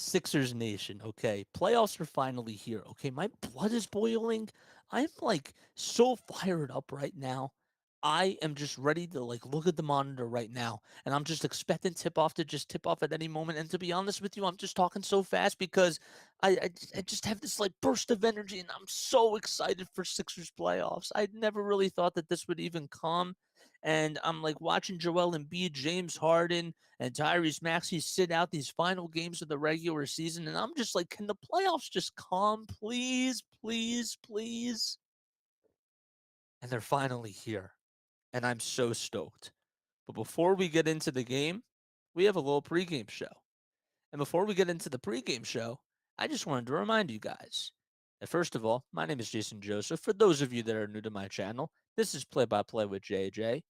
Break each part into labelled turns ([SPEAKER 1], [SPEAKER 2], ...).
[SPEAKER 1] Sixers Nation, okay? Playoffs are finally here, okay? My blood is boiling. I'm like so fired up right now. I am just ready to like look at the monitor right now, and I'm just expecting Tipoff to just tip off at any moment. And to be honest with you, I'm just talking so fast because I just have this like burst of energy, and I'm so excited for Sixers playoffs. I never really thought that this would even come, and I'm like watching Joel Embiid, James Harden, and Tyrese Maxey sit out these final games of the regular season. And I'm just like, can the playoffs just come? Please, please, please. And they're finally here. And I'm so stoked. But before we get into the game, we have a little pregame show. And before we get into the pregame show, I just wanted to remind you guys that first of all, my name is Jason Joseph. For those of you that are new to my channel, this is Play by Play with JJ.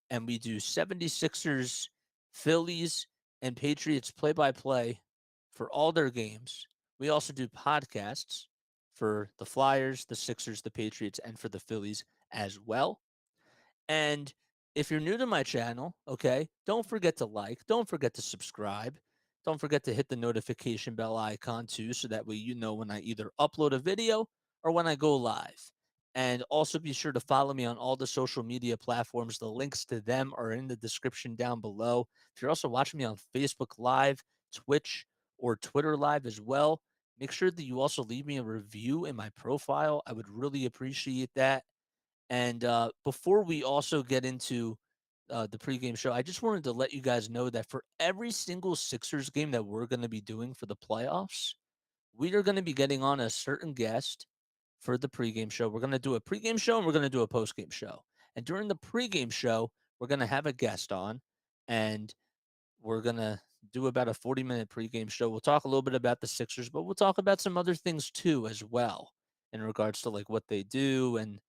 [SPEAKER 1] And we do 76ers, Phillies, and Patriots play by play for all their games. We also do podcasts for the Flyers, the Sixers, the Patriots, and for the Phillies as well. And if you're new to my channel, okay, don't forget to like, don't forget to subscribe, don't forget to hit the notification bell icon too, so that way you know when I either upload a video or when I go live. And also be sure to follow me on all the social media platforms. The links to them are in the description down below. If you're also watching me on Facebook Live, Twitch, or Twitter Live as well, make sure that you also leave me a review in my profile. I would really appreciate that. And before we also get into the pregame show, I just wanted to let you guys know that for every single Sixers game that we're going to be doing for the playoffs, we are going to be getting on a certain guest for the pregame show. We're going to do a pregame show and we're going to do a postgame show. And during the pregame show, we're going to have a guest on and we're going to do about a 40-minute pregame show. We'll talk a little bit about the Sixers, but we'll talk about some other things too as well in regards to like what they do and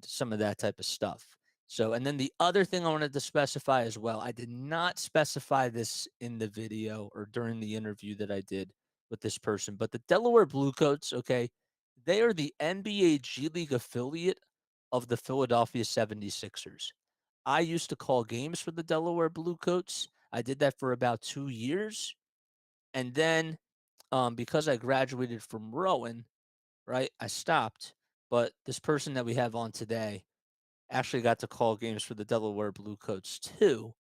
[SPEAKER 1] some of that type of stuff. So, and then the other thing I wanted to specify as well, I did not specify this in the video or during the interview that I did with this person, but the Delaware Bluecoats, okay, they are the NBA G League affiliate of the Philadelphia 76ers. I used to call games for the Delaware Bluecoats. I did that for about 2 years. And then because I graduated from Rowan, right, I stopped. But this person that we have on today actually got to call games for the Delaware Bluecoats too.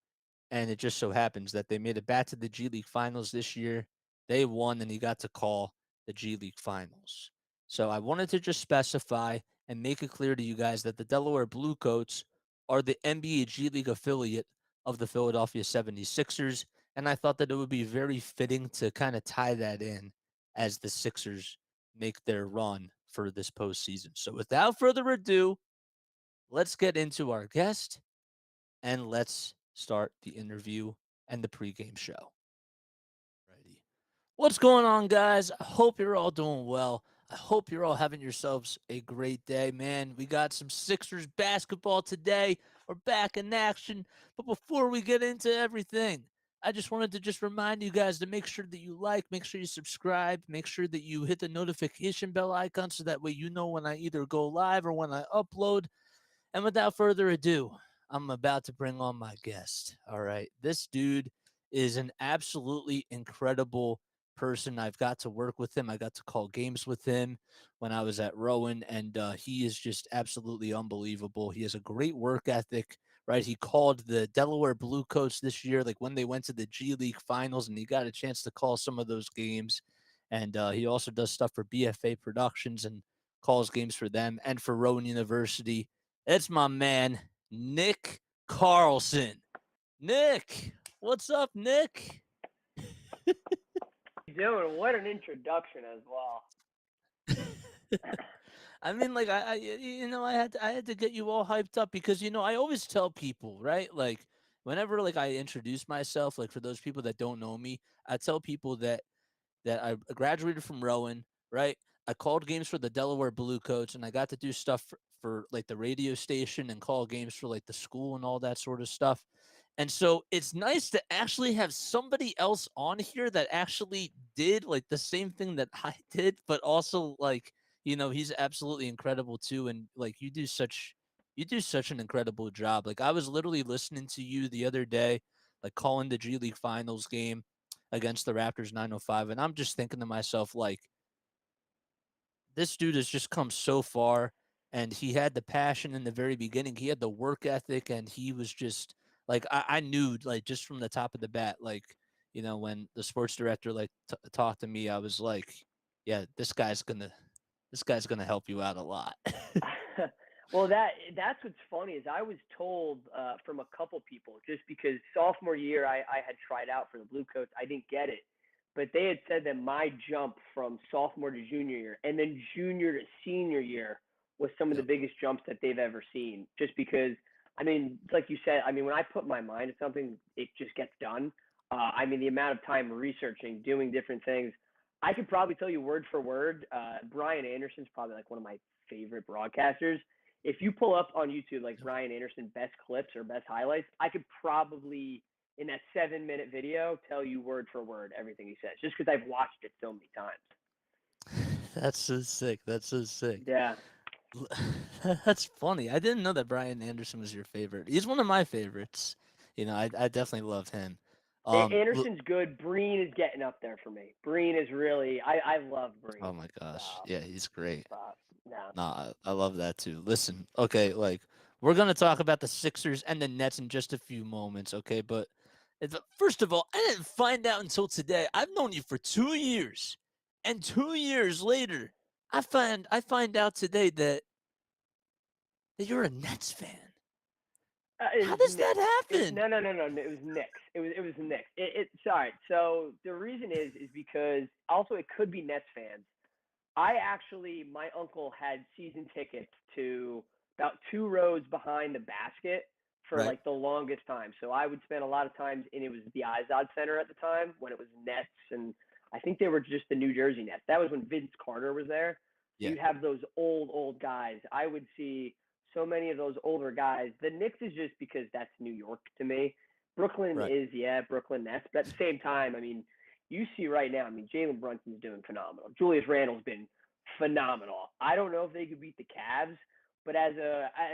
[SPEAKER 1] And it just so happens that they made it back to the G League Finals this year. They won, and he got to call the G League Finals. So I wanted to just specify and make it clear to you guys that the Delaware Bluecoats are the NBA G League affiliate of the Philadelphia 76ers. And I thought that it would be very fitting to kind of tie that in as the Sixers make their run for this postseason. So without further ado, let's get into our guest and let's start the interview and the pregame show. Righty. What's going on, guys? I hope you're all doing well. I hope you're all having yourselves a great day, man. We got some Sixers basketball today. We're back in action. But before we get into everything, I just wanted to just remind you guys to make sure that you like, make sure you subscribe, make sure that you hit the notification bell icon so that way you know when I either go live or when I upload. And without further ado, I'm about to bring on my guest. All right. This dude is an absolutely incredible person. I've got to work with him. I got to call games with him when I was at Rowan, and he is just absolutely unbelievable. He has a great work ethic, right? He called the Delaware Bluecoats this year, like when they went to the G League Finals, and he got a chance to call some of those games. And he also does stuff for BFA Productions and calls games for them and for Rowan University. It's my man, Nick Carlson. Nick, what's up, Nick?
[SPEAKER 2] Doing what an introduction as well.
[SPEAKER 1] I mean, like, I had to get you all hyped up because I always tell people, right? Like, whenever like I introduce myself, like for those people that don't know me, I tell people that I graduated from Rowan, right? I called games for the Delaware Bluecoats, and I got to do stuff for like the radio station and call games for like the school and all that sort of stuff. And so it's nice to actually have somebody else on here that actually did like the same thing that I did, but also like, he's absolutely incredible too. And like you do such an incredible job. Like I was literally listening to you the other day, like calling the G League Finals game against the Raptors 905. And I'm just thinking to myself, like, this dude has just come so far, and he had the passion in the very beginning. He had the work ethic, and he was just like I knew like just from the top of the bat, like when the sports director like talked to me, I was like, yeah, this guy's gonna help you out a lot.
[SPEAKER 2] Well, that's what's funny is I was told from a couple people just because sophomore year I had tried out for the Blue Coats. I didn't get it, but they had said that my jump from sophomore to junior year and then junior to senior year was some of the
[SPEAKER 1] Yep.
[SPEAKER 2] biggest jumps that they've ever seen. Just because, I mean, like you said, I mean, when I put my mind to something, it just gets done. I mean, the amount of time researching, doing different things. I could probably tell you word for word. Brian Anderson's probably like one of my favorite broadcasters. If you pull up on YouTube like Brian Anderson best clips or best highlights, I could probably in that 7-minute video tell you word for word everything he says, just because I've watched it so many times.
[SPEAKER 1] That's so sick. That's so sick.
[SPEAKER 2] Yeah.
[SPEAKER 1] That's funny. I didn't know that Brian Anderson was your favorite. He's one of my favorites. I definitely love him.
[SPEAKER 2] Anderson's good. Breen is getting up there for me. Breen is really I love
[SPEAKER 1] Oh
[SPEAKER 2] Breen.
[SPEAKER 1] my
[SPEAKER 2] So
[SPEAKER 1] gosh, yeah, he's great.
[SPEAKER 2] yeah.
[SPEAKER 1] Nah, I love that too. Listen, okay, like we're gonna talk about the Sixers and the Nets in just a few moments, okay? But first of all, I didn't find out until today. I've known you for 2 years, and 2 years later, I find out today that you're a Nets fan.
[SPEAKER 2] It
[SPEAKER 1] How
[SPEAKER 2] was
[SPEAKER 1] does
[SPEAKER 2] Knicks.
[SPEAKER 1] that happen?
[SPEAKER 2] No. It was Knicks. It was Knicks. Sorry. So the reason is because also it could be Nets fans. My uncle had season tickets to about 2 rows behind the basket for
[SPEAKER 1] Right.
[SPEAKER 2] like the longest time. So I would spend a lot of times, and it was the Izod Center at the time when it was Nets, and I think they were just the New Jersey Nets. That was when Vince Carter was there. So
[SPEAKER 1] Yeah.
[SPEAKER 2] you'd have those old guys. I would see so many of those older guys. The Knicks is just because that's New York to me. Brooklyn
[SPEAKER 1] Right.
[SPEAKER 2] is, yeah, Brooklyn Nets. But at the same time, I mean, you see right now, I mean, Jalen Brunson's doing phenomenal. Julius Randle's been phenomenal. I don't know if they could beat the Cavs, but I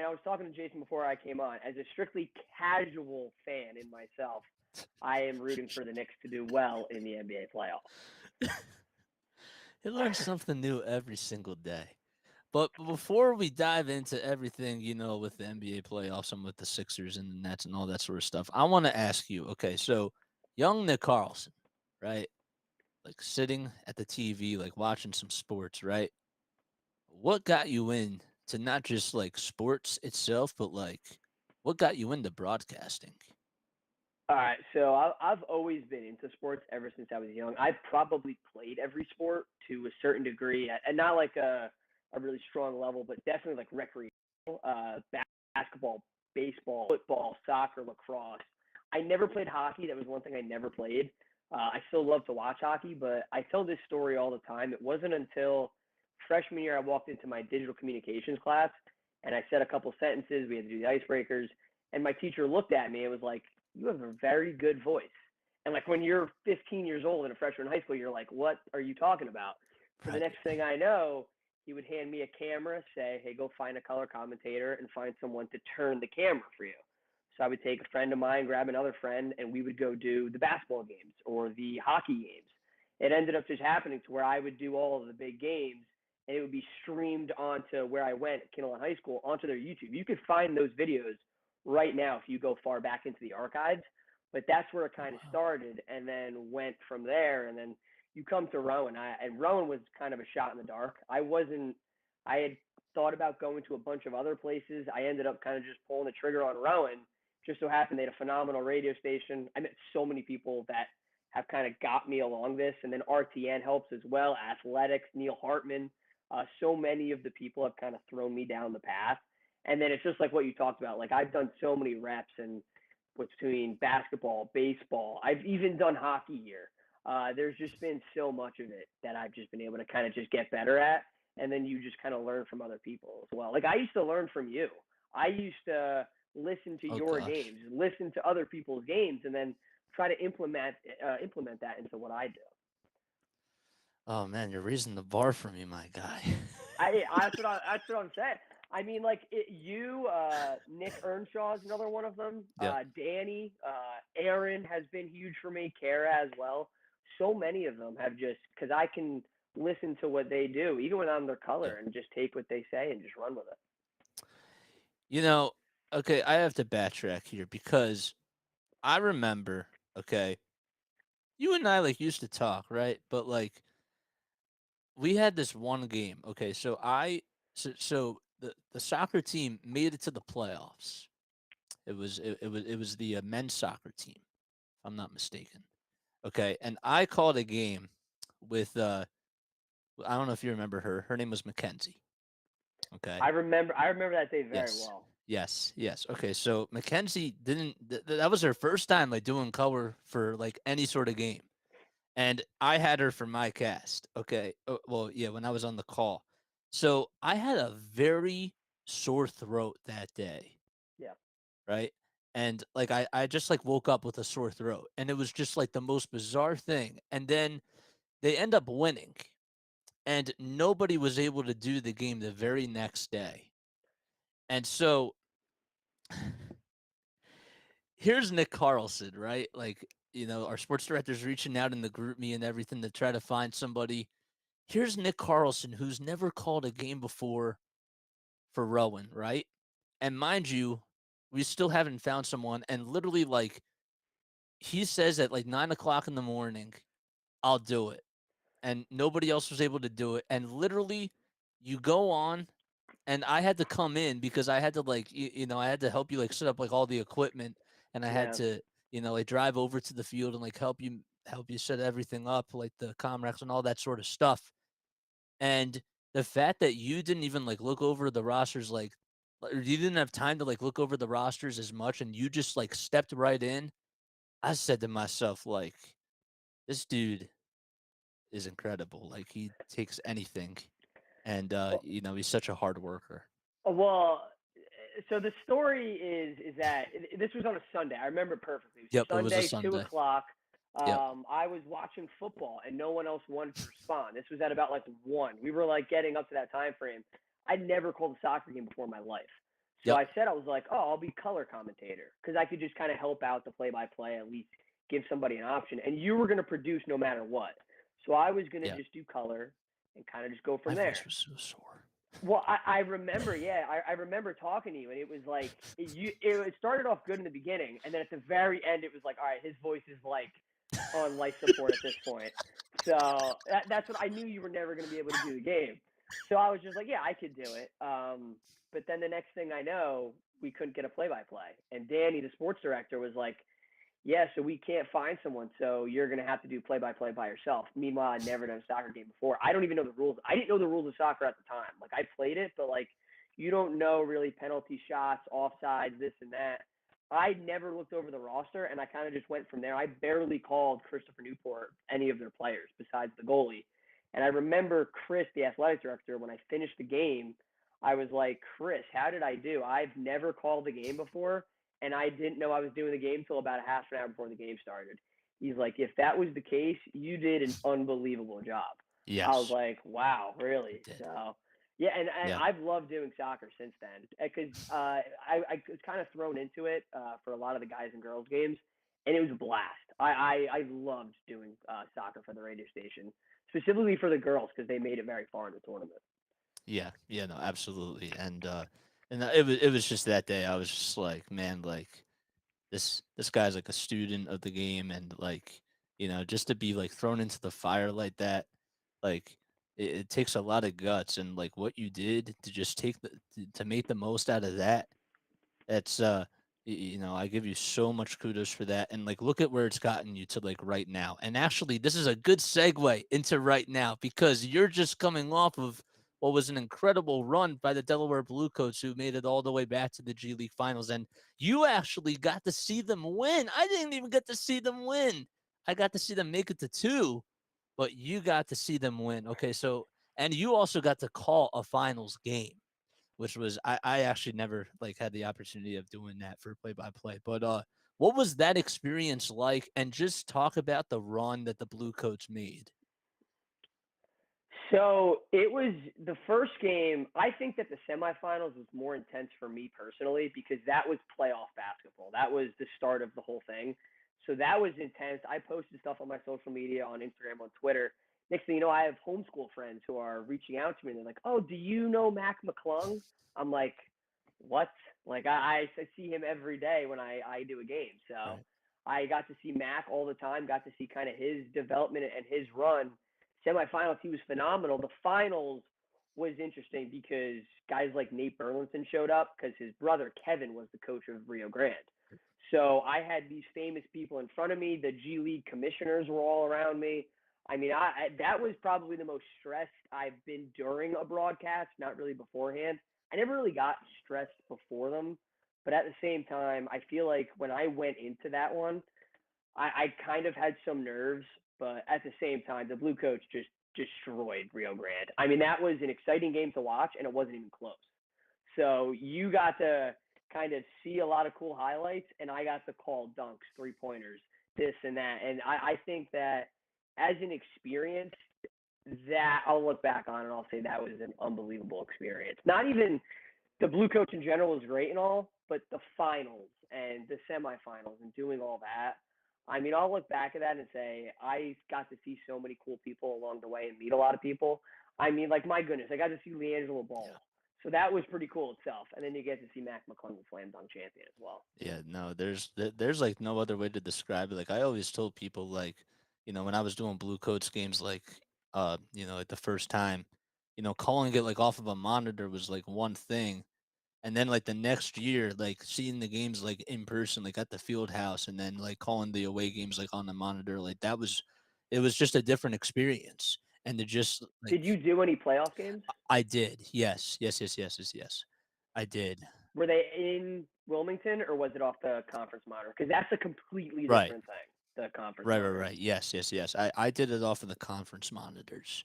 [SPEAKER 2] was talking to Jason before I came on, as a strictly casual fan in myself, I am rooting for the Knicks to do well in the NBA playoffs.
[SPEAKER 1] You learn something new every single day. But before we dive into everything, with the NBA playoffs and with the Sixers and the Nets and all that sort of stuff, I want to ask you, okay, so young Nick Carlson, right? Like sitting at the TV, like watching some sports, right? What got you in to not just like sports itself, but like what got you into broadcasting?
[SPEAKER 2] All right, so I've always been into sports ever since I was young. I've probably played every sport to a certain degree, and not like a really strong level, but definitely like recreational. Basketball, baseball, football, soccer, lacrosse. I never played hockey. That was one thing I never played. I still love to watch hockey, but I tell this story all the time. It wasn't until freshman year I walked into my digital communications class and I said a couple sentences. We had to do the icebreakers, and my teacher looked at me and was like, "You have a very good voice." And like when you're 15 years old and a freshman in high school, you're like, "What are you talking about?" For the
[SPEAKER 1] Right.
[SPEAKER 2] next thing I know, he would hand me a camera, say, "Hey, go find a color commentator and find someone to turn the camera for you." So I would take a friend of mine, grab another friend, and we would go do the basketball games or the hockey games. It ended up just happening to where I would do all of the big games, and it would be streamed onto where I went, Kinnelon High School, onto their YouTube. You could find those videos right now if you go far back into the archives. But that's where it kind of
[SPEAKER 1] Wow.
[SPEAKER 2] started, and then went from there. And then you come to Rowan. And Rowan was kind of a shot in the dark. I had thought about going to a bunch of other places. I ended up kind of just pulling the trigger on Rowan. Just so happened they had a phenomenal radio station. I met so many people that have kind of got me along this, and then RTN helps as well. Athletics, Neil Hartman, so many of the people have kind of thrown me down the path. And then it's just like what you talked about. Like I've done so many reps and between basketball, baseball. I've even done hockey here. There's just been so much of it that I've just been able to kind of just get better at. And then you just kind of learn from other people as well. Like I used to learn from you. I used to listen to
[SPEAKER 1] Oh
[SPEAKER 2] your
[SPEAKER 1] gosh.
[SPEAKER 2] games, listen to other people's games, and then try to implement that into what I do.
[SPEAKER 1] Oh man, you're raising the bar for me, my guy.
[SPEAKER 2] That's what I'm saying. I mean, like Nick Earnshaw is another one of them.
[SPEAKER 1] Yep.
[SPEAKER 2] Danny, Aaron has been huge for me. Kara as well. so many of them have just because I can listen to what they do, even when I'm their
[SPEAKER 1] Yeah.
[SPEAKER 2] color, and just take what they say and just run with it.
[SPEAKER 1] You know, okay, I have to backtrack here because I remember, okay, you and I like used to talk, right? But like we had this one game. Okay, so the soccer team made it to the playoffs. It was the men's soccer team, if I'm not mistaken. Okay, and I called a game with I don't know if you remember her. Her name was Mackenzie. Okay.
[SPEAKER 2] I remember that day very
[SPEAKER 1] Yes.
[SPEAKER 2] well.
[SPEAKER 1] Yes. Okay, so Mackenzie didn't. That was her first time like doing color for like any sort of game, and I had her for my cast. Okay. Well, yeah, when I was on the call, so I had a very sore throat that day,
[SPEAKER 2] Yeah.
[SPEAKER 1] right? And like I just like woke up with a sore throat, and it was just like the most bizarre thing. And then they end up winning, and nobody was able to do the game the very next day. And so here's Nick Carlson, right? Like, our sports director's reaching out in the group me and everything to try to find somebody. Here's Nick Carlson, who's never called a game before for Rowan, right? And mind you, we still haven't found someone. And literally, like, he says at like 9 o'clock in the morning, I'll do it. And nobody else was able to do it. And literally, you go on, and I had to come in because I had to like I had to help you like set up like all the equipment, and I had
[SPEAKER 2] Yeah.
[SPEAKER 1] to like drive over to the field and like help you set everything up, like the Comrex and all that sort of stuff. And the fact that you didn't even like look over the rosters, like, or you didn't have time to like look over the rosters as much, and you just like stepped right in. I said to myself, like, this dude is incredible. Like, he takes anything, and
[SPEAKER 2] Well,
[SPEAKER 1] he's such a hard worker.
[SPEAKER 2] so the story is that this was on a Sunday. I remember it perfectly. It was
[SPEAKER 1] Yep, it was a
[SPEAKER 2] Sunday, two
[SPEAKER 1] Sunday.
[SPEAKER 2] o'clock.
[SPEAKER 1] Yep.
[SPEAKER 2] I was watching football and no one else wanted to respond. This was at about like 1. We were like getting up to that time frame. I'd never called a soccer game before in my life. So
[SPEAKER 1] Yep.
[SPEAKER 2] I said, I was like, oh, I'll be color commentator because I could just kind of help out the play-by-play, at least give somebody an option. And you were going to produce no matter what. So I was going to
[SPEAKER 1] Yeah.
[SPEAKER 2] just do color and kind of just go
[SPEAKER 1] My
[SPEAKER 2] from
[SPEAKER 1] voice
[SPEAKER 2] there.
[SPEAKER 1] was so sore.
[SPEAKER 2] Well, I remember, yeah, I remember talking to you, and it was like it started off good in the beginning, and then at the very end, it was like, all right, his voice is like on life support at this point. So that's what I knew you were never going to be able to do the game. So I was just like, yeah, I could do it. But then the next thing I know, we couldn't get a play-by-play, and Danny, the sports director, was like, yeah, so we can't find someone, so you're going to have to do play-by-play by yourself. Meanwhile, I'd never done a soccer game before. I don't even know the rules. I didn't know the rules of soccer at the time. Like, I played it, but, like, you don't know really penalty shots, offsides, this and that. I never looked over the roster, and I kind of just went from there. I barely called Christopher Newport any of their players besides the goalie. And I remember Chris, the athletic director, when I finished the game, I was like, Chris, how did I do? I've never called the game before and I didn't know I was doing the game till about a half an hour before the game started. He's like, if that was the case, you did an unbelievable job. I was
[SPEAKER 1] Yes,
[SPEAKER 2] like, wow,
[SPEAKER 1] I
[SPEAKER 2] really?
[SPEAKER 1] did.
[SPEAKER 2] So, yeah, and
[SPEAKER 1] Yeah.
[SPEAKER 2] I've loved doing soccer since then because I was kind of thrown into it for a lot of the guys and girls games, and it was a blast. I loved doing soccer for the radio station, specifically for the girls because they made it very far in the tournament.
[SPEAKER 1] Yeah. Yeah. No, absolutely. And it was just that day. I was just like, man, like this guy's like a student of the game, and like just to be like thrown into the fire like that, like it takes a lot of guts, and like what you did to just to make the most out of that. That's I give you so much kudos for that, and like look at where it's gotten you to like right now. And actually, this is a good segue into right now because you're just coming off of what was an incredible run by the Delaware Bluecoats, who made it all the way back to the G League Finals, and you actually got to see them win. I didn't even get to see them win. I got to see them make it to 2, but you got to see them win. Okay, so and you also got to call a finals game, which was I actually never like had the opportunity of doing that for play by play. But what was that experience like? And just talk about the run that the Blue Coats made.
[SPEAKER 2] So it was the first game. I think that the semifinals was more intense for me personally because that was playoff basketball. That was the start of the whole thing. So that was intense. I posted stuff on my social media, on Instagram, on Twitter. Next thing you know, I have homeschool friends who are reaching out to me. And they're like, "Oh, do you know Mac McClung?" I'm like, "What?" Like I see him every day when I do a game. So
[SPEAKER 1] Right.
[SPEAKER 2] I got to see Mac all the time. Got to see kind of his development and his run. Semifinals, he was phenomenal. The finals was interesting because guys like Nate Burlington showed up because his brother Kevin was the coach of Rio Grande. So I had these famous people in front of me. The G League commissioners were all around me. I mean, that was probably the most stressed I've been during a broadcast, not really beforehand. I never really got stressed before them, but at the same time, I feel like when I went into that one, I kind of had some nerves, but at the same time, the Blue Coats just destroyed Rio Grande. I mean, that was an exciting game to watch, and it wasn't even close. So you got to kind of see a lot of cool highlights, and I got to call dunks, 3-pointers, this and that. And I think that as an experience, that I'll look back on and I'll say that was an unbelievable experience. Not even the Blue Coach in general was great and all, but the finals and the semifinals and doing all that. I mean, I'll look back at that and say I got to see so many cool people along the way and meet a lot of people. I mean, like my goodness, I got to see LeAngelo
[SPEAKER 1] Yeah.
[SPEAKER 2] Ball, so that was pretty cool itself. And then you get to see Mac McClung, the slam dunk champion, as well.
[SPEAKER 1] Yeah, no, there's like no other way to describe it. Like I always told people, like, when I was doing Blue Coats games, like, like the first time, calling it like off of a monitor was like one thing. And then like the next year, like seeing the games like in person, like at the field house, and then like calling the away games like on the monitor, like it was just a different experience. And to just like
[SPEAKER 2] Did you do any playoff games?
[SPEAKER 1] I did. Yes. Yes, yes, yes, yes, yes. I did.
[SPEAKER 2] Were they in Wilmington or was it off the conference monitor? Because that's a completely
[SPEAKER 1] Right.
[SPEAKER 2] different thing. The conference
[SPEAKER 1] Right, right,
[SPEAKER 2] monitors.
[SPEAKER 1] right. Yes, yes, yes. I did it off of the conference monitors.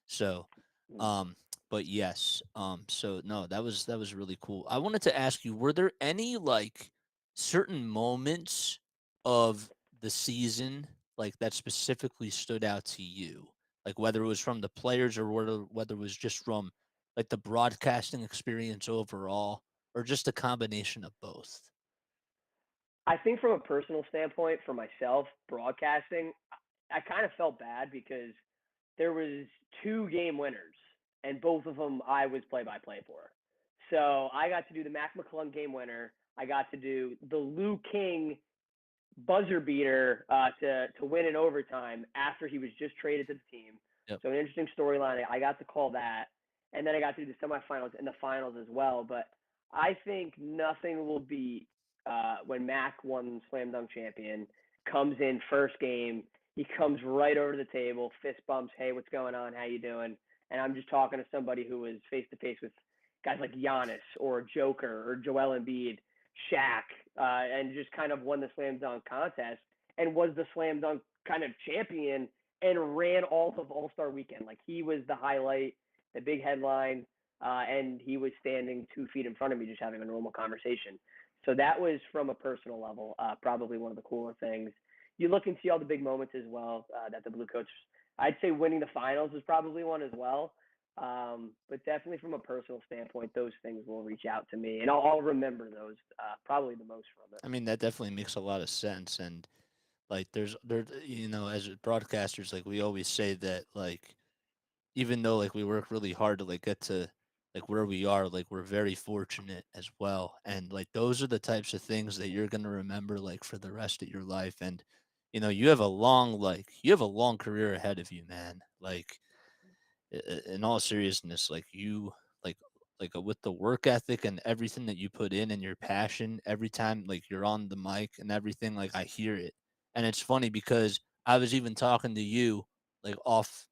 [SPEAKER 1] So,
[SPEAKER 2] Mm.
[SPEAKER 1] um, but yes, so no, that was really cool. I wanted to ask you, were there any like certain moments of the season like that specifically stood out to you? Like whether it was from the players or whether it was just from like the broadcasting experience overall or just a combination of both?
[SPEAKER 2] I think from a personal standpoint, for myself, broadcasting, I kind of felt bad because there was 2 game winners, and both of them I was play-by-play for. So I got to do the Mac McClung game winner. I got to do the Lou King buzzer beater to win in overtime after he was just traded to the team.
[SPEAKER 1] Yep.
[SPEAKER 2] So an interesting storyline. I got to call that, and then I got to do the semifinals and the finals as well. But I think nothing will beat when Mac won Slam Dunk Champion, comes in first game. He comes right over to the table, fist bumps. Hey, what's going on? How you doing? And I'm just talking to somebody who was face to face with guys like Giannis or Joker or Joel Embiid, Shaq, and just kind of won the slam dunk contest and was the slam dunk kind of champion and ran all of All Star Weekend. Like he was the highlight, the big headline, and he was standing 2 feet in front of me, just having a normal conversation. So that was from a personal level, probably one of the cooler things. You look and see all the big moments as well that the Blue Coats. I'd say winning the finals was probably one as well. But definitely from a personal standpoint, those things will reach out to me, and I'll remember those probably the most from it.
[SPEAKER 1] I mean, that definitely makes a lot of sense. And like as broadcasters, like we always say that like even though like we work really hard to like get to like where we are, like we're very fortunate as well. And like those are the types of things that you're gonna remember like for the rest of your life. And you have a long career ahead of you, man. Like in all seriousness, like with the work ethic and everything that you put in and your passion every time like you're on the mic and everything, like I hear it. And it's funny because I was even talking to you like off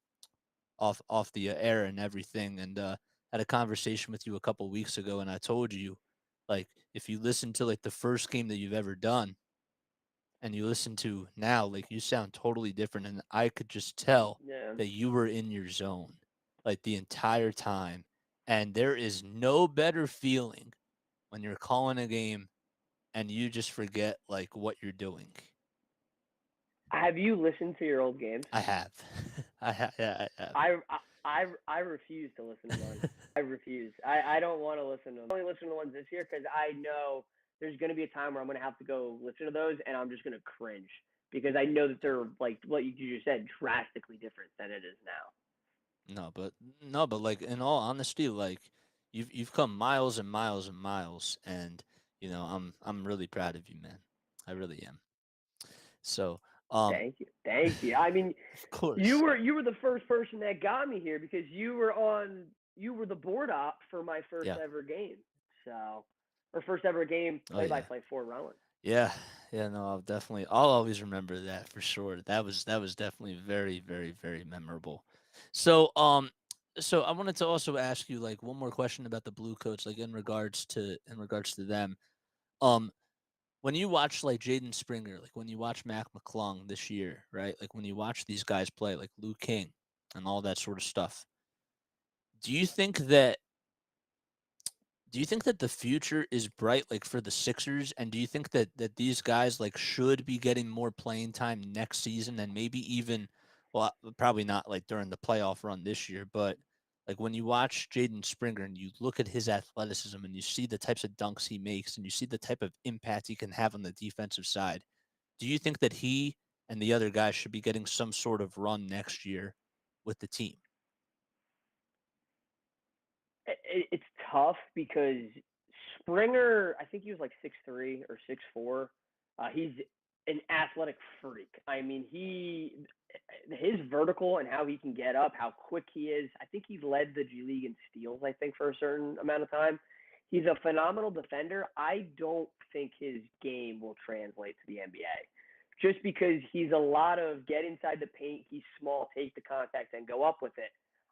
[SPEAKER 1] the air and everything, and had a conversation with you a couple weeks ago, and I told you like if you listen to like the first game that you've ever done and you listen to now, like you sound totally different, and I could just tell
[SPEAKER 2] Yeah.
[SPEAKER 1] that you were in your zone like the entire time. And there is no better feeling when you're calling a game and you just forget like what you're doing.
[SPEAKER 2] Have you listened to your old games?
[SPEAKER 1] I have. Yeah, I have.
[SPEAKER 2] I refuse to listen to mine. I refuse. I don't want to listen to them. I only listen to the ones this year because I know there's going to be a time where I'm going to have to go listen to those, and I'm just going to cringe. because I know that they're like what you just said, drastically different than it is now.
[SPEAKER 1] No, but no, but like in all honesty, like you've come miles and miles and miles, and I'm really proud of you, man. I really am. So,
[SPEAKER 2] Thank you, thank you. I mean,
[SPEAKER 1] of course.
[SPEAKER 2] you were the first person that got me here because you were the board op for my first
[SPEAKER 1] Yeah.
[SPEAKER 2] ever game. So, or first ever game
[SPEAKER 1] Oh
[SPEAKER 2] play by
[SPEAKER 1] yeah.
[SPEAKER 2] play for Rowan.
[SPEAKER 1] Yeah. Yeah. No, I'll always remember that for sure. That was definitely very, very, very memorable. So, so I wanted to also ask you like one more question about the Blue Coats, like in regards to them. Um, when you watch like Jaden Springer, like when you watch Mac McClung this year, right? Like when you watch these guys play, like Luke King and all that sort of stuff, do you think that do you think that the future is bright like for the Sixers? And do you think that these guys like should be getting more playing time next season and maybe even probably not like during the playoff run this year, but like when you watch Jaden Springer and you look at his athleticism and you see the types of dunks he makes and you see the type of impact he can have on the defensive side, do you think that he and the other guys should be getting some sort of run next year with the team?
[SPEAKER 2] It's tough because Springer, I think he was like 6'3" or 6'4". He's an athletic freak. I mean, his vertical and how he can get up, how quick he is. I think he's led the G League in steals. I think for a certain amount of time. He's a phenomenal defender. I don't think his game will translate to the NBA, just because he's a lot of get inside the paint. He's small, take the contact, and go up with it.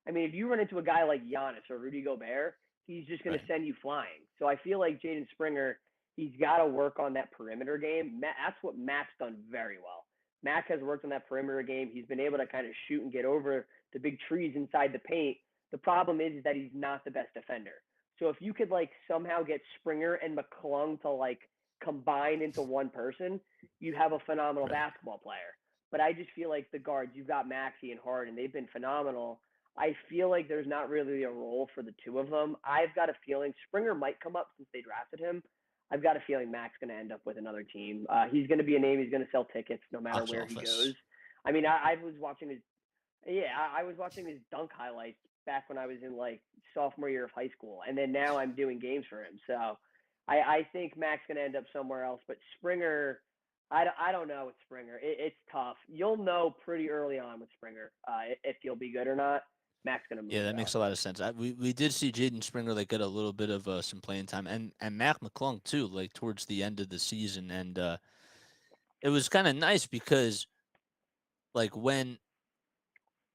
[SPEAKER 2] I mean, if you run into a guy like Giannis or Rudy Gobert, he's just going to
[SPEAKER 1] Right.
[SPEAKER 2] send you flying. So I feel like Jaden Springer, he's got to work on that perimeter game. That's what Mac's done very well. Mac has worked on that perimeter game. He's been able to kind of shoot and get over the big trees inside the paint. The problem is that he's not the best defender. So if you could like somehow get Springer and McClung to like combine into one person, you'd have a phenomenal
[SPEAKER 1] Right.
[SPEAKER 2] basketball player. But I just feel like the guards, you've got Maxey and Harden, they've been phenomenal. I feel like there's not really a role for the two of them. I've got a feeling Springer might come up since they drafted him. I've got a feeling Mac's going to end up with another team. He's going to be a name. He's going to sell tickets no matter
[SPEAKER 1] Box
[SPEAKER 2] where he goes.
[SPEAKER 1] office.
[SPEAKER 2] I mean, I was watching his I was watching his dunk highlights back when I was in like sophomore year of high school, and then now I'm doing games for him. So I think Mac's going to end up somewhere else. But Springer, I don't know with Springer. It's tough. You'll know pretty early on with Springer if he'll be good or not. Mac's going to
[SPEAKER 1] Yeah,
[SPEAKER 2] move
[SPEAKER 1] that
[SPEAKER 2] though.
[SPEAKER 1] makes a lot of sense. We did see Jaden Springer like get a little bit of some playing time, and Mac McClung too, like towards the end of the season, and it was kind of nice because like when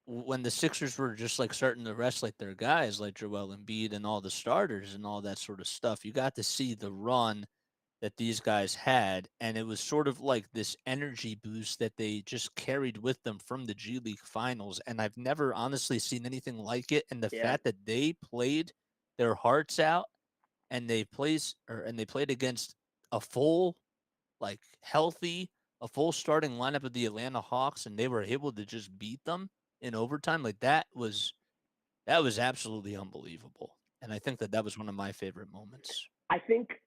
[SPEAKER 1] the Sixers were just like starting to rest like their guys, like Joel Embiid and all the starters and all that sort of stuff, you got to see the run that these guys had, and it was sort of like this energy boost that they just carried with them from the G League finals, and I've never honestly seen anything like it. And the
[SPEAKER 2] Yeah.
[SPEAKER 1] fact that they played their hearts out and they played against a full, like healthy, a full starting lineup of the Atlanta Hawks, and they were able to just beat them in overtime, like that was absolutely unbelievable. And I think that that was one of my favorite moments.
[SPEAKER 2] I think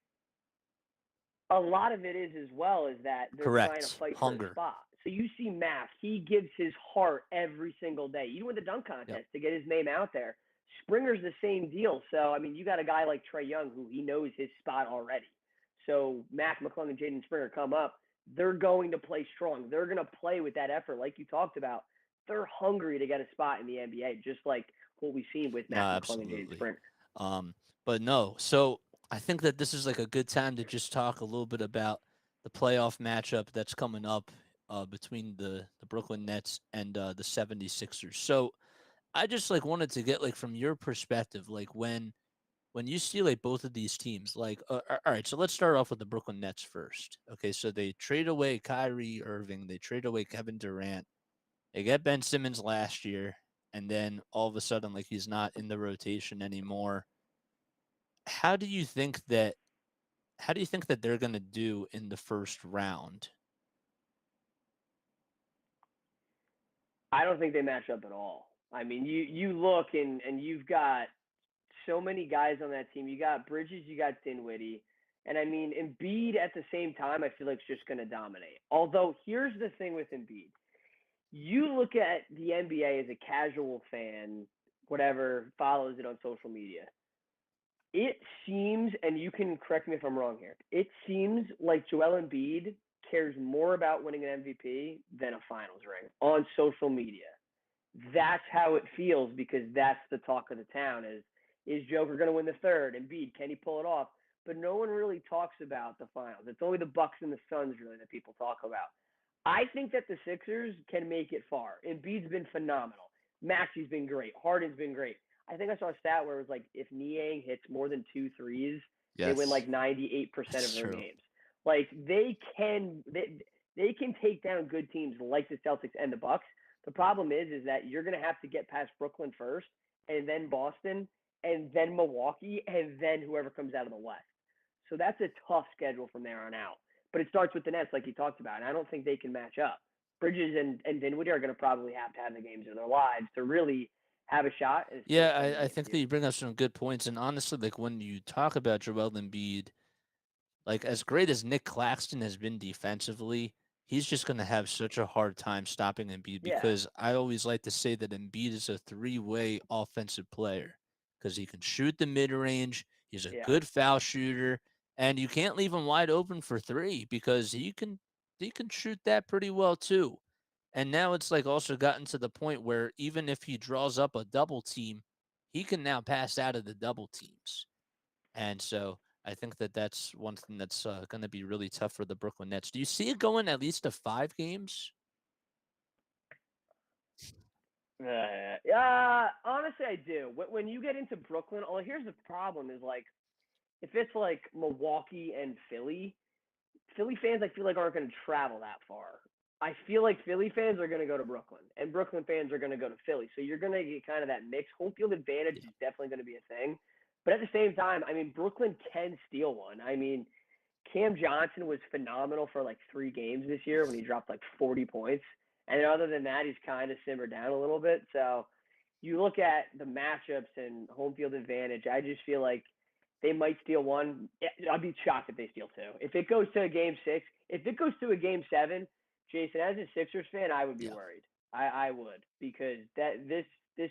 [SPEAKER 2] a lot of it is as well is that they're trying to
[SPEAKER 1] Correct.
[SPEAKER 2] fight for a
[SPEAKER 1] Hunger.
[SPEAKER 2] spot. So you see Mac, he gives his heart every single day, even with the dunk
[SPEAKER 1] Yep.
[SPEAKER 2] contest to get his name out there. Springer's the same deal. So I mean, you got a guy like Trey Young who he knows his spot already. So Mac McClung and Jaden Springer come up, they're going to play strong. They're going to play with that effort, like you talked about. They're hungry to get a spot in the NBA, just like what we've seen with
[SPEAKER 1] No,
[SPEAKER 2] Mac McClung and Jaden
[SPEAKER 1] absolutely.
[SPEAKER 2] Springer.
[SPEAKER 1] Um, but no, so I think that this is like a good time to just talk a little bit about the playoff matchup that's coming up between the Brooklyn Nets and the 76ers. So I just like wanted to get like from your perspective, like when you see like both of these teams, like all right, so let's start off with the Brooklyn Nets first. Okay, so they trade away Kyrie Irving, they trade away Kevin Durant, they get Ben Simmons last year, and then all of a sudden, like he's not in the rotation anymore. How do you think that? How do you think that they're going to do in the first round?
[SPEAKER 2] I don't think they match up at all. I mean, you look and you've got so many guys on that team. You got Bridges, you got Dinwiddie. And I mean, Embiid at the same time, I feel like is just going to dominate. Although here's the thing with Embiid: you look at the NBA as a casual fan, whatever follows it on social media. It seems, and you can correct me if I'm wrong here, it seems like Joel Embiid cares more about winning an MVP than a finals ring on social media. That's how it feels because that's the talk of the town is Joker going to win the third? Embiid, can he pull it off? But no one really talks about the finals. It's only the Bucks and the Suns really that people talk about. I think that the Sixers can make it far. Embiid's been phenomenal. Maxey's been great. Harden's been great. I think I saw a stat where it was like if Niang hits more than 2 threes, they win
[SPEAKER 1] Yes,
[SPEAKER 2] like 98% of
[SPEAKER 1] that's
[SPEAKER 2] their
[SPEAKER 1] true.
[SPEAKER 2] games. Like they can take down good teams like the Celtics and the Bucks. The problem is that you're going to have to get past Brooklyn first, and then Boston, and then Milwaukee, and then whoever comes out of the West. So that's a tough schedule from there on out. But it starts with the Nets, like you talked about, and I don't think they can match up. Bridges and Dinwiddie are going to probably have to have the games of their lives to really have a shot. And it's still a
[SPEAKER 1] Yeah, I
[SPEAKER 2] seven-game
[SPEAKER 1] think that
[SPEAKER 2] series.
[SPEAKER 1] you bring up some good points. And honestly, like when you talk about Joel Embiid, like as great as Nick Claxton has been defensively, he's just going to have such a hard time stopping Embiid
[SPEAKER 2] Yeah,
[SPEAKER 1] because I always like to say that Embiid is a three-way offensive player because he can shoot the mid-range, he's a
[SPEAKER 2] yeah.
[SPEAKER 1] good foul shooter, and you can't leave him wide open for three because he can shoot that pretty well too. And now it's like also gotten to the point where even if he draws up a double team, he can now pass out of the double teams. And so I think that that's one thing that's going to be really tough for the Brooklyn Nets. Do you see it going at least to 5 games?
[SPEAKER 2] Honestly, I do. When you get into Brooklyn, oh, here's the problem: is like if it's like Milwaukee and Philly fans, I feel like aren't going to travel that far. I feel like Philly fans are going to go to Brooklyn, and Brooklyn fans are going to go to Philly. So you're going to get kind of that mix. Home field advantage
[SPEAKER 1] Yeah.
[SPEAKER 2] is definitely going to be a thing, but at the same time, I mean, Brooklyn can steal one. I mean, Cam Johnson was phenomenal for like 3 games this year when he dropped like 40 points, and other than that, he's kind of simmered down a little bit. So you look at the matchups and home field advantage. I just feel like they might steal one. I'd be shocked if they steal two. If it goes to a game six, if it goes to a game seven, Jason, as a Sixers fan, I would be
[SPEAKER 1] Yeah.
[SPEAKER 2] worried. I would because this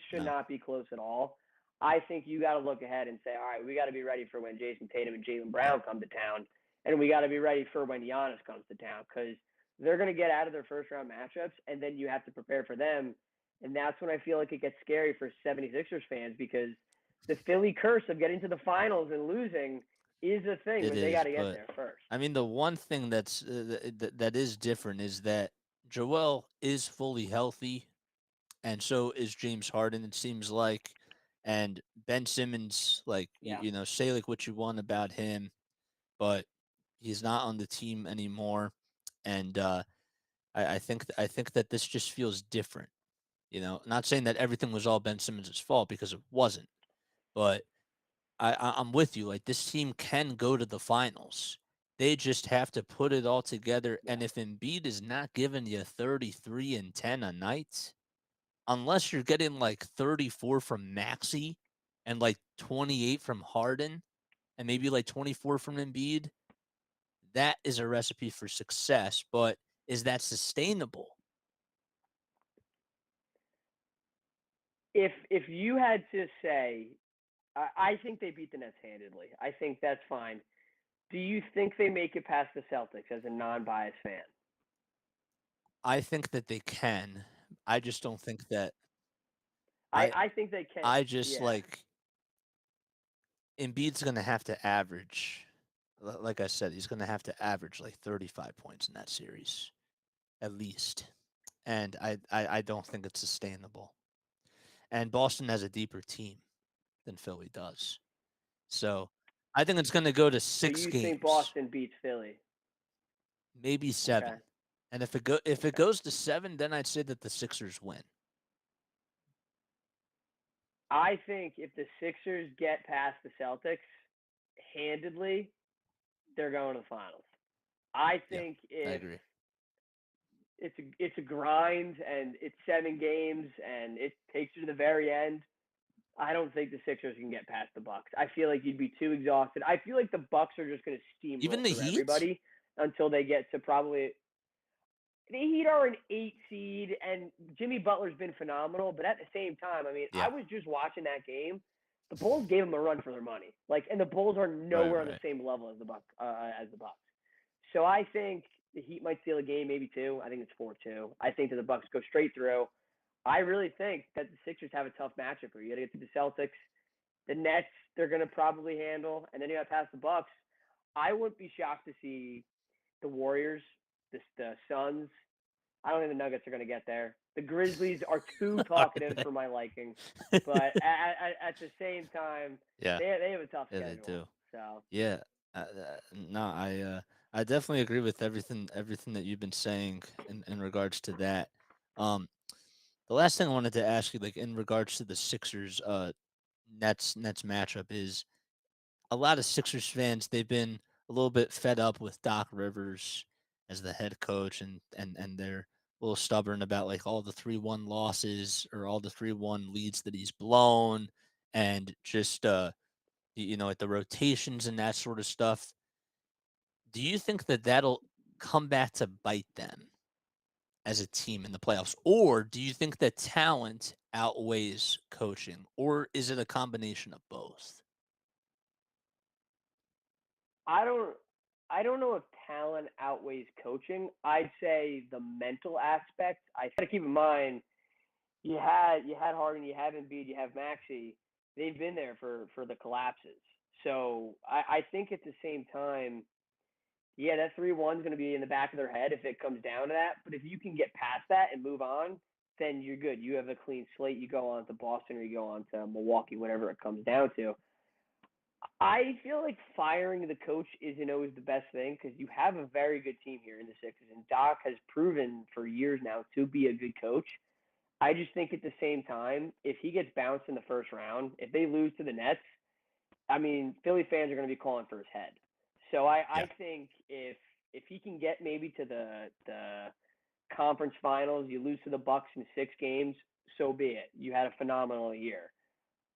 [SPEAKER 2] should
[SPEAKER 1] No.
[SPEAKER 2] not be close at all. I think you got to look ahead and say, all right, we got to be ready for when Jason Tatum and Jaylen
[SPEAKER 1] Yeah.
[SPEAKER 2] Brown come to town, and we got to be ready for when Giannis comes to town because they're going to get out of their first round matchups, and then you have to prepare for them. And that's when I feel like it gets scary for 76ers fans because the Philly curse of getting to the finals and losing is a thing,
[SPEAKER 1] It
[SPEAKER 2] but they got
[SPEAKER 1] is,
[SPEAKER 2] to get
[SPEAKER 1] but
[SPEAKER 2] there first.
[SPEAKER 1] I mean, the one thing that is different is that Joel is fully healthy, and so is James Harden. It seems like, and Ben Simmons, like
[SPEAKER 2] Yeah.
[SPEAKER 1] say like what you want about him, but he's not on the team anymore, and I think that this just feels different. Not saying that everything was all Ben Simmons' fault because it wasn't, but I'm with you. Like this team can go to the finals. They just have to put it all together.
[SPEAKER 2] Yeah.
[SPEAKER 1] And if Embiid is not giving you 33 and 10 a night, unless you're getting like 34 from Maxey and like 28 from Harden and maybe like 24 from Embiid, that is a recipe for success. But is that sustainable?
[SPEAKER 2] If you had to say, I think they beat the Nets handedly. I think that's fine. Do you think they make it past the Celtics as a non-biased fan?
[SPEAKER 1] I think that they can. I just don't think that
[SPEAKER 2] I
[SPEAKER 1] I
[SPEAKER 2] I think they can.
[SPEAKER 1] I just
[SPEAKER 2] Yeah.
[SPEAKER 1] like Embiid's going to have to average, like I said, he's going to have to average like 35 points in that series, at least. And I don't think it's sustainable. And Boston has a deeper team than Philly does. So I think it's going to go to
[SPEAKER 2] So
[SPEAKER 1] six
[SPEAKER 2] you think
[SPEAKER 1] games,
[SPEAKER 2] Boston beats Philly?
[SPEAKER 1] maybe
[SPEAKER 2] Okay.
[SPEAKER 1] 7. And if it
[SPEAKER 2] Okay.
[SPEAKER 1] goes to 7, then I'd say that the Sixers win.
[SPEAKER 2] I think if the Sixers get past the Celtics handedly, they're going to the finals. I
[SPEAKER 1] Yeah,
[SPEAKER 2] think
[SPEAKER 1] I
[SPEAKER 2] if
[SPEAKER 1] agree.
[SPEAKER 2] it's a grind and it's 7 games and it takes you to the very end, I don't think the Sixers can get past the Bucks. I feel like you'd be too exhausted. I feel like the Bucks are just going to
[SPEAKER 1] Even
[SPEAKER 2] steamroll
[SPEAKER 1] the
[SPEAKER 2] through
[SPEAKER 1] Heat?
[SPEAKER 2] everybody until they get to probably the Heat are an 8 seed, and Jimmy Butler's been phenomenal. But at the same time, I mean, I
[SPEAKER 1] Yeah.
[SPEAKER 2] was just watching that game. The Bulls gave them a run for their money. Like, and the Bulls are
[SPEAKER 1] Right,
[SPEAKER 2] nowhere on the
[SPEAKER 1] right.
[SPEAKER 2] same level as the Bucks. So I think the Heat might steal a game, maybe two. I think it's 4-2. I think that the Bucks go straight through. I really think that the Sixers have a tough matchup here. You got to get to the Celtics, the Nets. They're going to probably handle, and then you got to pass the Bucks. I wouldn't be shocked to see the Warriors, the Suns. I don't think the Nuggets are going to get there. The Grizzlies are too
[SPEAKER 1] Are
[SPEAKER 2] talkative
[SPEAKER 1] they?
[SPEAKER 2] for my liking, but at the same time,
[SPEAKER 1] Yeah,
[SPEAKER 2] they have a tough
[SPEAKER 1] yeah, they
[SPEAKER 2] schedule.
[SPEAKER 1] do.
[SPEAKER 2] So
[SPEAKER 1] Yeah, no, I definitely agree with everything that you've been saying in regards to that. Um, the last thing I wanted to ask you, like in regards to the Sixers, Nets matchup, is a lot of Sixers fans, they've been a little bit fed up with Doc Rivers as the head coach, and they're a little stubborn about like all the 3-1 losses or all the 3-1 leads that he's blown, and just like the rotations and that sort of stuff. Do you think that that'll come back to bite them as a team in the playoffs, or do you think that talent outweighs coaching, or is it a combination of both?
[SPEAKER 2] I don't I don't know if talent outweighs coaching. I'd say the mental aspect. I got to keep in mind you had Harden, you have Embiid, you have Maxey. They've been there for the collapses. So I think at the same time, yeah, that 3-1 is going to be in the back of their head if it comes down to that. But if you can get past that and move on, then you're good. You have a clean slate. You go on to Boston or you go on to Milwaukee, whatever it comes down to. I feel like firing the coach isn't always the best thing because you have a very good team here in the Sixers, and Doc has proven for years now to be a good coach. I just think at the same time, if he gets bounced in the first round, if they lose to the Nets, I mean, Philly fans are going to be calling for his head. So I
[SPEAKER 1] Yeah.
[SPEAKER 2] think if he can get maybe to the conference finals, you lose to the Bucks in 6 games, so be it. You had a phenomenal year.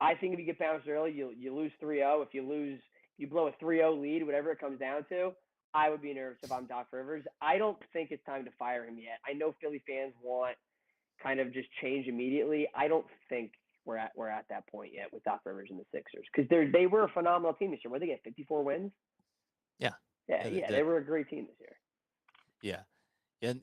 [SPEAKER 2] I think if you get bounced early, you lose 3-0. If you blow a 3-0 lead, whatever it comes down to, I would be nervous if I'm Doc Rivers. I don't think it's time to fire him yet. I know Philly fans want kind of just change immediately. I don't think we're at that point yet with Doc Rivers and the Sixers because they were a phenomenal team this year. Where they get 54 wins?
[SPEAKER 1] Yeah.
[SPEAKER 2] Yeah,
[SPEAKER 1] Yeah, they
[SPEAKER 2] yeah, they
[SPEAKER 1] did.
[SPEAKER 2] were a great team this year.
[SPEAKER 1] Yeah. Yeah,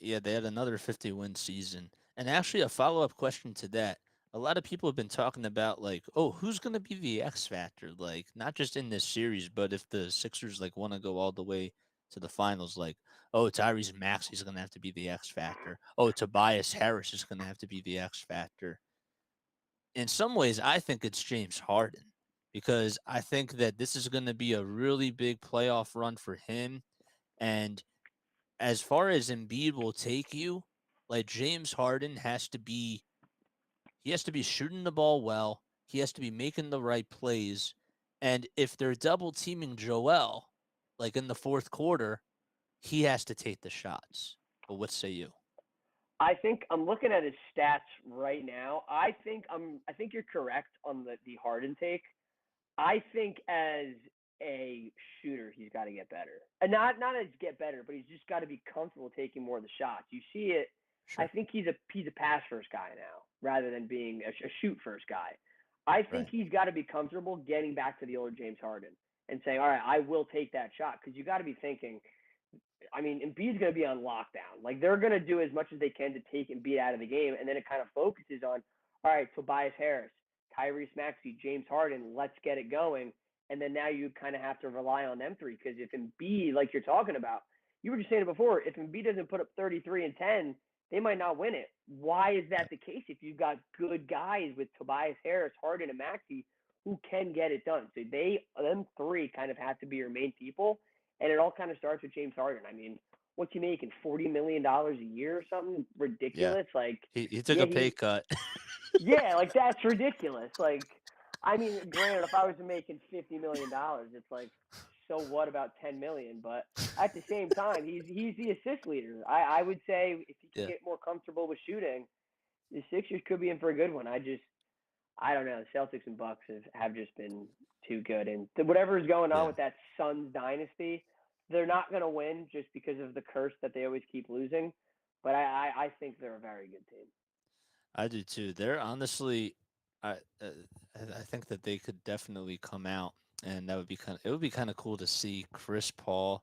[SPEAKER 1] yeah, they had another 50-win season. And actually, a follow-up question to that. A lot of people have been talking about like, oh, who's going to be the X factor? Like, not just in this series, but if the Sixers like want to go all the way to the finals, like, oh, Tyrese Maxey is going to have to be the X factor. Oh, Tobias Harris is going to have to be the X factor. In some ways, I think it's James Harden because I think that this is going to be a really big playoff run for him. And as far as Embiid will take you, like James Harden he has to be shooting the ball well. He has to be making the right plays. And if they're double teaming Joel, like in the fourth quarter, he has to take the shots. But what say you?
[SPEAKER 2] I think I'm looking at his stats right now. I think you're correct on the Harden take. I think as a shooter, he's got to get better. And not as get better, but he's just got to be comfortable taking more of the shots. You see it. I
[SPEAKER 1] Sure.
[SPEAKER 2] think he's a pass first guy now rather than being a shoot first guy. I think
[SPEAKER 1] Right.
[SPEAKER 2] he's got to be comfortable getting back to the old James Harden and saying, "All right, I will take that shot," because you got to be thinking. I mean, Embiid's going to be on lockdown. Like they're going to do as much as they can to take Embiid out of the game, and then it kind of focuses on, all right, Tobias Harris, Tyrese Maxey, James Harden, let's get it going. And then now you kind of have to rely on them three because if Embiid, like you're talking about, you were just saying it before, if Embiid doesn't put up 33 and 10, they might not win it. Why is that
[SPEAKER 1] Yep.
[SPEAKER 2] the case if you've got good guys with Tobias Harris, Harden, and Maxey who can get it done? So them three kind of have to be your main people. And it all kind of starts with James Harden. I mean, what's he making? $40 million a year or something
[SPEAKER 1] Yeah.
[SPEAKER 2] ridiculous? Like,
[SPEAKER 1] He took
[SPEAKER 2] yeah,
[SPEAKER 1] a pay cut.
[SPEAKER 2] yeah, like that's ridiculous. Like, I mean, granted, if I was making $50 million, it's like, so what about 10 million? But at the same time, he's the assist leader. I would say if he can
[SPEAKER 1] Yeah.
[SPEAKER 2] get more comfortable with shooting, the Sixers could be in for a good one. I don't know. The Celtics and Bucks have just been too good, and whatever is going on
[SPEAKER 1] Yeah,
[SPEAKER 2] with that Suns dynasty, they're not going to win just because of the curse that they always keep losing. But I think they're a very good team.
[SPEAKER 1] I do too. They're honestly, I uh, I think that they could definitely come out, and that would be kind of it would be kind of cool to see Chris Paul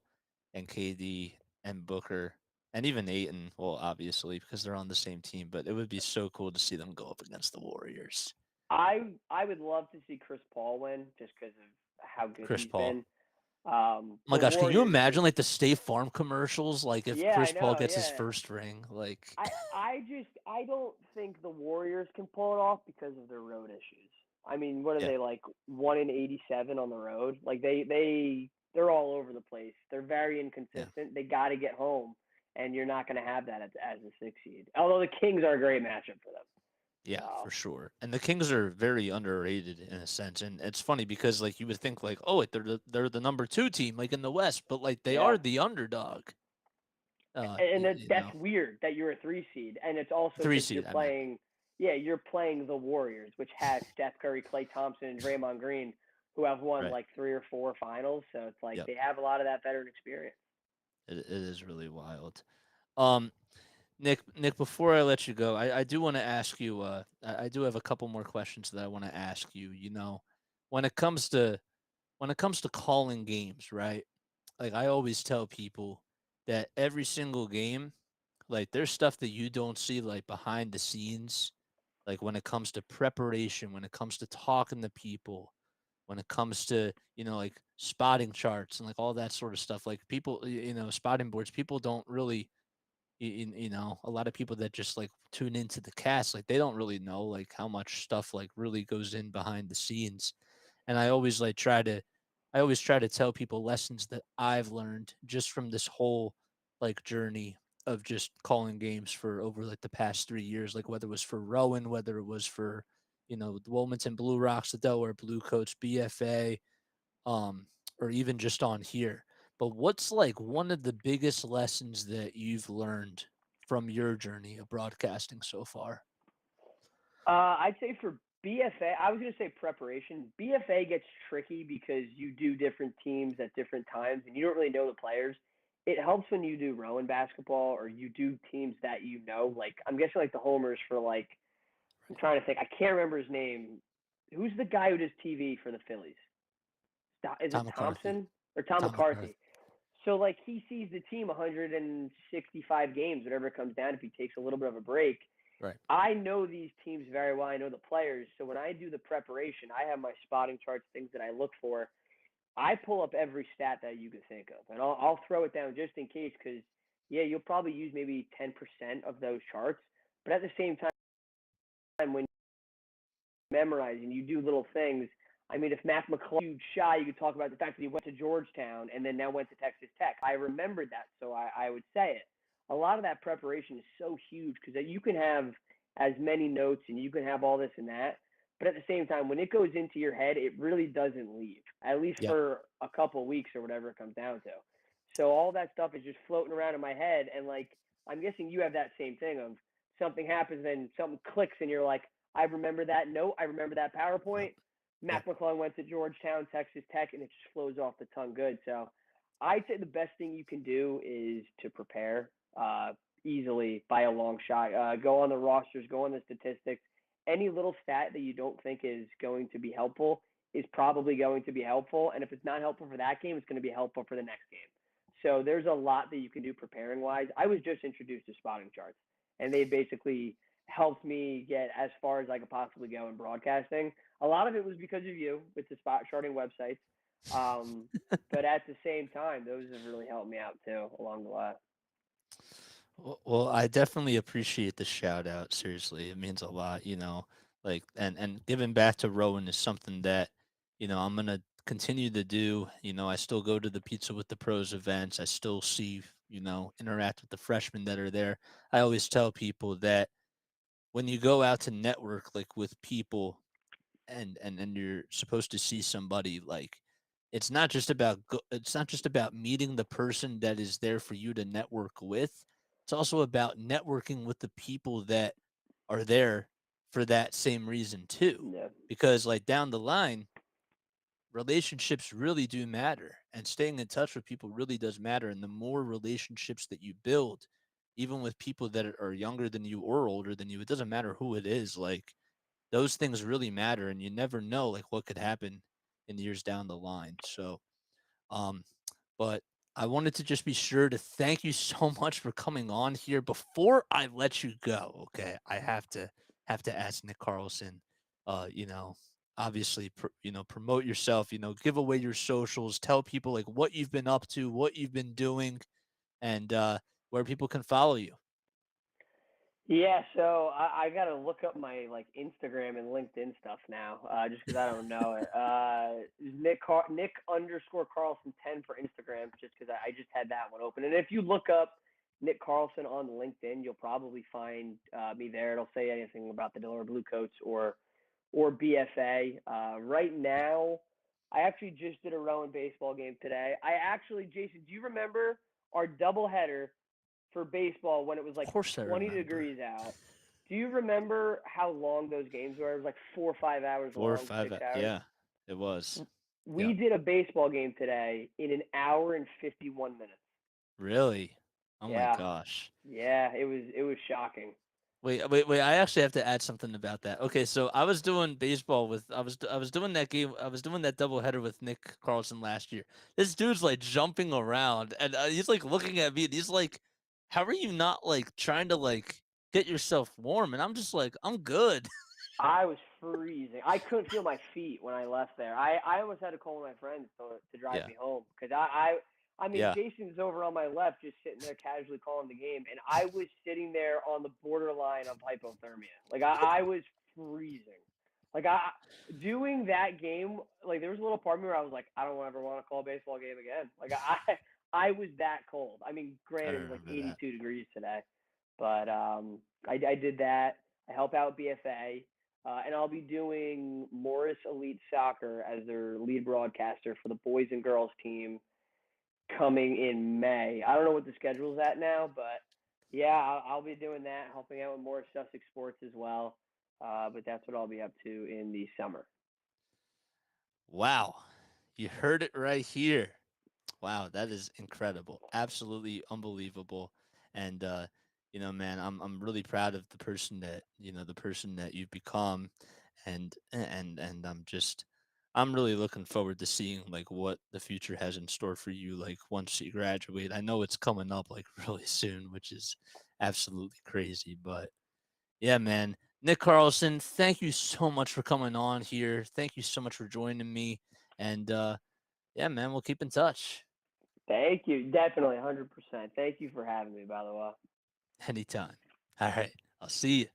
[SPEAKER 1] and KD and Booker and even Aiton. Well, obviously because they're on the same team, but it would be so cool to see them go up against the Warriors.
[SPEAKER 2] I would love to see Chris Paul win just because of how good
[SPEAKER 1] Chris
[SPEAKER 2] he's
[SPEAKER 1] Paul.
[SPEAKER 2] been.
[SPEAKER 1] Oh my
[SPEAKER 2] The
[SPEAKER 1] gosh, can you
[SPEAKER 2] Warriors
[SPEAKER 1] imagine
[SPEAKER 2] just
[SPEAKER 1] like the State Farm commercials? Like if
[SPEAKER 2] yeah, I
[SPEAKER 1] Chris Paul
[SPEAKER 2] know,
[SPEAKER 1] gets his
[SPEAKER 2] yeah.
[SPEAKER 1] first ring, like
[SPEAKER 2] I don't think the Warriors can pull it off because of their road issues. I mean, what are
[SPEAKER 1] yeah,
[SPEAKER 2] they like 1 in 87 on the road? Like they're all over the place. They're very
[SPEAKER 1] yeah,
[SPEAKER 2] inconsistent. They got to get home, and you're not going to have that as a 6 seed. Although the Kings are a great matchup for them.
[SPEAKER 1] yeah, for
[SPEAKER 2] So
[SPEAKER 1] sure. And the Kings are very underrated in a sense, and it's funny because like you would think like, oh, they're the number two team like in the West, but like they
[SPEAKER 2] yeah,
[SPEAKER 1] are the underdog.
[SPEAKER 2] and
[SPEAKER 1] You
[SPEAKER 2] that's
[SPEAKER 1] know,
[SPEAKER 2] weird that you're a 3 seed, and it's also
[SPEAKER 1] three
[SPEAKER 2] because you're
[SPEAKER 1] seed. I meant
[SPEAKER 2] playing. Yeah, you're playing the Warriors, which has Steph Curry, Klay Thompson, and Draymond Green, who have won
[SPEAKER 1] right.
[SPEAKER 2] like 3 or 4 finals. So it's like
[SPEAKER 1] Yep,
[SPEAKER 2] they have a lot of that veteran experience.
[SPEAKER 1] it is really wild. Um, Nick, before I let you go, I do want to ask you. I do have a couple more questions that I want to ask you. You know, when it comes to calling games, right? Like I always tell people that every single game, like there's stuff that you don't see like behind the scenes, like when it comes to preparation, when it comes to talking to people, when it comes to, like spotting charts and like all that sort of stuff. Like people, spotting boards, people don't really a lot of people that just like tune into the cast, like they don't really know like how much stuff like really goes in behind the scenes. And I always try to tell people lessons that I've learned just from this whole like journey of just calling games for over like the past 3 years, like whether it was for Rowan, whether it was for, the Wilmington Blue Rocks, the Delaware Blue Coats, BFA, um, or even just on here. But what's like one of the biggest lessons that you've learned from your journey of broadcasting so far?
[SPEAKER 2] I'd say for BFA, I was going to say preparation. BFA gets tricky because you do different teams at different times and you don't really know the players. It helps when you do Rowan basketball or you do teams that you know. Like, I'm guessing like the homers for like, I'm trying to think. I can't remember his name. Who's the guy who does TV for the Phillies? Is it
[SPEAKER 1] Tom McCarthy.
[SPEAKER 2] Thompson or Tom
[SPEAKER 1] Tom McCarthy.
[SPEAKER 2] McCarthy? So like he sees the team 165 games, whatever it comes down if he takes a little bit of a break.
[SPEAKER 1] Right.
[SPEAKER 2] I know these teams very well. I know the players. So when I do the preparation, I have my spotting charts, things that I look for. I pull up every stat that you could think of, and I'll throw it down just in case because yeah, you'll probably use maybe 10% of those charts. But at the same time, when memorizing. You do little things. I mean, if Matt McClung huge shot, you could talk about the fact that he went to Georgetown and then now went to Texas Tech. I remembered that, so I would say it. A lot of that preparation is so huge because you can have as many notes and you can have all this and that. But at the same time, when it goes into your head, it really doesn't leave, at least
[SPEAKER 1] Yep.
[SPEAKER 2] for a couple of weeks or whatever it comes down to. So all that stuff is just floating around in my head. And like, I'm guessing you have that same thing of something happens and something clicks and you're like, I remember that note. I remember that
[SPEAKER 1] Yep.
[SPEAKER 2] PowerPoint.
[SPEAKER 1] Yep.
[SPEAKER 2] Matt McClung went to Georgetown, Texas Tech, and it just flows off the tongue good. So I'd say the best thing you can do is to prepare easily by a long shot. Go on the rosters, go on the statistics. Any little stat that you don't think is going to be helpful is probably going to be helpful. And if it's not helpful for that game, it's going to be helpful for the next game. So there's a lot that you can do preparing wise. I was just introduced to spotting charts, and they basically helped me get as far as I could possibly go in broadcasting. A lot of it was because of you with the spot charting websites. Um, but at the same time, those have really helped me out too along the way.
[SPEAKER 1] Well, I definitely appreciate the shout out. Seriously, it means a lot. Like and giving back to Rowan is something that I'm gonna continue to do. I still go to the Pizza with the Pros events. I still see interact with the freshmen that are there. I always tell people that when you go out to network like with people and you're supposed to see somebody, like it's not just about meeting the person that is there for you to network with. It's also about networking with the people that are there for that same reason too.
[SPEAKER 2] Yeah.
[SPEAKER 1] because like down the line, relationships really do matter, and staying in touch with people really does matter. And the more relationships that you build, even with people that are younger than you or older than you, it doesn't matter who it is. Like those things really matter, and you never know like what could happen in years down the line. So, um, but I wanted to just be sure to thank you so much for coming on here. Before I let you go, okay, I have to ask Nick Carlson, you know, obviously, promote yourself, give away your socials, tell people like what you've been up to, what you've been doing, and where people can follow you.
[SPEAKER 2] Yeah, so I gotta look up my like Instagram and LinkedIn stuff now, just because I don't know it. Nick underscore Carlson 10 for Instagram, just because I just had that one open. And if you look up Nick Carlson on LinkedIn, you'll probably find me there. It'll say anything about the Delaware Blue Coats or BFA. Right now, I actually just did a Rowan baseball game today. Jason, do you remember our doubleheader for baseball when it was like
[SPEAKER 1] Of course, I
[SPEAKER 2] 20
[SPEAKER 1] remember.
[SPEAKER 2] degrees out? Do you remember how long those games were? It was like 4 or 5 hours
[SPEAKER 1] Four or
[SPEAKER 2] long,
[SPEAKER 1] five,
[SPEAKER 2] 6 hours.
[SPEAKER 1] yeah, it was.
[SPEAKER 2] We
[SPEAKER 1] Yep.
[SPEAKER 2] did a baseball game today in an hour and 51 minutes.
[SPEAKER 1] Really? Oh my
[SPEAKER 2] Yeah,
[SPEAKER 1] gosh.
[SPEAKER 2] yeah, it was shocking.
[SPEAKER 1] Wait! I actually have to add something about that. Okay, so I was doing baseball with I was doing that game. I was doing that doubleheader with Nick Carlson last year. This dude's like jumping around, and he's like looking at me, and he's like, "How are you not like trying to like get yourself warm?" And I'm just like, "I'm good."
[SPEAKER 2] I was freezing. I couldn't feel my feet when I left there. I almost had to call my friends to drive
[SPEAKER 1] Yeah,
[SPEAKER 2] me home because I mean
[SPEAKER 1] yeah.
[SPEAKER 2] Jason's over on my left just sitting there casually calling the game, and I was sitting there on the borderline of hypothermia. Like I was freezing. Like I doing that game, like there was a little part of me where I was like, I don't ever want to call a baseball game again. Like I was that cold. I mean,
[SPEAKER 1] I
[SPEAKER 2] granted it was like
[SPEAKER 1] remember that.
[SPEAKER 2] 82 degrees today, but I did that. I help out BFA. And I'll be doing Morris Elite Soccer as their lead broadcaster for the boys and girls team coming in May. I don't know what the schedule's at now, but yeah, I'll be doing that, helping out with Morris Sussex Sports as well. But that's what I'll be up to in the summer.
[SPEAKER 1] Wow, you heard it right here. Wow, that is incredible. Absolutely unbelievable. And man, I'm really proud of the person that you've become, and I'm really looking forward to seeing like what the future has in store for you like once you graduate. I know it's coming up like really soon, which is absolutely crazy, but yeah, man. Nick Carlson, thank you so much for coming on here. Thank you so much for joining me. And yeah, man, we'll keep in touch.
[SPEAKER 2] Thank you. Definitely 100%. Thank you for having me, by the way.
[SPEAKER 1] Anytime. All right. I'll see you.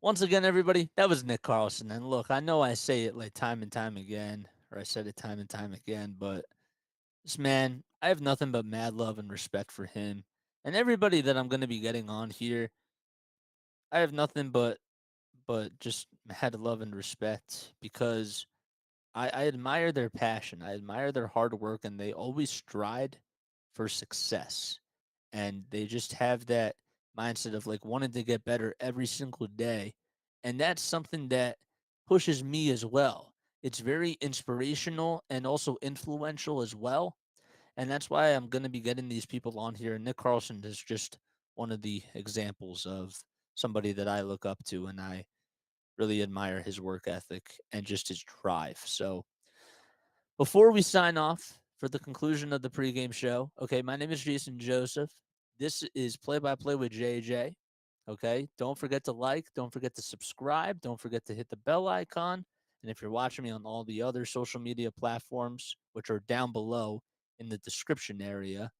[SPEAKER 1] Once again, everybody, that was Nick Carlson. And look, I know I say it like time and time again, or I said it time and time again, but this man, I have nothing but mad love and respect for him. And everybody that I'm going to be getting on here, I have nothing but just mad love and respect because I admire their passion. I admire their hard work, and they always strive for success. And they just have that mindset of like wanting to get better every single day. And that's something that pushes me as well. It's very inspirational and also influential as well. And that's why I'm going to be getting these people on here. And Nick Carlson is just one of the examples of somebody that I look up to, and I really admire his work ethic and just his drive. So, before we sign off for the conclusion of the pregame show, okay, my name is Jason Joseph. This is Play by Play with JJ. Okay, don't forget to like, don't forget to subscribe, don't forget to hit the bell icon. And if you're watching me on all the other social media platforms, which are down below in the description area,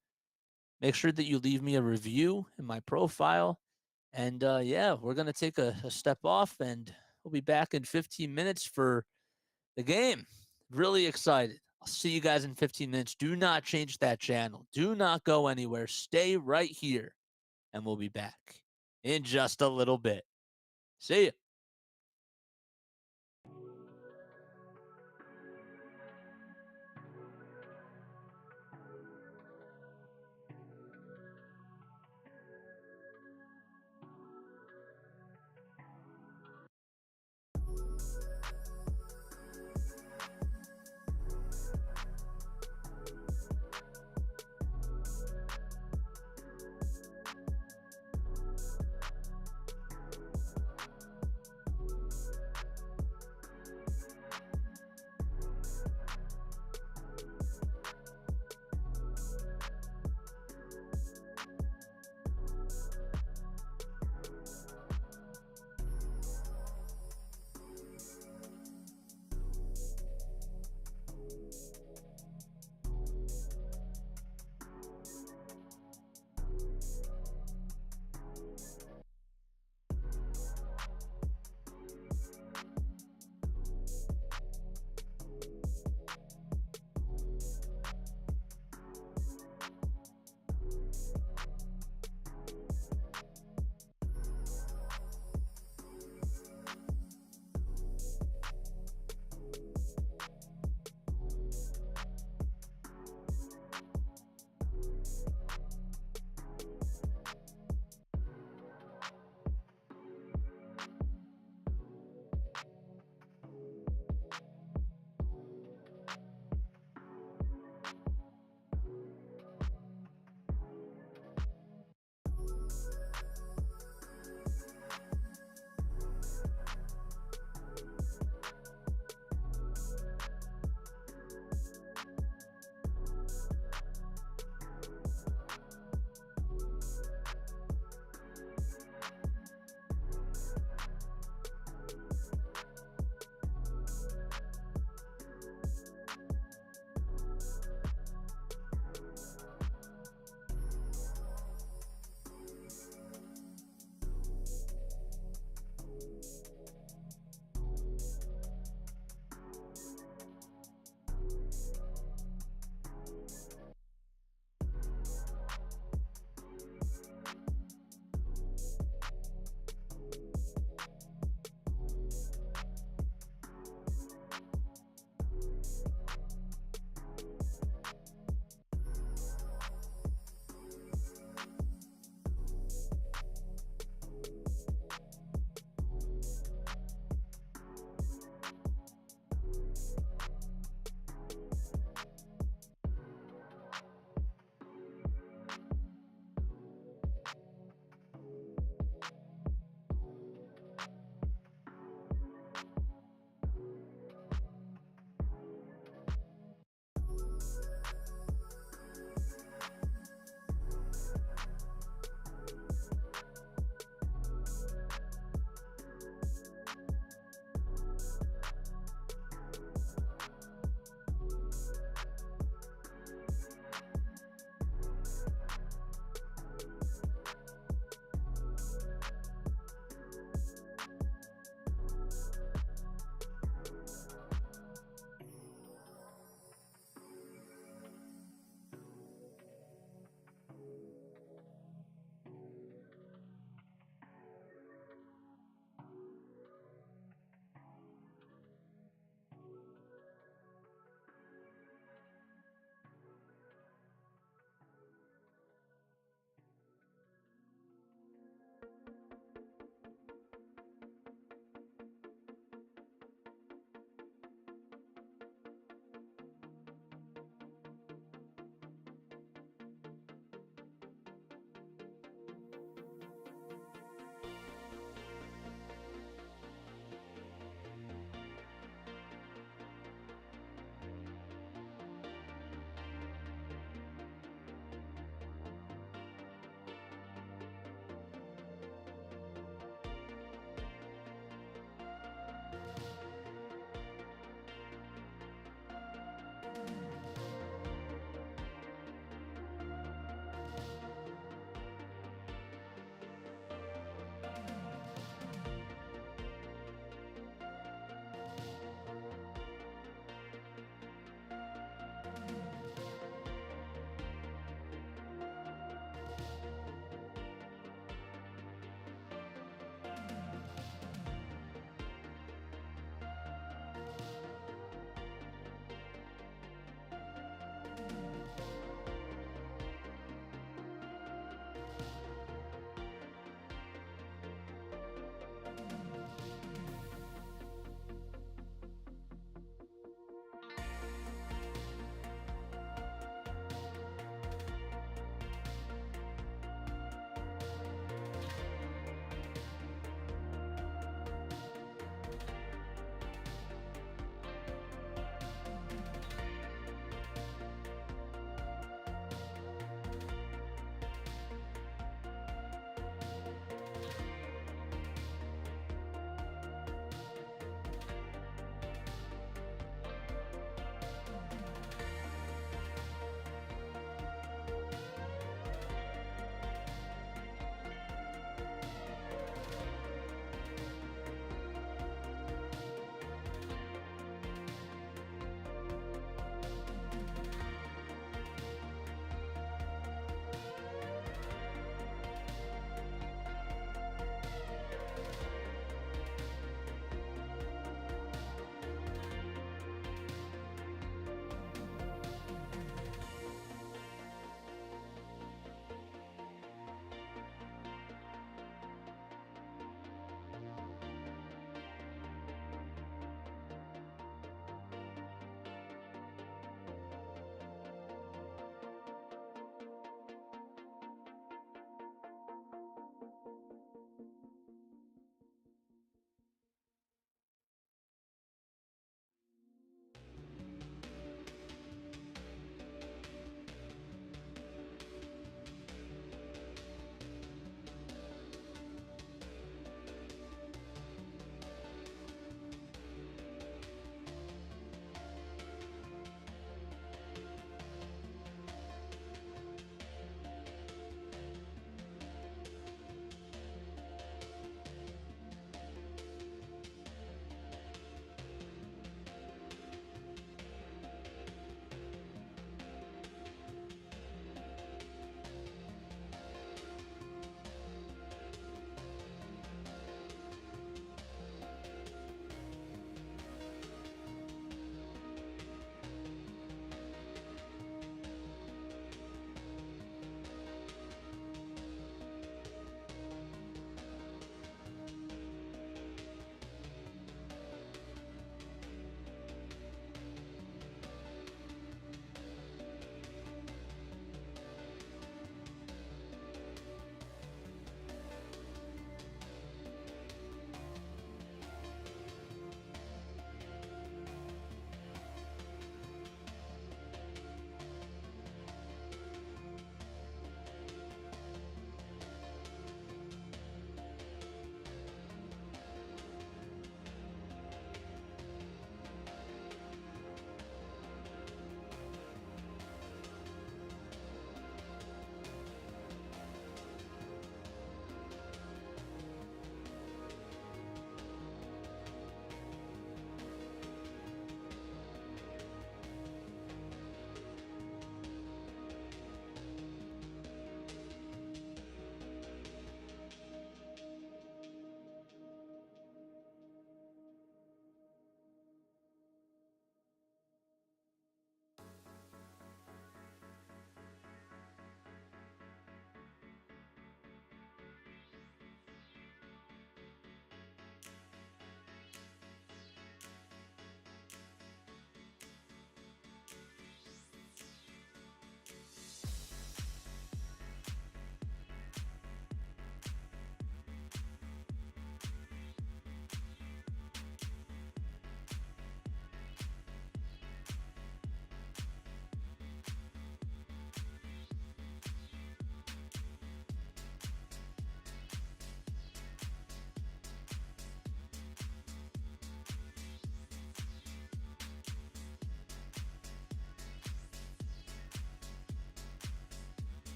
[SPEAKER 1] make sure that you leave me a review in my profile. And yeah, we're going to take a step off, and we'll be back in 15 minutes for the game. Really excited. I'll see you guys in 15 minutes. Do not change that channel. Do not go anywhere. Stay right here, and we'll be back in just a little bit. See ya.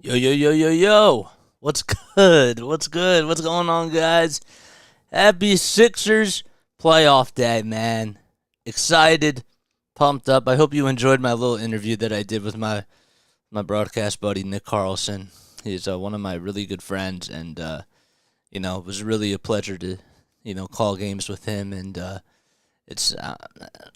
[SPEAKER 1] Yo, yo, yo, yo, yo. What's good? What's good? What's going on, guys? Happy Sixers playoff day, man. Excited, pumped up. I hope you enjoyed my little interview that I did with my broadcast buddy, Nick Carlson. He's one of my really good friends, and, it was really a pleasure to, call games with him. And it's,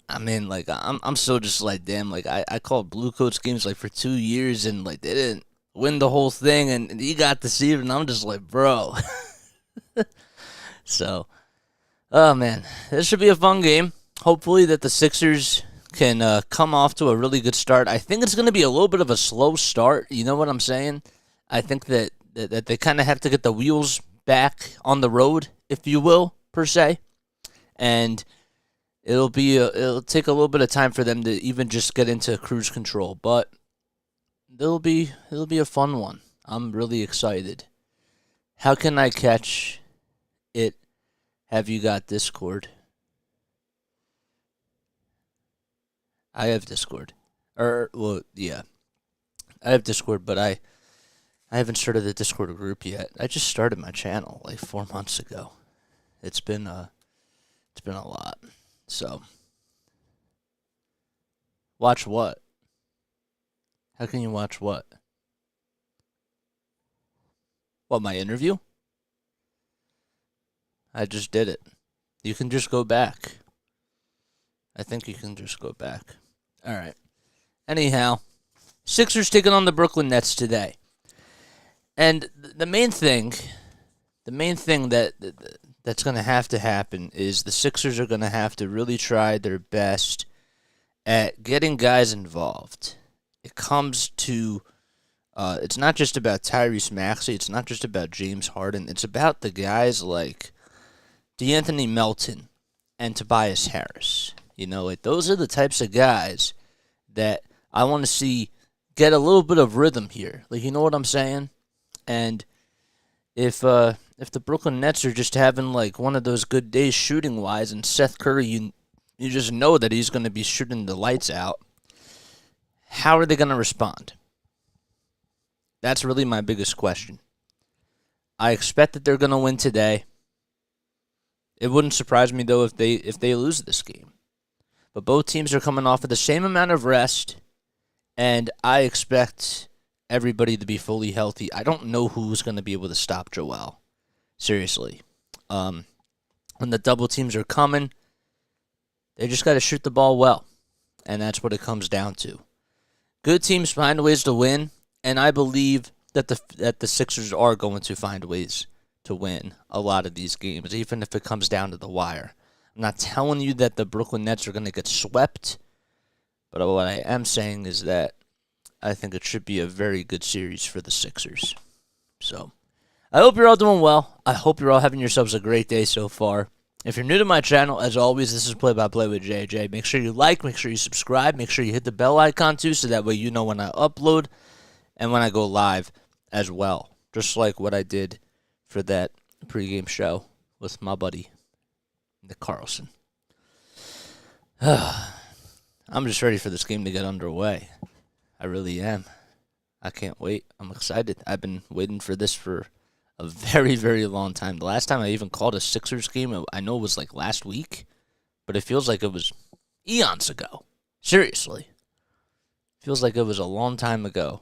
[SPEAKER 1] I'm so just like, damn, like, I called Blue Coats games, like, for 2 years, and, like, they didn't win the whole thing, and he got to see it, and I'm just like, bro. So, oh man, this should be a fun game. Hopefully that the Sixers can come off to a really good start. I think it's going to be a little bit of a slow start. You know what I'm saying? I think that they kind of have to get the wheels back on the road, if you will, per se, and it'll take a little bit of time for them to even just get into cruise control, but it'll be a fun one. I'm really excited. How can I catch it? Have you got Discord? I have Discord. Yeah. I have Discord, but I haven't started the Discord group yet. I just started my channel like 4 months ago. It's been a lot. So, watch what? How can you watch what? What, my interview? I just did it. You can just go back. I think you can just go back. All right. Anyhow, Sixers taking on the Brooklyn Nets today. And the main thing that's going to happen is the Sixers are going to have to really try their best at getting guys involved. It comes to it's not just about Tyrese Maxey. It's not just about James Harden. It's about the guys like DeAnthony Melton and Tobias Harris. Those are the types of guys that I want to see get a little bit of rhythm here. Like, you know what I'm saying? And if the Brooklyn Nets are just having like one of those good days shooting wise, and Seth Curry, you just know that he's going to be shooting the lights out. How are they going to respond? That's really my biggest question. I expect that they're going to win today. It wouldn't surprise me though if they lose this game. But both teams are coming off of the same amount of rest, and I expect everybody to be fully healthy. I don't know who's going to be able to stop Joel. Seriously. When the double teams are coming, they just got to shoot the ball well, and that's what it comes down to. Good teams find ways to win, and I believe that the Sixers are going to find ways to win a lot of these games, even if it comes down to the wire. I'm not telling you that the Brooklyn Nets are going to get swept, but what I am saying is that I think it should be a very good series for the Sixers. So, I hope you're all doing well. I hope you're all having yourselves a great day so far. If you're new to my channel, as always, this is Play by Play with JJ. Make sure you like, make sure you subscribe, make sure you hit the bell icon too, so that way you know when I upload and when I go live as well. Just like what I did for that pregame show with my buddy, Nick Carlson. I'm just ready for this game to get underway. I really am. I can't wait. I'm excited. I've been waiting for this for a very, very long time. The last time I even called a Sixers game, I know it was like last week, but it feels like it was eons ago. Seriously. Feels like it was a long time ago.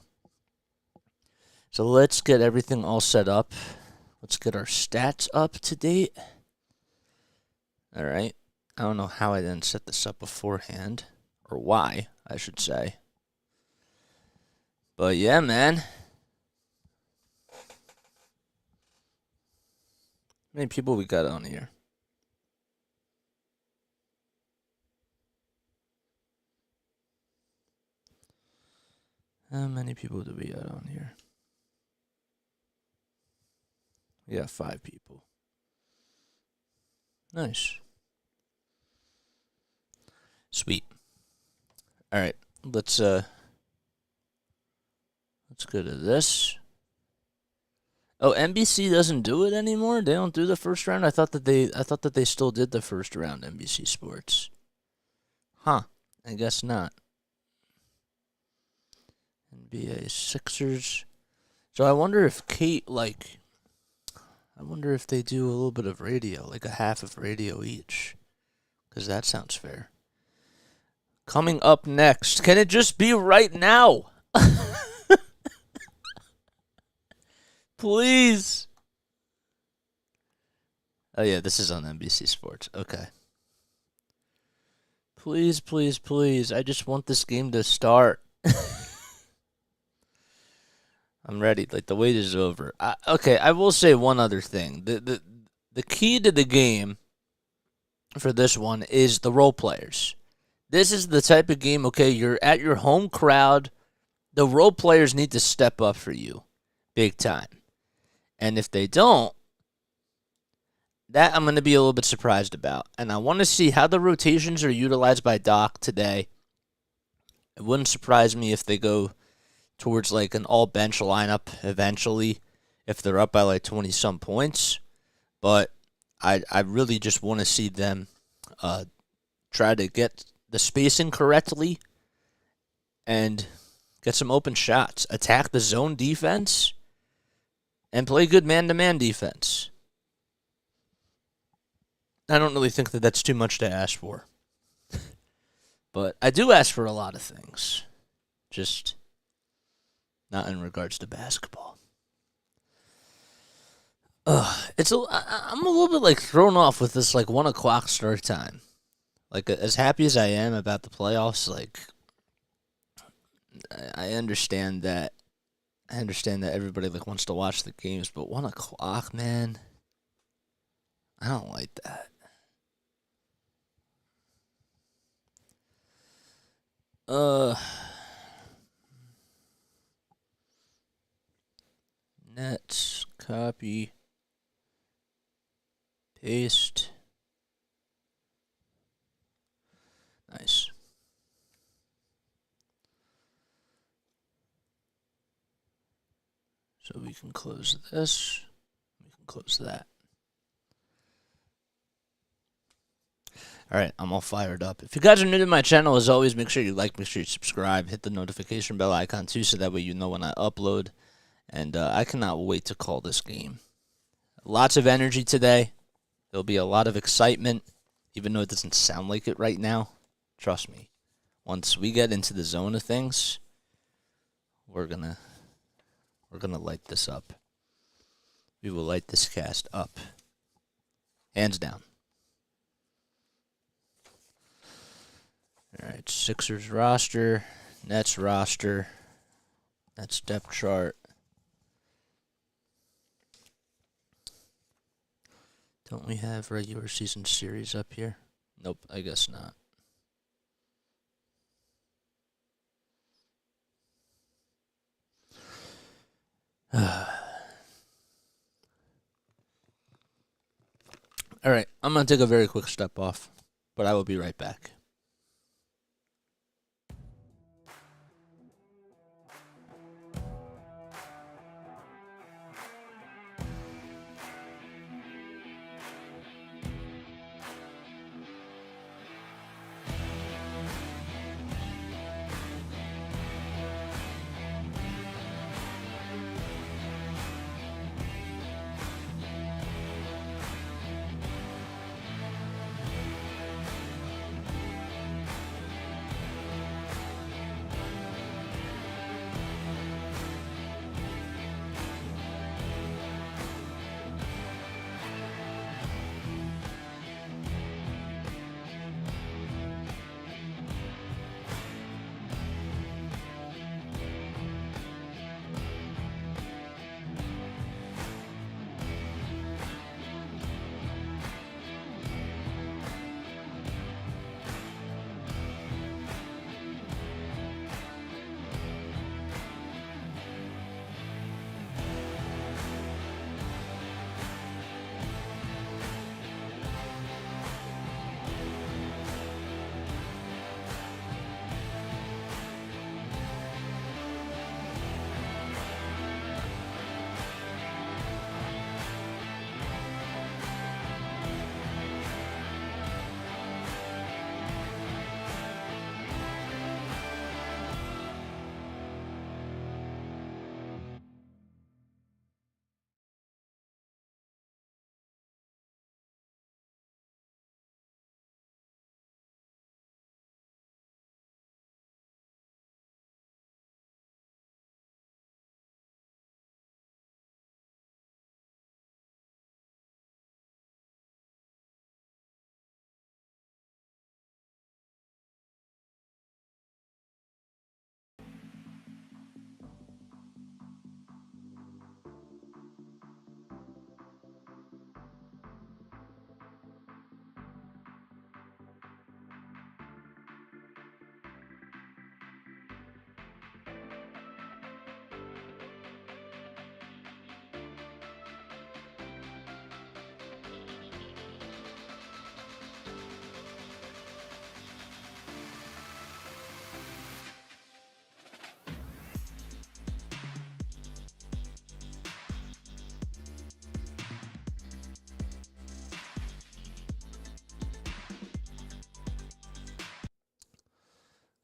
[SPEAKER 1] So let's get everything all set up. Let's get our stats up to date. All right. I don't know how I didn't set this up beforehand, or why, I should say. But yeah, man. How many people we got on here? How many people do we got on here? We got 5 people. Nice. Sweet. All right, let's go to this. Oh, NBC doesn't do it anymore? They don't do the first round? I thought that they still did the first round, NBC Sports. Huh. I guess not. NBA Sixers. So I wonder if I wonder if they do a little bit of radio, like a half of radio each, because that sounds fair. Coming up next, can it just be right now? Please. Oh, yeah, this is on NBC Sports. Okay. Please, please, please. I just want this game to start. I'm ready. Like, the wait is over. Okay, I will say one other thing. The key to the game for this one is the role players. This is the type of game, okay, you're at your home crowd. The role players need to step up for you big time. And if they don't, that I'm going to be a little bit surprised about. And I want to see how the rotations are utilized by Doc today. It wouldn't surprise me if they go towards like an all-bench lineup eventually, if they're up by like 20-some points. But I really just want to see them try to get the spacing correctly and get some open shots. Attack the zone defense and play good man-to-man defense. I don't really think that that's too much to ask for. But I do ask for a lot of things. Just not in regards to basketball. I'm a little bit like thrown off with this like 1 o'clock start time. Like, as happy as I am about the playoffs, like, I understand that. I understand that everybody like wants to watch the games, but 1 o'clock, man, I don't like that. Nets, copy, paste. Nice. So we can close this. We can close that. All right, I'm all fired up. If you guys are new to my channel, as always, make sure you like, make sure you subscribe, hit the notification bell icon too, so that way you know when I upload. And I cannot wait to call this game. Lots of energy today. There'll be a lot of excitement, even though it doesn't sound like it right now. Trust me. Once we get into the zone of things, we're gonna light this up. We will light this cast up. Hands down. All right, Sixers roster, Nets roster, Nets depth chart. Don't we have regular season series up here? Nope, I guess not. All right, I'm going to take a very quick step off, but I will be right back.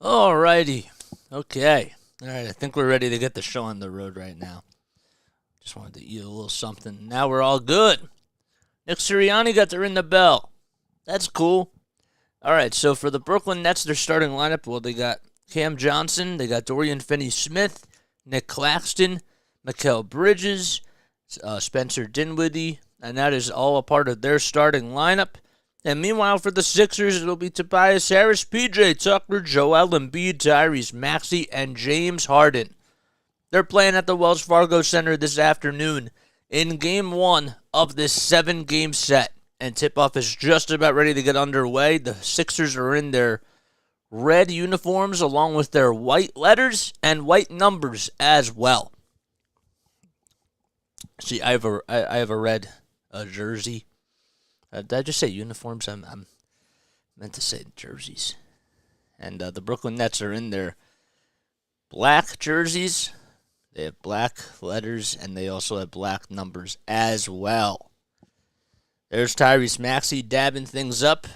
[SPEAKER 1] Alrighty. Okay. Alright, I think we're ready to get the show on the road right now. Just wanted to eat a little something. Now we're all good. Nick Sirianni got to ring the bell. That's cool. Alright, so for the Brooklyn Nets, their starting lineup, well, they got Cam Johnson, they got Dorian Finney-Smith, Nick Claxton, Mikal Bridges, Spencer Dinwiddie, and that is all a part of their starting lineup. And meanwhile, for the Sixers, it'll be Tobias Harris, PJ Tucker, Joel Embiid, Tyrese Maxey, and James Harden. They're playing at the Wells Fargo Center this afternoon in Game 1 of this 7-game set. And Tipoff is just about ready to get underway. The Sixers are in their red uniforms along with their white letters and white numbers as well. See, I have a red jersey. Did I just say uniforms? I'm meant to say jerseys. And the Brooklyn Nets are in their black jerseys. They have black letters, and they also have black numbers as well. There's Tyrese Maxey dabbing things up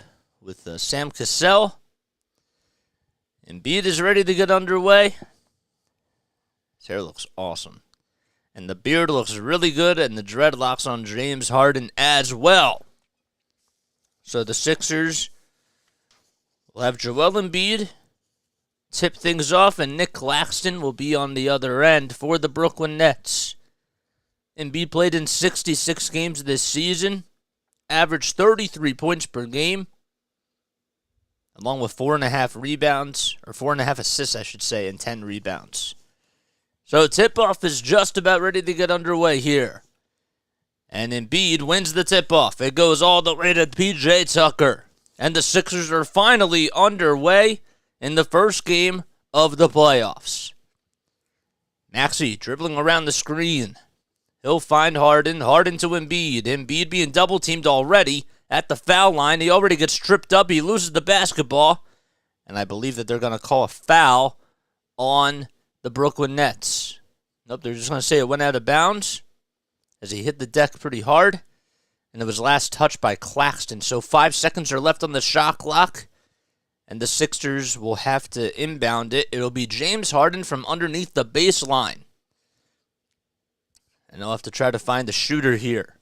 [SPEAKER 1] with Sam Cassell. Embiid is ready to get underway. His hair looks awesome. And the beard looks really good, and the dreadlocks on James Harden as well. So the Sixers will have Joel Embiid tip things off, and Nick Claxton will be on the other end for the Brooklyn Nets. Embiid played in 66 games this season, averaged 33 points per game, along with 4.5 rebounds, or 4.5 assists, I should say, and 10 rebounds. So tip-off is just about ready to get underway here. And Embiid wins the tip-off. It goes all the way to P.J. Tucker. And the Sixers are finally underway in the first game of the playoffs. Maxey dribbling around the screen. He'll find Harden. Harden to Embiid. Embiid being double-teamed already at the foul line. He already gets tripped up. He loses the basketball. And I believe that they're going to call a foul on the Brooklyn Nets. Nope, they're just going to say it went out of bounds as he hit the deck pretty hard. And it was last touched by Claxton. So 5 seconds are left on the shot clock. And the Sixers will have to inbound it. It'll be James Harden from underneath the baseline. And they'll have to try to find the shooter here.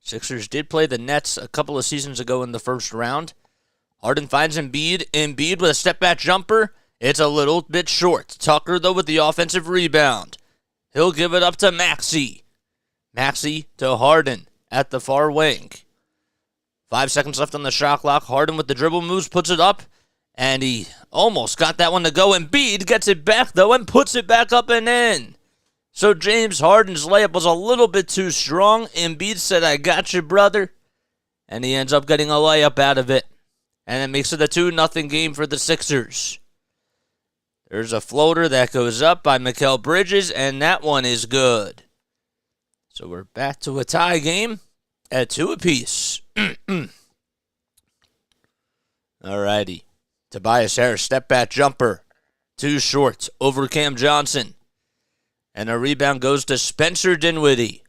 [SPEAKER 1] Sixers did play the Nets a couple of seasons ago in the first round. Harden finds Embiid. Embiid with a step-back jumper. It's a little bit short. Tucker, though, with the offensive rebound. He'll give it up to Maxey. Maxey to Harden at the far wing. 5 seconds left on the shot clock. Harden with the dribble moves, puts it up. And he almost got that one to go. Embiid gets it back, though, and puts it back up and in. So James Harden's layup was a little bit too strong. Embiid said, "I got you, brother." And he ends up getting a layup out of it. And it makes it a 2-0 game for the Sixers. There's a floater that goes up by Mikal Bridges, and that one is good. So we're back to a tie game at 2 apiece. Alrighty. Tobias Harris, step-back jumper. Too short over Cam Johnson. And a rebound goes to Spencer Dinwiddie,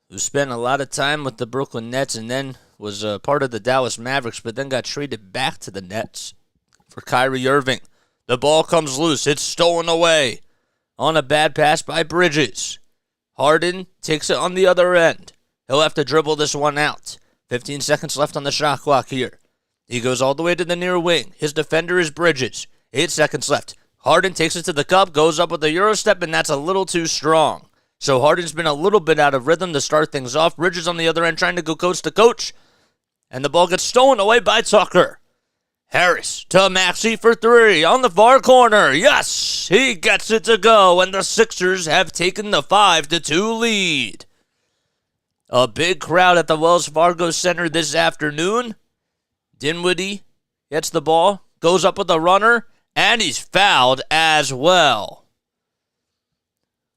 [SPEAKER 1] who spent a lot of time with the Brooklyn Nets and then was a part of the Dallas Mavericks, but then got traded back to the Nets for Kyrie Irving. The ball comes loose. It's stolen away on a bad pass by Bridges. Harden takes it on the other end. He'll have to dribble this one out. 15 seconds left on the shot clock here. He goes all the way to the near wing. His defender is Bridges. 8 seconds left. Harden takes it to the cup, goes up with a Euro step, and that's a little too strong. So Harden's been a little bit out of rhythm to start things off. Bridges on the other end trying to go coach to coach. And the ball gets stolen away by Tucker. Harris to Maxey for 3 on the far corner. Yes, he gets it to go, and the Sixers have taken the 5-2 lead. A big crowd at the Wells Fargo Center this afternoon. Dinwiddie gets the ball, goes up with a runner, and he's fouled as well.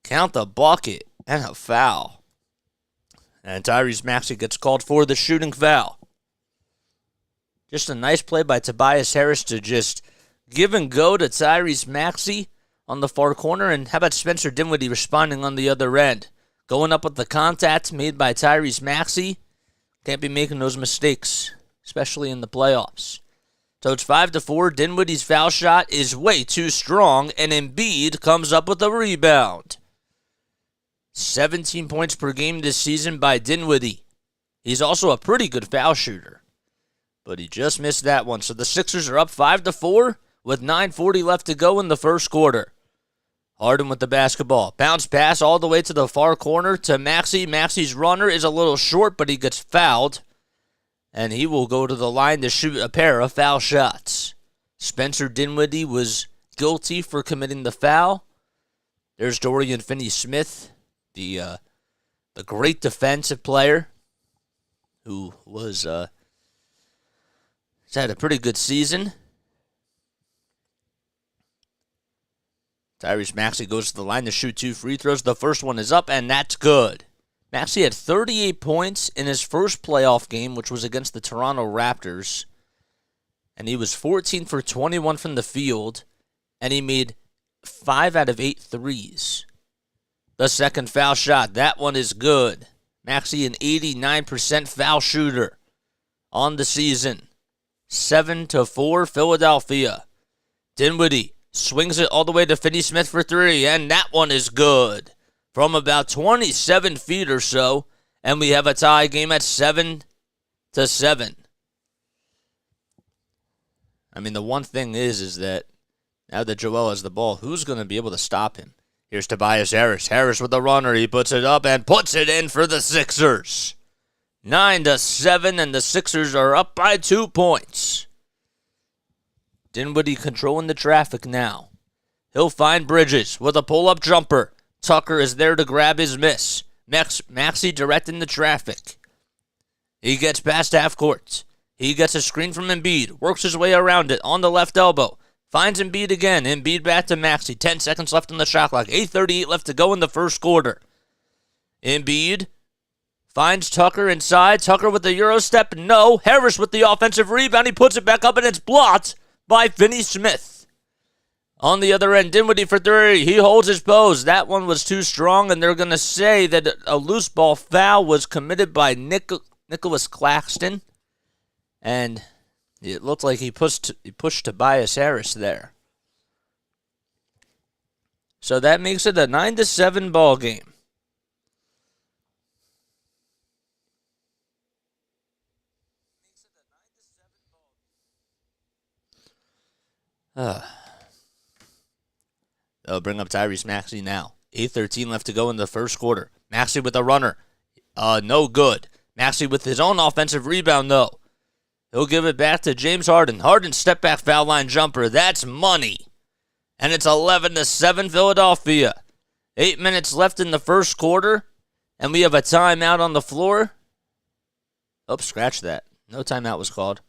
[SPEAKER 1] Count the bucket and a foul. And Tyrese Maxey gets called for the shooting foul. Just a nice play by Tobias Harris to just give and go to Tyrese Maxey on the far corner. And how about Spencer Dinwiddie responding on the other end? Going up with the contact made by Tyrese Maxey. Can't be making those mistakes, especially in the playoffs. So it's 5-4. Dinwiddie's foul shot is way too strong, and Embiid comes up with a rebound. 17 points per game this season by Dinwiddie. He's also a pretty good foul shooter, but he just missed that one. So the Sixers are up 5-4 with 9:40 left to go in the first quarter. Harden with the basketball. Bounce pass all the way to the far corner to Maxey. Maxey's runner is a little short, but he gets fouled, and he will go to the line to shoot a pair of foul shots. Spencer Dinwiddie was guilty for committing the foul. There's Dorian Finney-Smith, the great defensive player who was has had a pretty good season. Tyrese Maxey goes to the line to shoot 2 free throws. The first one is up, and that's good. Maxey had 38 points in his first playoff game, which was against the Toronto Raptors. And he was 14 for 21 from the field, and he made 5 out of 8 threes. The second foul shot, that one is good. Maxey, an 89% foul shooter on the season. 7-4 Philadelphia. Dinwiddie swings it all the way to Finney-Smith for 3, and that one is good. From about 27 feet or so, and we have a tie game at 7-7. I mean, the one thing is that now that Joel has the ball, who's going to be able to stop him? Here's Tobias Harris. Harris with the runner. He puts it up and puts it in for the Sixers. 9-7, and the Sixers are up by 2 points. Dinwiddie controlling the traffic now. He'll find Bridges with a pull-up jumper. Tucker is there to grab his miss. Maxey directing the traffic. He gets past half court. He gets a screen from Embiid. Works his way around it on the left elbow. Finds Embiid again. Embiid back to Maxey. 10 seconds left on the shot clock. 8:38 left to go in the first quarter. Embiid finds Tucker inside. Tucker with the Euro step. No. Harris with the offensive rebound. He puts it back up, and it's blocked by Finney-Smith. On the other end, Dinwiddie for 3. He holds his pose. That one was too strong, and they're going to say that a loose ball foul was committed by Nicholas Claxton. And it looked like he pushed Tobias Harris there. So that makes it a 9-7 ball game. They'll bring up Tyrese Maxey now. 8:13 left to go in the first quarter. Maxey with a runner. No good. Maxey with his own offensive rebound, though. He'll give it back to James Harden. Harden step back foul line jumper. That's money. And it's 11-7 Philadelphia. 8 minutes left in the first quarter. And we have a timeout on the floor. Oh, scratch that. No timeout was called.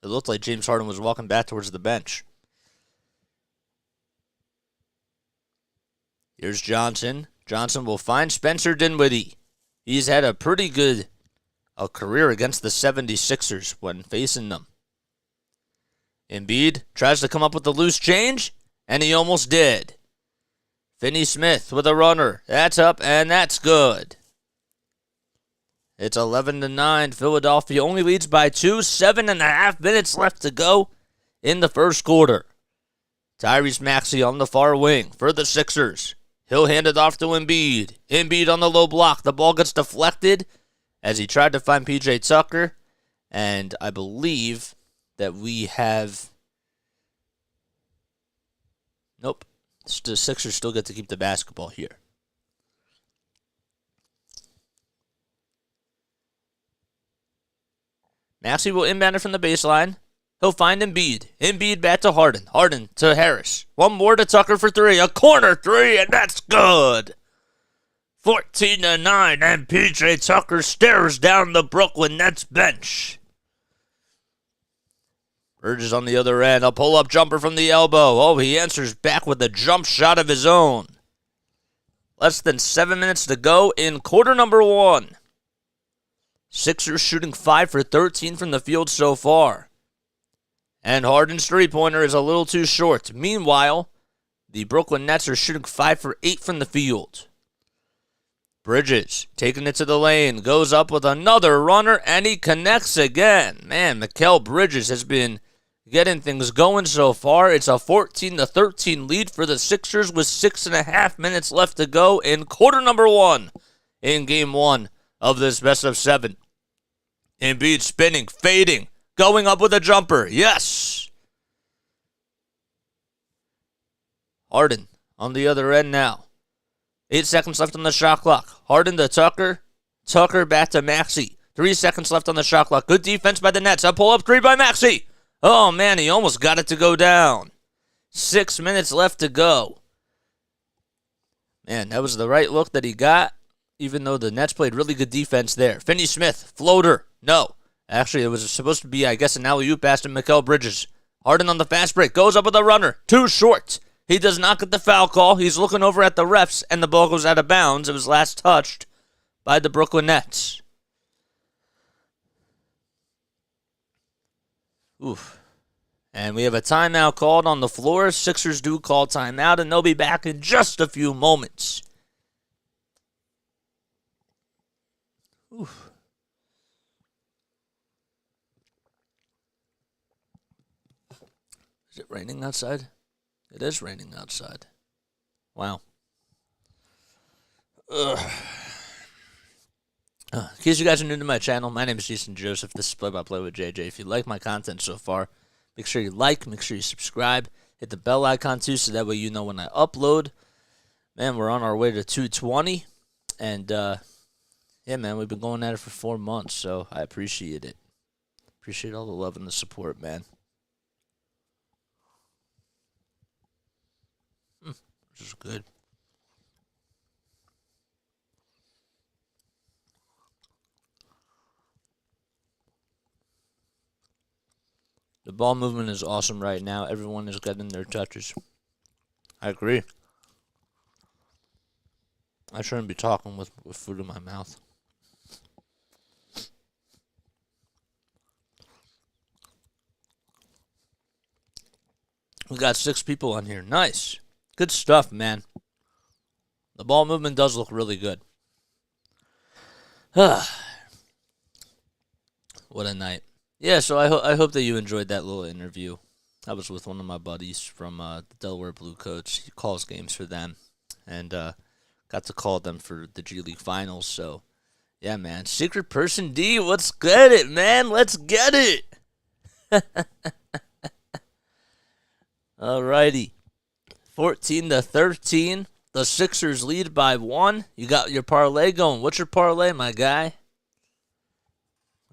[SPEAKER 1] It looked like James Harden was walking back towards the bench. Here's Johnson. Johnson will find Spencer Dinwiddie. He's had a pretty good career against the 76ers when facing them. Embiid tries to come up with the loose change, and he almost did. Finney-Smith with a runner. That's up, and that's good. It's 11-9. Philadelphia only leads by 2. 7.5 minutes left to go in the first quarter. Tyrese Maxey on the far wing for the Sixers. He'll hand it off to Embiid. Embiid on the low block. The ball gets deflected as he tried to find P.J. Tucker. And I believe that we have... Nope. The Sixers still get to keep the basketball here. Maxey will inbound it from the baseline. He'll find Embiid. Embiid back to Harden. Harden to Harris. One more to Tucker for 3. A corner 3, and that's good. 14-9, and P.J. Tucker stares down the Brooklyn Nets bench. Bridges on the other end. A pull-up jumper from the elbow. Oh, he answers back with a jump shot of his own. Less than 7 minutes to go in quarter number 1. Sixers shooting 5 for 13 from the field so far. And Harden's three-pointer is a little too short. Meanwhile, the Brooklyn Nets are shooting 5 for 8 from the field. Bridges taking it to the lane. Goes up with another runner, and he connects again. Man, Mikal Bridges has been getting things going so far. It's a 14-13 lead for the Sixers with 6.5 minutes left to go in quarter number 1 in game 1 of this best of 7. Embiid spinning, fading, going up with a jumper. Yes. Harden on the other end now. 8 seconds left on the shot clock. Harden to Tucker. Tucker back to Maxey. 3 seconds left on the shot clock. Good defense by the Nets. A pull-up 3 by Maxey. Oh, man, he almost got it to go down. 6 minutes left to go. Man, that was the right look that he got, even though the Nets played really good defense there. Finney-Smith, floater. No. Actually, it was supposed to be, I guess, an alley-oop pass to Mikal Bridges. Harden on the fast break. Goes up with a runner. Too short. He does not get the foul call. He's looking over at the refs, and the ball goes out of bounds. It was last touched by the Brooklyn Nets. Oof. And we have a timeout called on the floor. Sixers do call timeout, and they'll be back in just a few moments. Oof. Is it raining outside? It is raining outside. Wow. Ugh. In case you guys are new to my channel, my name is Jason Joseph. This is Play-by-Play with JJ. If you like my content so far, make sure you like, make sure you subscribe, hit the bell icon too, so that way you know when I upload. Man, we're on our way to 220, and yeah, man, we've been going at it for 4 months, so I appreciate it. Appreciate all the love and the support, man. This is good. The ball movement is awesome right now. Everyone is getting their touches. I agree. I shouldn't be talking with food in my mouth. We got 6 people on here. Nice. Good stuff, man. The ball movement does look really good. What a night. Yeah, so I hope that you enjoyed that little interview. I was with one of my buddies from the Delaware Blue Coats. He calls games for them. And got to call them for the G League Finals. So, yeah, man. Secret Person D, let's get it, man. Let's get it. Alrighty. 14-13. The Sixers lead by 1. You got your parlay going. What's your parlay, my guy?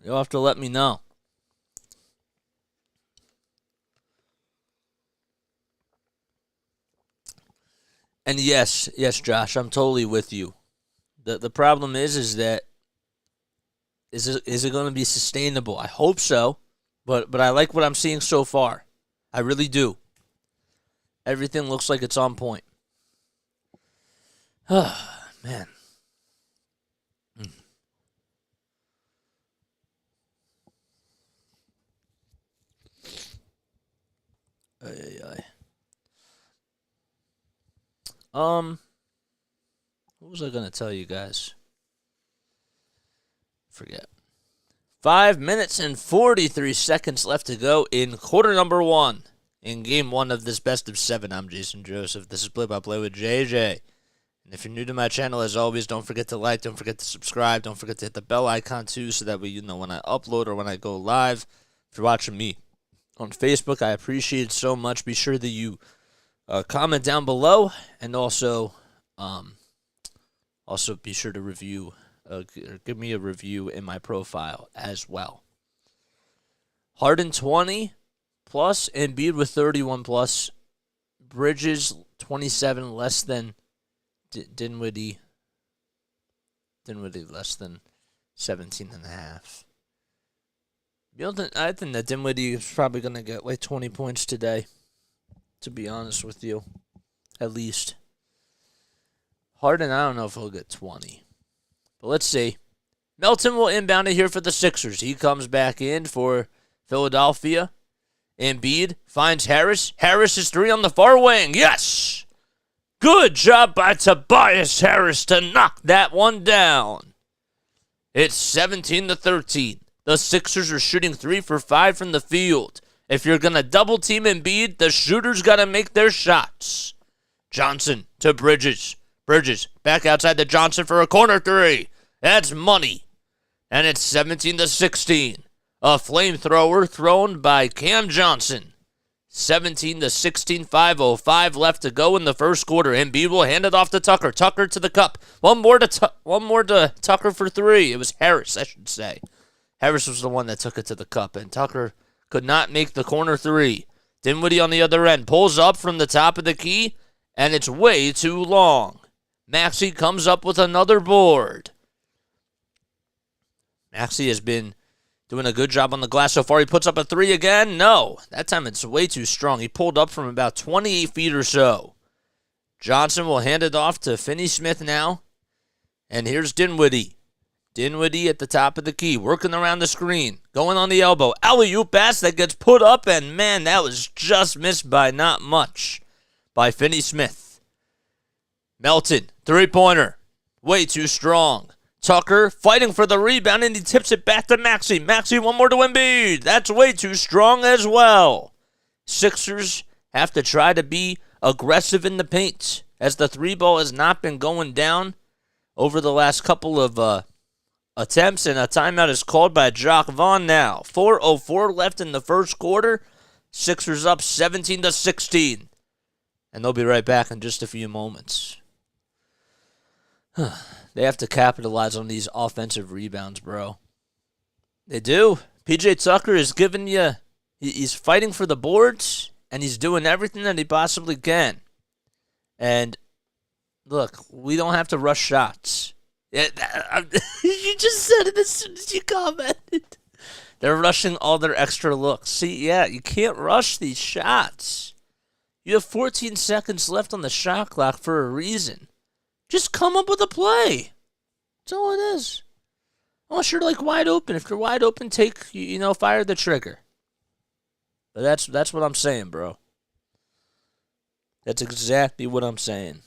[SPEAKER 1] You'll have to let me know. And yes, Josh, I'm totally with you. The problem is that is it going to be sustainable? I hope so, but I like what I'm seeing so far. I really do. Everything looks like it's on point. Oh, man. What was I going to tell you guys? Forget. 5 minutes and 43 seconds left to go in quarter number 1. In game 1 of this best of 7, I'm Jason Joseph. This is Play-by-Play with JJ. And if you're new to my channel, as always, don't forget to like, don't forget to subscribe, don't forget to hit the bell icon too, so that way you know when I upload or when I go live. If you're watching me on Facebook, I appreciate it so much. Be sure that you comment down below, and also be sure to review, give me a review in my profile as well. Harden 20 plus, Embiid with 31 plus, Bridges 27 less than Dinwiddie less than 17.5. I think that Dinwiddie is probably going to get like 20 points today, to be honest with you, at least. Harden, I don't know if he'll get 20, but let's see. Melton will inbound it here for the Sixers. He comes back in for Philadelphia. Embiid finds Harris. Harris' 3 on the far wing. Yes! Good job by Tobias Harris to knock that one down. It's 17-13. The Sixers are shooting 3 for 5 from the field.
[SPEAKER 3] If you're going to double team Embiid, the shooter's got to make their shots. Johnson to Bridges. Bridges back outside to Johnson for a corner three. That's money. And it's 17-16. A flamethrower thrown by Cam Johnson. 17-16, 5:05 left to go in the first quarter. Embiid will hand it off to Tucker. Tucker to the cup. One more to Tucker for three. It was Harris, I should say. Harris was the one that took it to the cup, and Tucker could not make the corner three. Dinwiddie on the other end pulls up from the top of the key, and it's way too long. Maxey comes up with another board. Maxey has been doing a good job on the glass so far. He puts up a three again. No, that time it's way too strong. He pulled up from about 28 feet or so. Johnson will hand it off to Finney-Smith now. And here's Dinwiddie. Dinwiddie at the top of the key, working around the screen, going on the elbow. Alley-oop pass that gets put up, and man, that was just missed by not much by Finney-Smith. Melton, three-pointer, way too strong. Tucker fighting for the rebound, and he tips it back to Maxey. Maxey, one more to Embiid. That's way too strong as well. Sixers have to try to be aggressive in the paint, as the three ball has not been going down over the last couple of attempts, and a timeout is called by Jock Vaughn now. 4:04 left in the first quarter. Sixers up 17-16. And they'll be right back in just a few moments. They have to capitalize on these offensive rebounds, bro. They do. PJ Tucker is giving you, he's fighting for the boards, and he's doing everything that he possibly can. And look, we don't have to rush shots. You just said it as soon as you commented. They're rushing all their extra looks. See, yeah, you can't rush these shots. You have 14 seconds left on the shot clock for a reason. Just come up with a play. That's all it is. Unless you're like wide open. If you're wide open, fire the trigger. But that's what I'm saying, bro. That's exactly what I'm saying.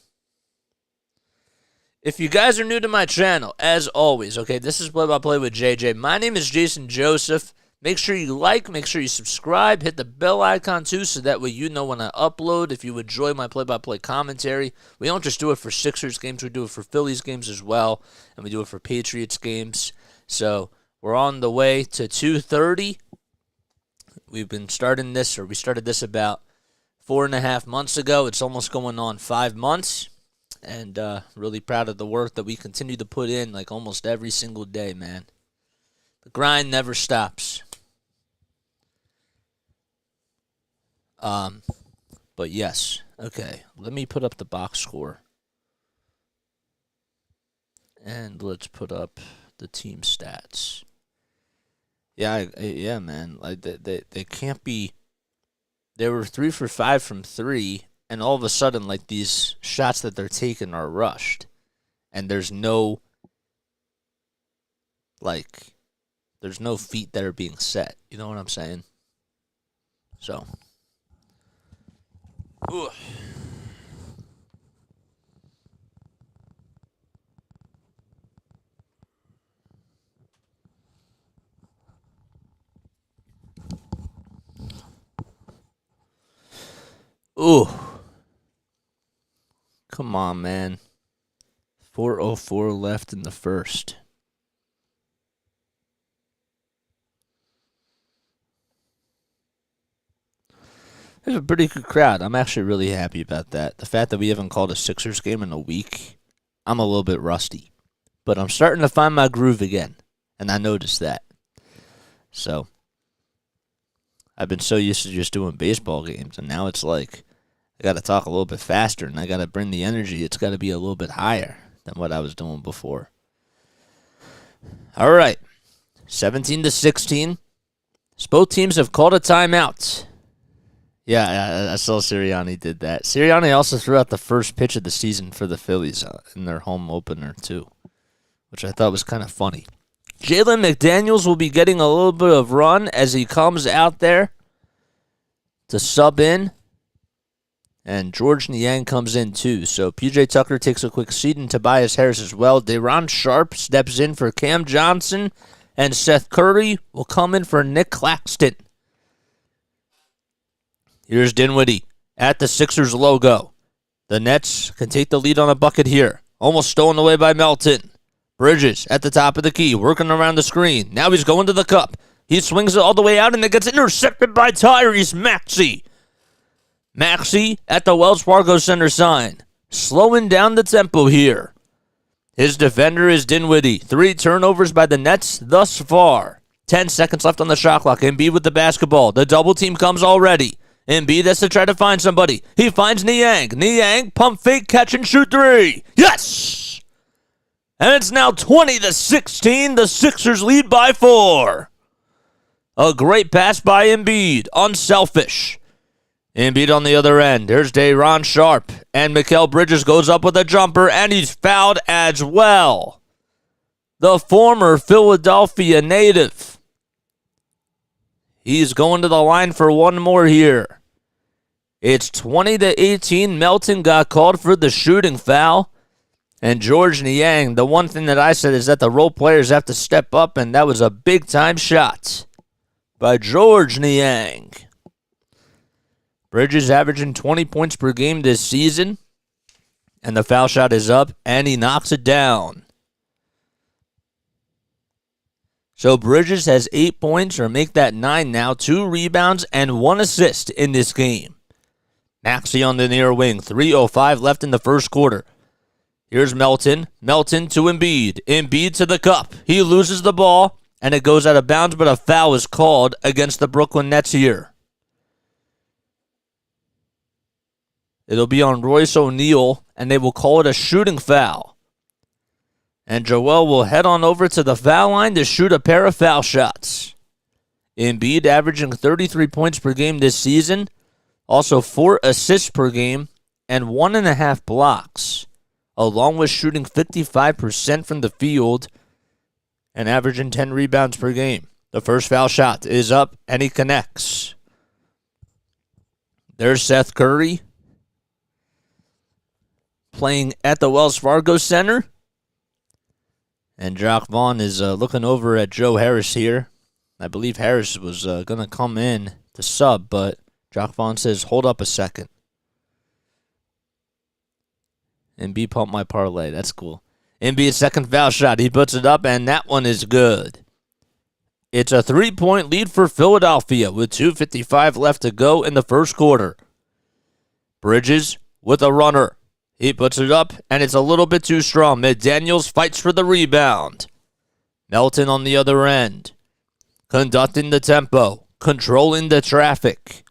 [SPEAKER 3] If you guys are new to my channel, as always, okay, this is Play-by-Play with JJ. My name is Jason Joseph. Make sure you like, make sure you subscribe, hit the bell icon too, so that way you know when I upload. If you enjoy my play-by-play commentary, we don't just do it for Sixers games, we do it for Phillies games as well, and we do it for Patriots games. So we're on the way to 2:30. We started this about 4.5 months ago. It's almost going on 5 months, and really proud of the work that we continue to put in like almost every single day, man. The grind never stops. But yes, okay, let me put up the box score. And let's put up the team stats. Yeah, man. Like they can't be. They were 3 for 5 from three, and all of a sudden, like these shots that they're taking are rushed, and there's no feet that are being set. You know what I'm saying? So. Ugh. Ooh. Come on, man. 4:04 left in the first. There's a pretty good crowd. I'm actually really happy about that. The fact that we haven't called a Sixers game in a week, I'm a little bit rusty. But I'm starting to find my groove again, and I noticed that. So, I've been so used to just doing baseball games, and now it's like I got to talk a little bit faster, and I got to bring the energy. It's got to be a little bit higher than what I was doing before. All right, 17-16. Both teams have called a timeout. Yeah, I saw Sirianni did that. Sirianni also threw out the first pitch of the season for the Phillies in their home opener, too, which I thought was kind of funny. Jalen McDaniels will be getting a little bit of run as he comes out there to sub in, and George Niang comes in, too. So P.J. Tucker takes a quick seat, and Tobias Harris as well. Day'Ron Sharp steps in for Cam Johnson, and Seth Curry will come in for Nick Claxton. Here's Dinwiddie at the Sixers logo. The Nets can take the lead on a bucket here. Almost stolen away by Melton. Bridges at the top of the key, working around the screen. Now he's going to the cup. He swings it all the way out, and it gets intercepted by Tyrese Maxey. Maxey at the Wells Fargo Center sign, slowing down the tempo here. His defender is Dinwiddie. 3 turnovers by the Nets thus far. 10 seconds left on the shot clock. Embiid with the basketball. The double team comes already. Embiid has to try to find somebody. He finds Niang. Niang, pump fake, catch and shoot 3. Yes! And it's now 20-16. The Sixers lead by 4. A great pass by Embiid. Unselfish. Embiid on the other end. There's Day'Ron Sharpe. And Mikal Bridges goes up with a jumper, and he's fouled as well. The former Philadelphia native. He's going to the line for one more here. It's 20-18. Melton got called for the shooting foul. And George Niang, the one thing that I said is that the role players have to step up, and that was a big-time shot by George Niang. Bridges averaging 20 points per game this season. And the foul shot is up, and he knocks it down. So Bridges has 8 points, or make that 9 now. 2 rebounds and 1 assist in this game. Maxey on the near wing. 3:05 left in the first quarter. Here's Melton. Melton to Embiid. Embiid to the cup. He loses the ball, and it goes out of bounds, but a foul is called against the Brooklyn Nets here. It'll be on Royce O'Neal, and they will call it a shooting foul. And Joel will head on over to the foul line to shoot a pair of foul shots. Embiid averaging 33 points per game this season. Also 4 assists per game and 1.5 blocks. Along with shooting 55% from the field and averaging 10 rebounds per game. The first foul shot is up, and he connects. There's Seth Curry playing at the Wells Fargo Center. And Jock Vaughn is looking over at Joe Harris here. I believe Harris was going to come in to sub, but Jock Vaughn says, hold up a second. Embiid pumped my parlay. That's cool. Embiid's second foul shot. He puts it up, and that one is good. It's a 3-point lead for Philadelphia with 2:55 left to go in the first quarter. Bridges with a runner. He puts it up, and it's a little bit too strong. McDaniels fights for the rebound. Melton on the other end. Conducting the tempo. Controlling the traffic.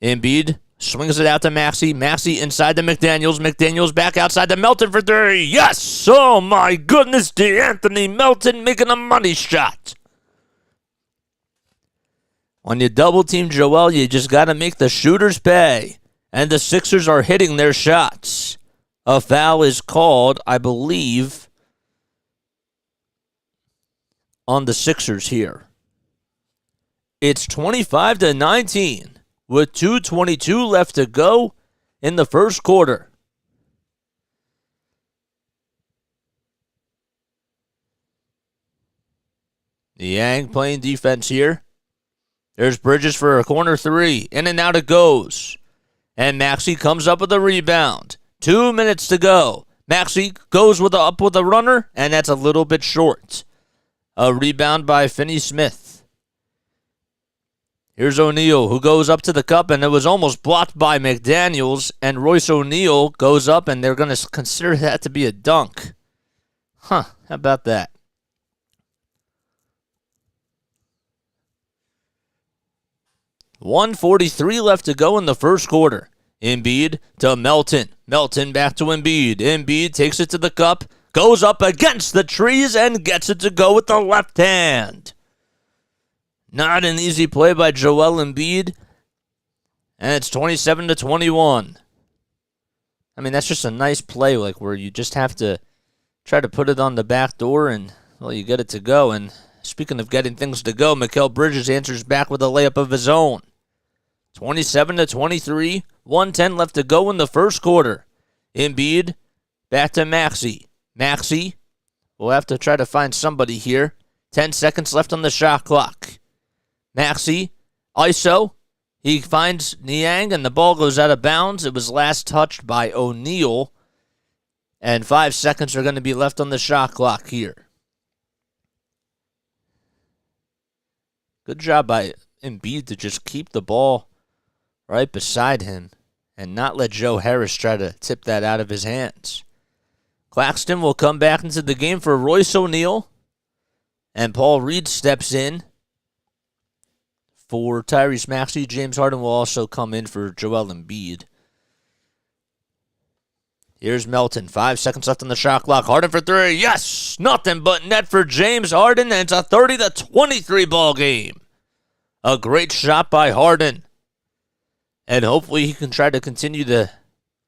[SPEAKER 3] Embiid swings it out to Maxey. Maxey inside to McDaniels. McDaniels back outside to Melton for 3. Yes! Oh, my goodness. DeAnthony Melton making a money shot. When you double-team Joel, you just got to make the shooters pay. And the Sixers are hitting their shots. A foul is called, I believe, on the Sixers here. It's 25-19 with 2:22 left to go in the first quarter. Niang playing defense here. There's Bridges for a corner 3. In and out it goes. And Maxey comes up with a rebound. 2 minutes to go. Maxey goes up with a runner, and that's a little bit short. A rebound by Finney Smith. Here's O'Neal, who goes up to the cup, and it was almost blocked by McDaniels, and Royce O'Neal goes up, and they're going to consider that to be a dunk. How about that? $1:43 left to go in the first quarter. Embiid to Melton. Melton back to Embiid. Embiid takes it to the cup, goes up against the trees, and gets it to go with the left hand. Not an easy play by Joel Embiid. And it's 27-21. I mean, that's just a nice play, like where you just have to try to put it on the back door, and, well, you get it to go. And speaking of getting things to go, Mikal Bridges answers back with a layup of his own. 27-23, 1:10 left to go in the first quarter. Embiid back to Maxey. Maxey will have to try to find somebody here. 10 seconds left on the shot clock. Maxey, ISO. He finds Niang, and the ball goes out of bounds. It was last touched by O'Neal, and 5 seconds are going to be left on the shot clock here. Good job by Embiid to just keep the ball right beside him and not let Joe Harris try to tip that out of his hands. Claxton will come back into the game for Royce O'Neal, and Paul Reed steps in for Tyrese Maxey. James Harden will also come in for Joel Embiid. Here's Melton. 5 seconds left on the shot clock. Harden for three. Yes! Nothing but net for James Harden, and it's a 30-23 ball game. A great shot by Harden. And hopefully he can try to continue to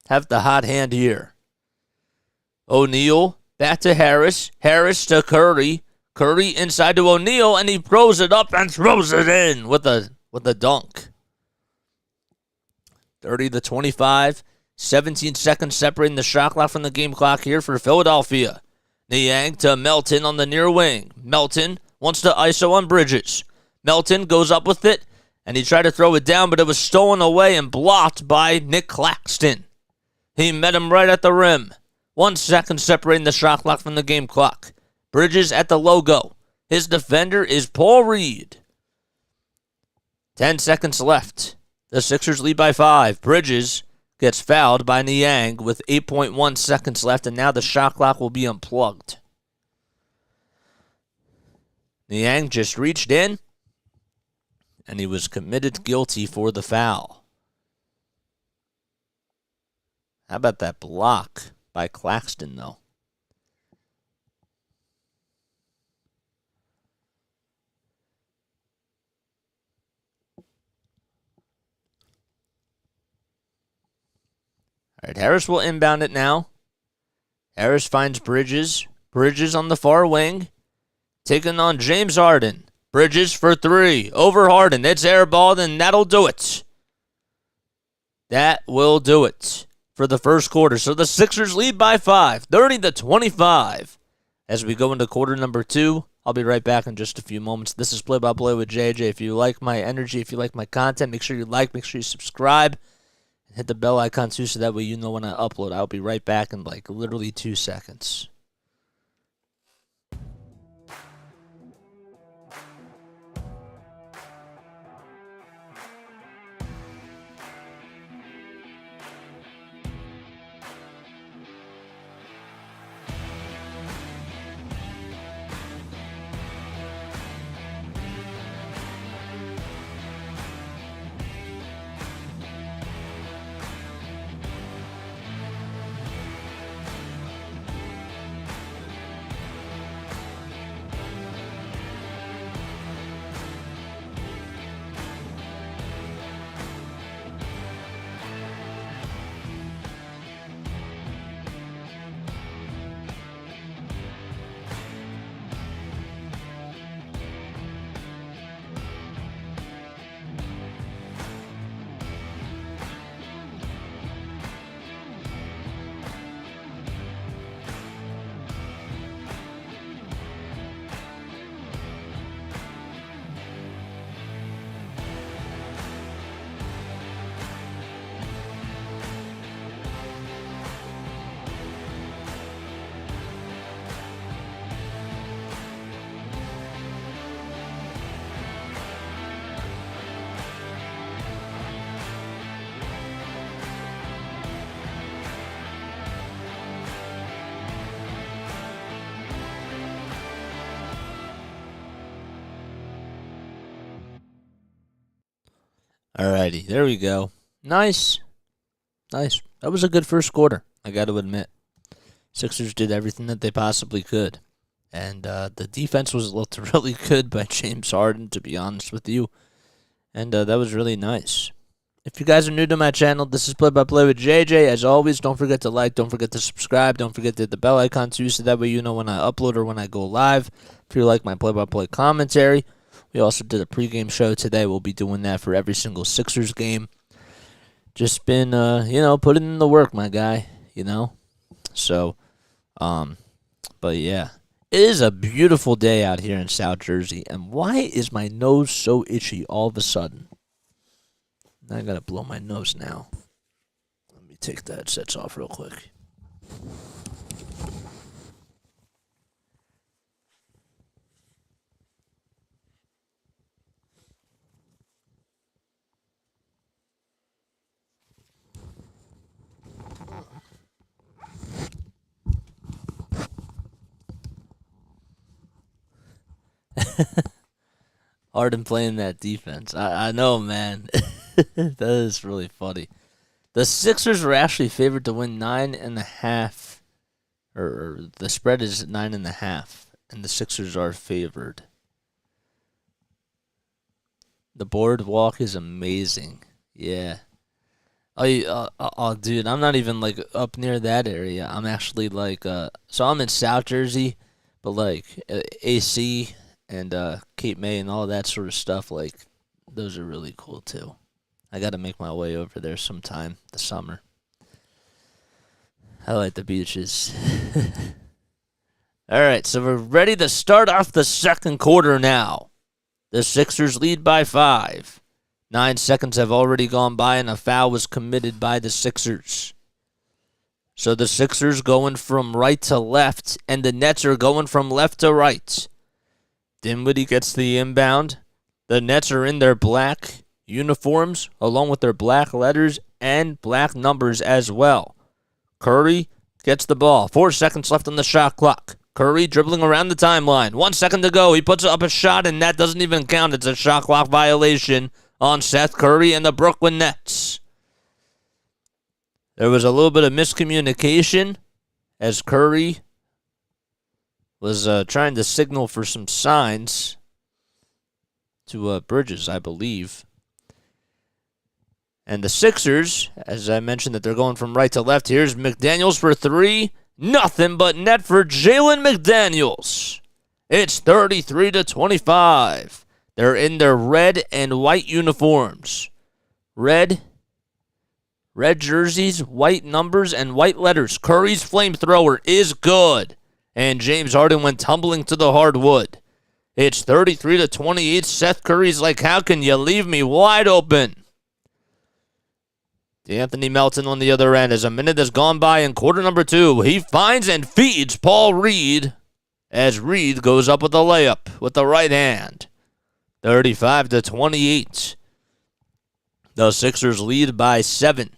[SPEAKER 3] have the hot hand here. O'Neal back to Harris. Harris to Curry. Curry inside to O'Neal, and he throws it up and throws it in with a dunk. 30-25. 17 seconds separating the shot clock from the game clock here for Philadelphia. Niang to Melton on the near wing. Melton wants to ISO on Bridges. Melton goes up with it, and he tried to throw it down, but it was stolen away and blocked by Nick Claxton. He met him right at the rim. 1 second separating the shot clock from the game clock. Bridges at the logo. His defender is Paul Reed. 10 seconds left. The Sixers lead by 5. Bridges gets fouled by Niang with 8.1 seconds left, and now the shot clock will be unplugged. Niang just reached in, and he was committed guilty for the foul. How about that block by Claxton, though? All right, Harris will inbound it now. Harris finds Bridges. Bridges on the far wing. Taking on James Harden. Bridges for three. Over Harden. It's airballed, and that'll do it. That will do it for the first quarter. So the Sixers lead by 5, 30-25. As we go into quarter number 2, I'll be right back in just a few moments. This is Play by Play with JJ. If you like my energy, if you like my content, make sure you like, make sure you subscribe. Hit the bell icon too so that way you know when I upload. I'll be right back in like literally 2 seconds. Alrighty, there we go. Nice. Nice. That was a good first quarter, I got to admit. Sixers did everything that they possibly could. And the defense looked really good by James Harden, to be honest with you. And that was really nice. If you guys are new to my channel, this is Play by Play with JJ. As always, don't forget to like, don't forget to subscribe, don't forget to hit the bell icon too, so that way you know when I upload or when I go live. If you like my play-by-play commentary, we also did a pregame show today. We'll be doing that for every single Sixers game. Just been, putting in the work, my guy, So, but yeah. It is a beautiful day out here in South Jersey. And why is my nose so itchy all of a sudden? I gotta blow my nose now. Let me take the headsets off real quick. Harden playing that defense. I know, man. That is really funny. The Sixers were actually favored to win 9.5, or the spread is 9.5, and the Sixers are favored. The boardwalk is amazing. Yeah. Oh, dude, I'm not even like up near that area. I'm actually like, so I'm in South Jersey, but like AC and Cape May and all that sort of stuff, like those are really cool too. I got to make my way over there sometime this summer. I like the beaches. All right, so we're ready to start off the second quarter now. The Sixers lead by 5. 9 seconds have already gone by, and a foul was committed by the Sixers. So the Sixers going from right to left, and the Nets are going from left to right. Dinwiddie gets the inbound. The Nets are in their black uniforms, along with their black letters and black numbers as well. Curry gets the ball. 4 seconds left on the shot clock. Curry dribbling around the timeline. 1 second to go. He puts up a shot, and that doesn't even count. It's a shot clock violation on Seth Curry and the Brooklyn Nets. There was a little bit of miscommunication as Curry was trying to signal for some signs to Bridges, I believe. And the Sixers, as I mentioned, that they're going from right to left. Here's McDaniels for 3. Nothing but net for Jalen McDaniels. It's 33-25. They're in their red and white uniforms. Red jerseys, white numbers, and white letters. Curry's flamethrower is good. And James Harden went tumbling to the hardwood. It's 33-28. Seth Curry's like, how can you leave me wide open? Anthony Melton on the other end. As a minute has gone by in quarter number 2, he finds and feeds Paul Reed as Reed goes up with a layup with the right hand. 35-28. The Sixers lead by 7.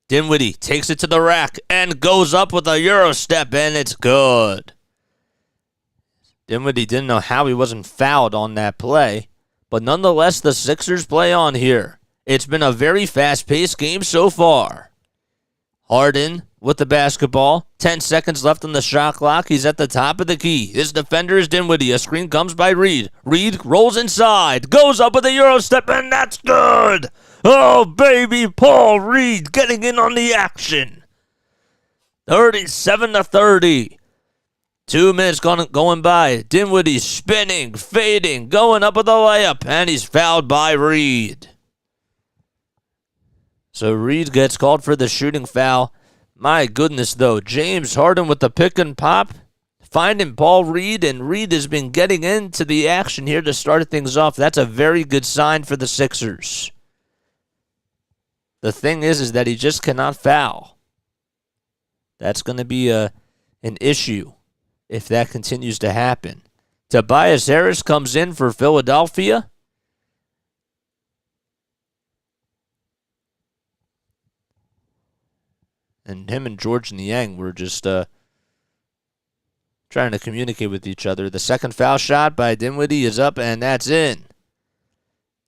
[SPEAKER 3] Dinwiddie takes it to the rack and goes up with a Euro step, and it's good. Dinwiddie didn't know how he wasn't fouled on that play, but nonetheless, the Sixers play on here. It's been a very fast-paced game so far. Harden with the basketball. 10 seconds left on the shot clock. He's at the top of the key. His defender is Dinwiddie. A screen comes by Reed. Reed rolls inside. Goes up with a Euro step, and that's good. Oh, baby, Paul Reed getting in on the action. 37-30. 2 minutes going by. Dinwiddie spinning, fading, going up with a layup, and he's fouled by Reed. So Reed gets called for the shooting foul. My goodness, though. James Harden with the pick and pop, finding Paul Reed, and Reed has been getting into the action here to start things off. That's a very good sign for the Sixers. The thing is that he just cannot foul. That's going to be an issue if that continues to happen. Tobias Harris comes in for Philadelphia. And him and George Niang were just trying to communicate with each other. The second foul shot by Dinwiddie is up, and that's in.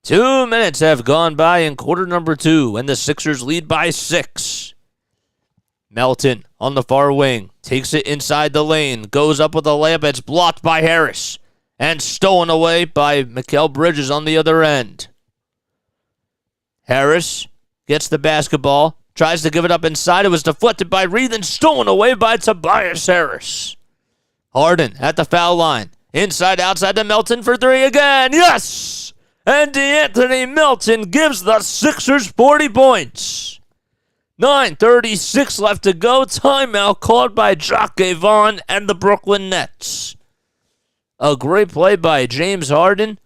[SPEAKER 3] 2 minutes have gone by in quarter number 2, and the Sixers lead by 6. Melton on the far wing takes it inside the lane, goes up with a layup. It's blocked by Harris and stolen away by Mikal Bridges on the other end. Harris gets the basketball, tries to give it up inside. It was deflected by Reed and stolen away by Tobias Harris. Harden at the foul line. Inside, outside to Melton for 3 again. Yes! And D'Anthony Melton gives the Sixers 40 points. 9:36 left to go. Timeout called by Jacques Vaughn and the Brooklyn Nets. A great play by James Harden.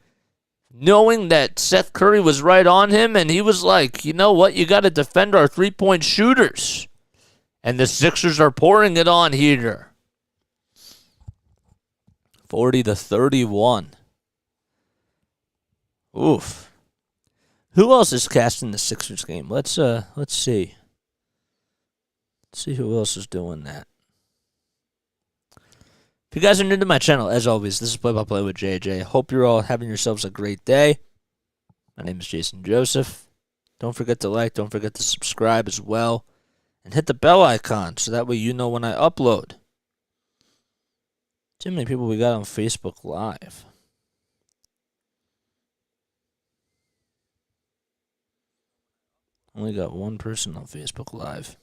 [SPEAKER 3] knowing that Seth Curry was right on him, and he was like, you know what, you got to defend our three-point shooters. And the Sixers are pouring it on here. 40-31. Oof. Who else is casting the Sixers game? Let's see. Let's see who else is doing that. If you guys are new to my channel, as always, this is Play by Play with JJ. Hope you're all having yourselves a great day. My name is Jason Joseph. Don't forget to like, don't forget to subscribe as well. And hit the bell icon so that way you know when I upload. See how many people we got on Facebook Live. Only got one person on Facebook Live.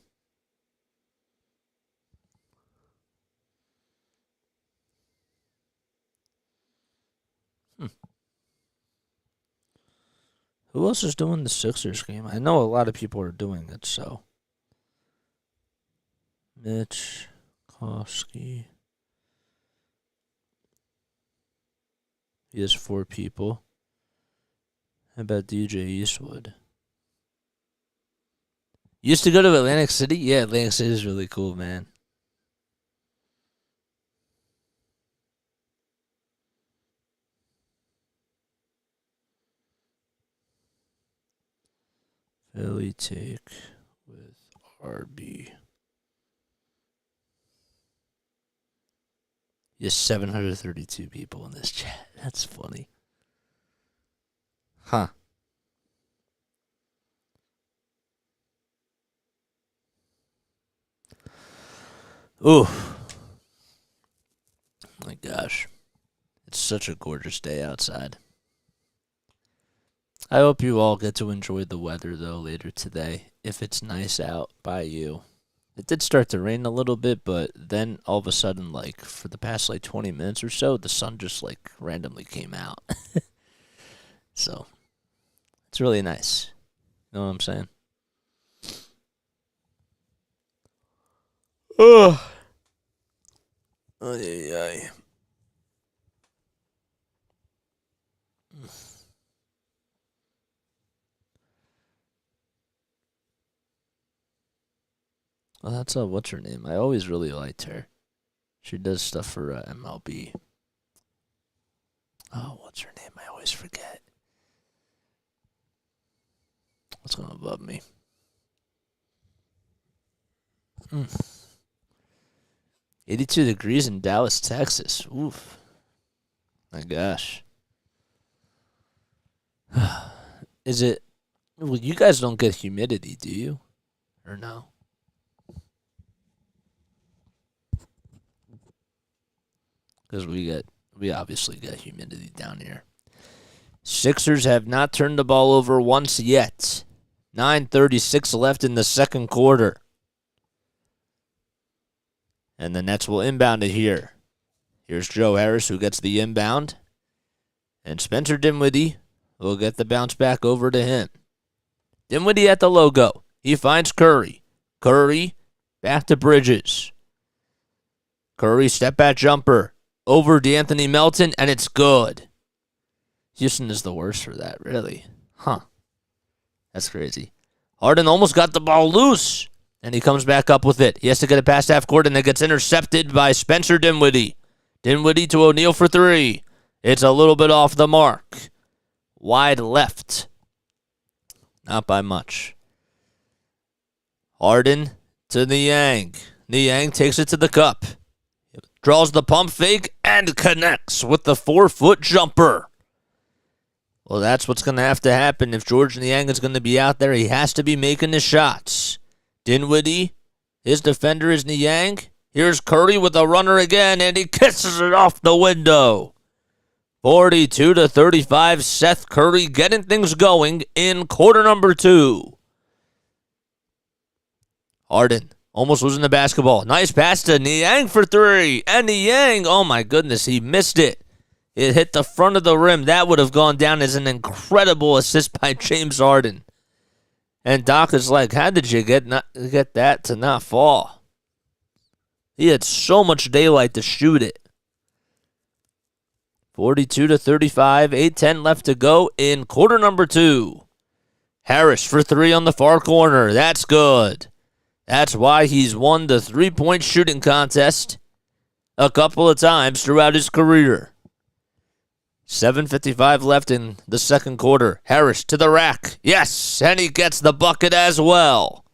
[SPEAKER 3] Who else is doing the Sixers game? I know a lot of people are doing it, so. Mitch, Kofsky. He has 4 people. How about DJ Eastwood? Used to go to Atlantic City? Yeah, Atlantic City is really cool, man. Philly take with RB. Yes, 732 people in this chat. That's funny. Huh. Ooh. My gosh. It's such a gorgeous day outside. I hope you all get to enjoy the weather, though, later today, if it's nice out by you. It did start to rain a little bit, but then all of a sudden, like, for the past, 20 minutes or so, the sun just, randomly came out. So, it's really nice. You know what I'm saying? Oh. Ay. Well, that's what's her name? I always really liked her. She does stuff for MLB. Oh, what's her name? I always forget. What's going above me? 82 degrees in Dallas, Texas. Oof. My gosh. Is it... Well, you guys don't get humidity, do you? Or no? Because we obviously get humidity down here. Sixers have not turned the ball over once yet. 9:36 left in the second quarter. And the Nets will inbound it here. Here's Joe Harris who gets the inbound. And Spencer Dinwiddie will get the bounce back over to him. Dinwiddie at the logo. He finds Curry. Curry back to Bridges. Curry step back jumper. Over D'Anthony Melton, and it's good. Houston is the worst for that, really. Huh. That's crazy. Harden almost got the ball loose, and he comes back up with it. He has to get it past half court, and it gets intercepted by Spencer Dinwiddie. Dinwiddie to O'Neal for 3. It's a little bit off the mark. Wide left. Not by much. Harden to Niang. Niang takes it to the cup. Draws the pump fake and connects with the 4-foot jumper. Well, that's what's going to have to happen if George Niang is going to be out there. He has to be making the shots. Dinwiddie, his defender is Niang. Here's Curry with a runner again, and he kisses it off the window. 42-35, Seth Curry getting things going in quarter number 2. Harden. Almost losing the basketball. Nice pass to Niang for 3. And Niang, oh my goodness, he missed it. It hit the front of the rim. That would have gone down as an incredible assist by James Harden. And Doc is like, how did you get that to not fall? He had so much daylight to shoot it. 42-35, 8:10 left to go in quarter number 2. Harris for 3 on the far corner. That's good. That's why he's won the 3-point shooting contest a couple of times throughout his career. 7:55 left in the second quarter. Harris to the rack. Yes, and he gets the bucket as well.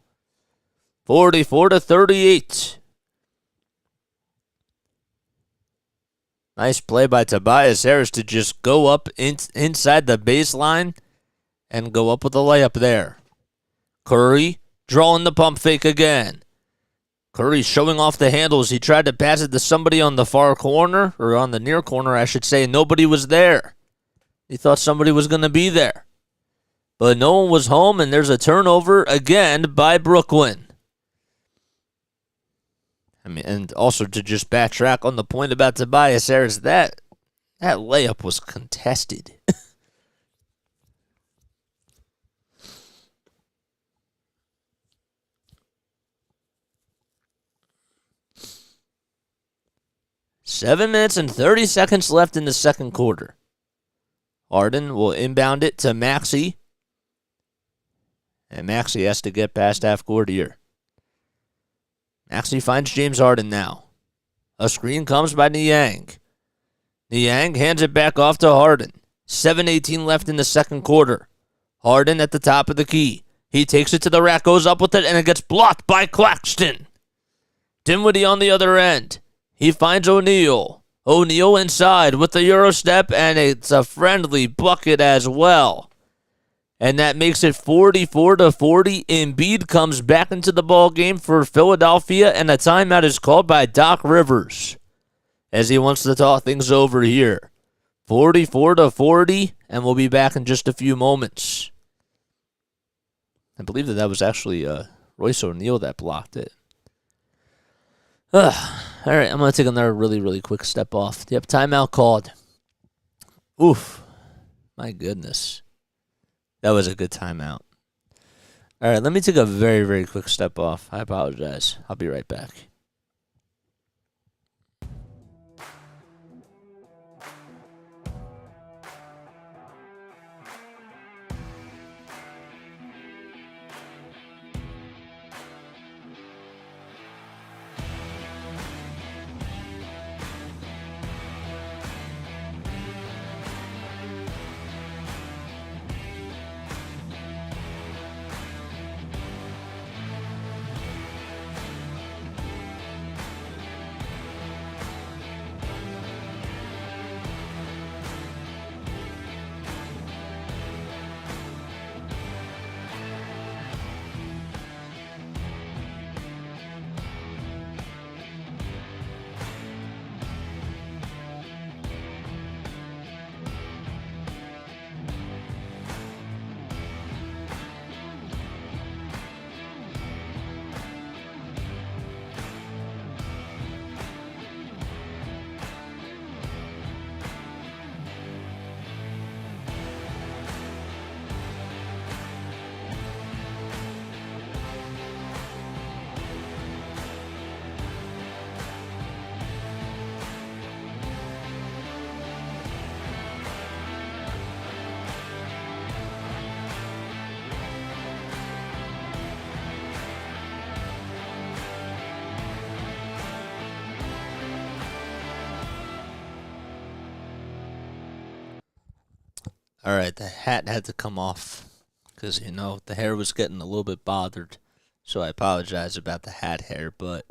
[SPEAKER 3] 44-38. Nice play by Tobias Harris to just go up inside the baseline and go up with a layup there. Curry drawing the pump fake again. Curry showing off the handles. He tried to pass it to somebody on the far corner, or on the near corner, I should say. Nobody was there. He thought somebody was going to be there. But no one was home, and there's a turnover again by Brooklyn. And also to just backtrack on the point about Tobias Harris, that layup was contested. Seven minutes and 30 seconds left in the second quarter. Harden will inbound it to Maxey. And Maxey has to get past half court here. Maxey finds James Harden now. A screen comes by Niang. Niang hands it back off to Harden. 7:18 left in the second quarter. Harden at the top of the key. He takes it to the rack, goes up with it, and it gets blocked by Claxton. Dinwiddie on the other end. He finds O'Neal. O'Neal inside with the Euro step, and it's a friendly bucket as well. And that makes it 44-40. Embiid comes back into the ball game for Philadelphia, and a timeout is called by Doc Rivers as he wants to talk things over here. 44-40, and we'll be back in just a few moments. I believe that was actually Royce O'Neal that blocked it. All right, I'm going to take another really, really quick step off. Yep, timeout called. Oof. My goodness. That was a good timeout. All right, let me take a very, very quick step off. I apologize. I'll be right back. All right, the hat had to come off because, the hair was getting a little bit bothered. So I apologize about the hat hair, but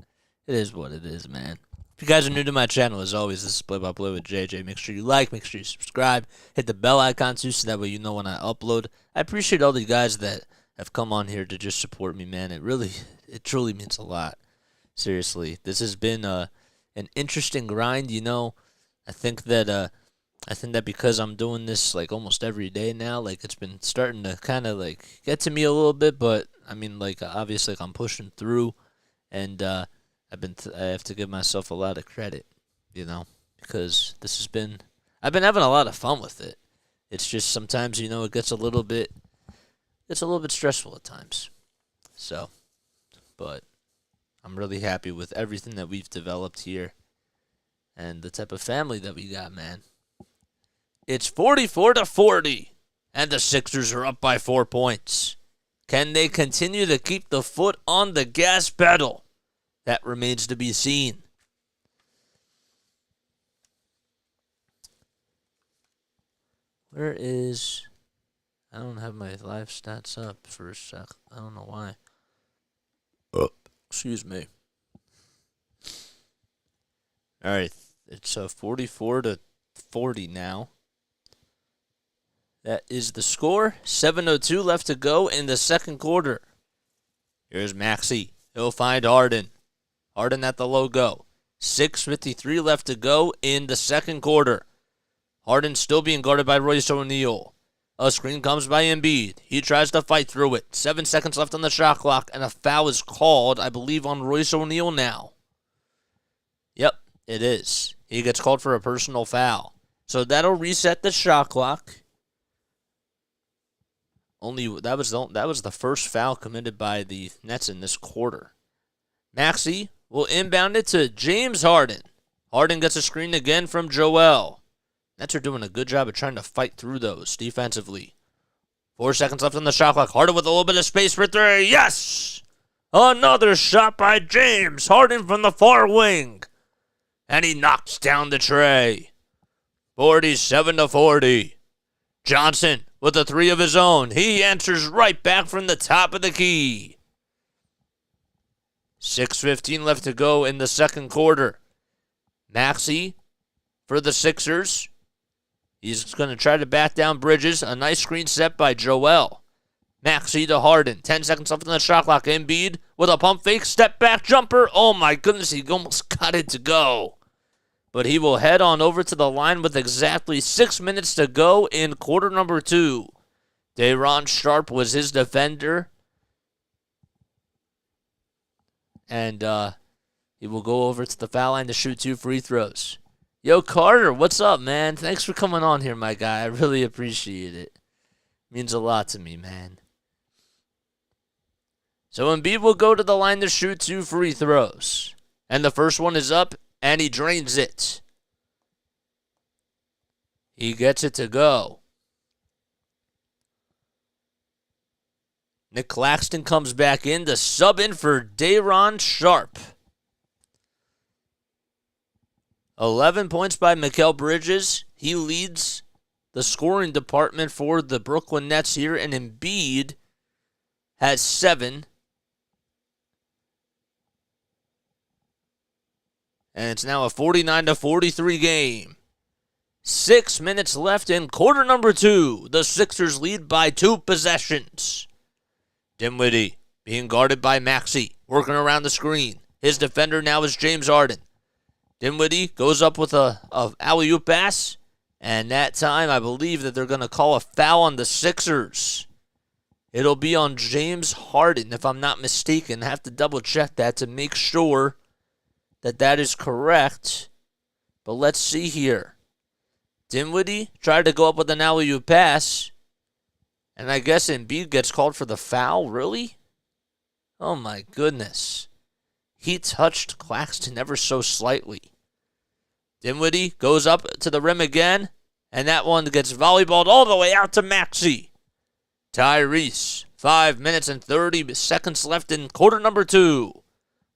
[SPEAKER 3] it is what it is, man. If you guys are new to my channel, as always, this is Play by Play with JJ. Make sure you like, make sure you subscribe, hit the bell icon too, so that way you know when I upload. I appreciate all the guys that have come on here to just support me, man. It truly means a lot. Seriously, this has been an interesting grind. I think that because I'm doing this like almost every day now, like it's been starting to kind of like get to me a little bit, but I mean, like obviously like I'm pushing through, and I have to give myself a lot of credit, because I've been having a lot of fun with it. It's just sometimes it gets a little bit stressful at times. So, but I'm really happy with everything that we've developed here and the type of family that we got, man. It's 44-40, and the Sixers are up by 4 points. Can they continue to keep the foot on the gas pedal? That remains to be seen. Where is... I don't have my live stats up for a sec. I don't know why. Excuse me. All right, it's 44-40 now. That is the score. 7:02 left to go in the second quarter. Here's Maxey. He'll find Harden. Harden at the logo. 6:53 left to go in the second quarter. Harden still being guarded by Royce O'Neal. A screen comes by Embiid. He tries to fight through it. 7 seconds left on the shot clock, and a foul is called, I believe, on Royce O'Neal now. Yep, it is. He gets called for a personal foul. So that'll reset the shot clock. That was the first foul committed by the Nets in this quarter. Maxey will inbound it to James Harden. Harden gets a screen again from Joel. Nets are doing a good job of trying to fight through those defensively. 4 seconds left on the shot clock. Harden with a little bit of space for three. Yes! Another shot by James Harden from the far wing. And he knocks down the tray. 47-40. Johnson with a three of his own. He answers right back from the top of the key. 6:15 left to go in the second quarter. Maxey for the Sixers. He's going to try to bat down Bridges. A nice screen set by Joel. Maxey to Harden. 10 seconds left on the shot clock. Embiid with a pump fake. Step back jumper. Oh my goodness, he almost got it to go. But he will head on over to the line with exactly 6 minutes to go in quarter number 2. Day'Ron Sharpe was his defender. And he will go over to the foul line to shoot 2 free throws. Yo, Carter, what's up, man? Thanks for coming on here, my guy. I really appreciate it. Means a lot to me, man. So Embiid will go to the line to shoot 2 free throws. And the first one is up, and he drains it. He gets it to go. Nick Claxton comes back in to sub in for Day'Ron Sharpe. 11 points by Mikal Bridges. He leads the scoring department for the Brooklyn Nets here, and Embiid has 7. And it's now a 49-43 game. 6 minutes left in quarter number 2. The Sixers lead by 2 possessions. Dinwiddie being guarded by Maxey, working around the screen. His defender now is James Harden. Dinwiddie goes up with a alley-oop pass, and that time I believe that they're going to call a foul on the Sixers. It'll be on James Harden, if I'm not mistaken. I have to double-check that to make sure that that is correct. But let's see here. Dinwiddie tried to go up with an alley-oop pass, and I guess Embiid gets called for the foul? Really? Oh, my goodness. He touched Claxton ever so slightly. Dinwiddie goes up to the rim again, and that one gets volleyballed all the way out to Maxey. Tyrese, 5 minutes and 30 seconds left in quarter number 2.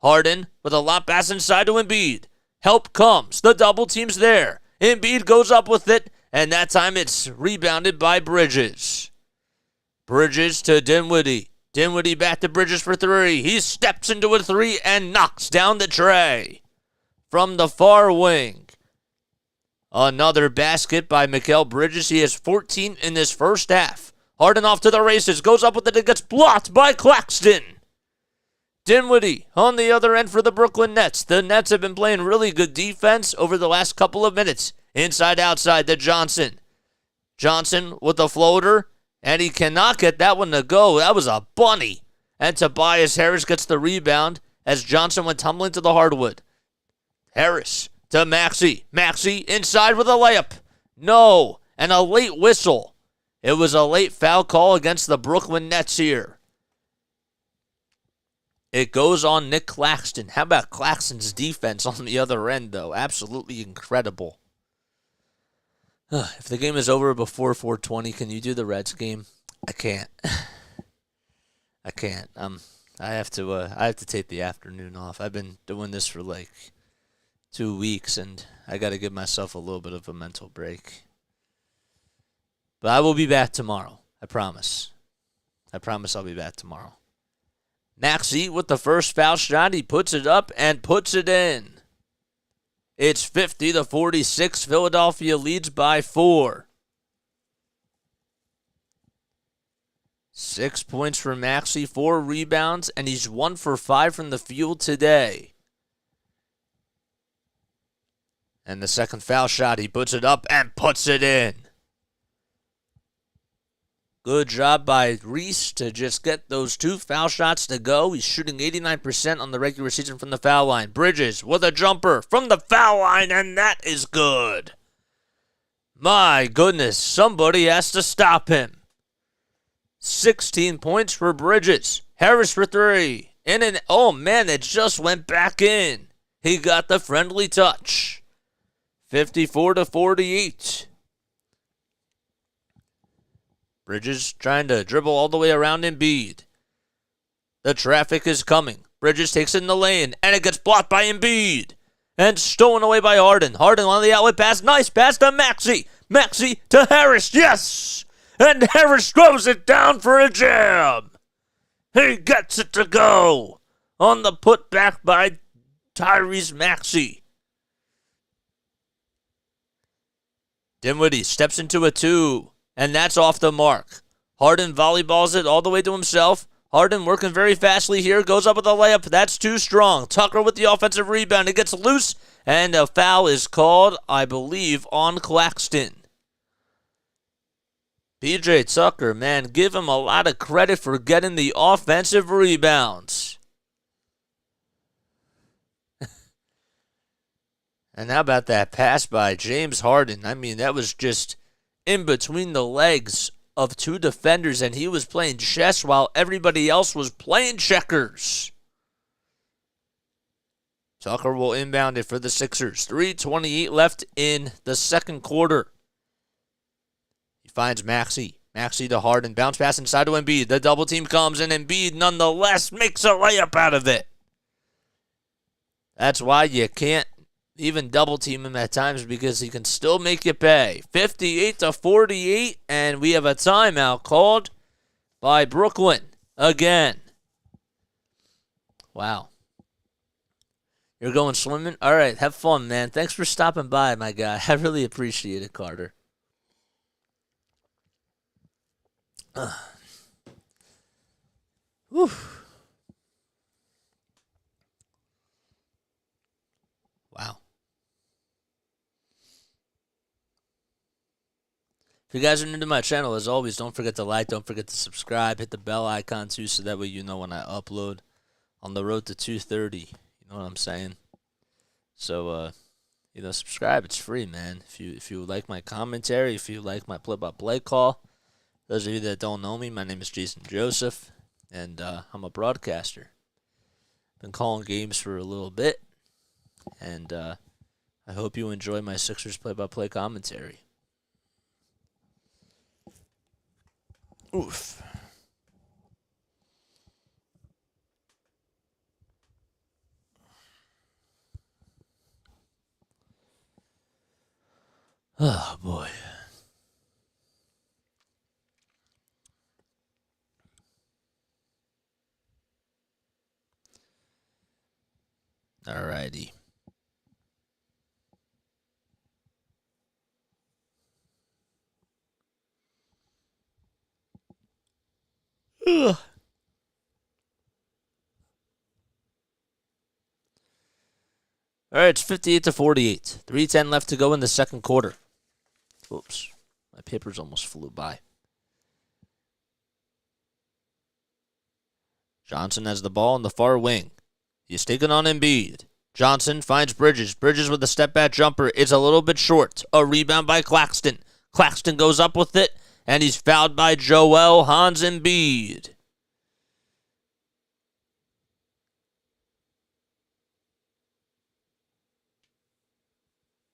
[SPEAKER 3] Harden with a lob pass inside to Embiid. Help comes. The double team's there. Embiid goes up with it, and that time it's rebounded by Bridges. Bridges to Dinwiddie. Dinwiddie back to Bridges for 3. He steps into a 3 and knocks down the tray. From the far wing. Another basket by Mikal Bridges. He has 14 in this first half. Harden off to the races. Goes up with it and gets blocked by Claxton. Dinwiddie on the other end for the Brooklyn Nets. The Nets have been playing really good defense over the last couple of minutes. Inside, outside to Johnson. Johnson with the floater. And he cannot get that one to go. That was a bunny. And Tobias Harris gets the rebound as Johnson went tumbling to the hardwood. Harris to Maxey. Maxey inside with a layup. No. And a late whistle. It was a late foul call against the Brooklyn Nets here. It goes on Nick Claxton. How about Claxton's defense on the other end, though? Absolutely incredible. If the game is over before 4:20, can you do the Reds game? I can't. I can't. I have to take the afternoon off. I've been doing this for like 2 weeks, and I got to give myself a little bit of a mental break. But I will be back tomorrow. I promise. I promise I'll be back tomorrow. Maxey with the first foul shot. He puts it up and puts it in. It's 50-46. Philadelphia leads by 4. 6 points for Maxey, 4 rebounds, and he's 1 for 5 from the field today. And the second foul shot, he puts it up and puts it in. Good job by Reese to just get those 2 foul shots to go. He's shooting 89% on the regular season from the foul line. Bridges with a jumper from the foul line, and that is good. My goodness, somebody has to stop him. 16 points for Bridges. Harris for 3. Oh man, it just went back in. He got the friendly touch. 54-48. Bridges trying to dribble all the way around Embiid. The traffic is coming. Bridges takes it in the lane, and it gets blocked by Embiid. And stolen away by Harden. Harden on the outlet pass. Nice pass to Maxey. Maxey to Harris. Yes! And Harris throws it down for a jam. He gets it to go on the putback by Tyrese Maxey. Dinwiddie steps into a 2. And that's off the mark. Harden volleyballs it all the way to himself. Harden working very fastly here. Goes up with a layup. That's too strong. Tucker with the offensive rebound. It gets loose. And a foul is called, I believe, on Claxton. PJ Tucker, man, give him a lot of credit for getting the offensive rebounds. And how about that pass by James Harden? I mean, that was just in between the legs of 2 defenders, and he was playing chess while everybody else was playing checkers. Tucker will inbound it for the Sixers. 3:28 left in the second quarter. He finds Maxey. Maxey to Harden. Bounce pass inside to Embiid. The double team comes, and Embiid nonetheless makes a layup out of it. That's why you can't even double team him at times, because he can still make you pay. 58-48, and we have a timeout called by Brooklyn again. Wow. You're going swimming? All right, have fun, man. Thanks for stopping by, my guy. I really appreciate it, Carter. Whew. Wow. If you guys are new to my channel, as always, don't forget to like, don't forget to subscribe, hit the bell icon too, so that way you know when I upload. On the road to 230, you know what I'm saying? So, subscribe. It's free, man. If you like my commentary, if you like my play-by-play call, those of you that don't know me, my name is Jason Joseph, and I'm a broadcaster. Been calling games for a little bit, and I hope you enjoy my Sixers play-by-play commentary. Oof. Oh, boy. All righty. Ugh. All right, it's 58-48. 3:10 left to go in the second quarter. Oops, my papers almost flew by. Johnson has the ball in the far wing. He's taking on Embiid. Johnson finds Bridges. Bridges with a step-back jumper. It's a little bit short. A rebound by Claxton. Claxton goes up with it, and he's fouled by Joel Hans Embiid.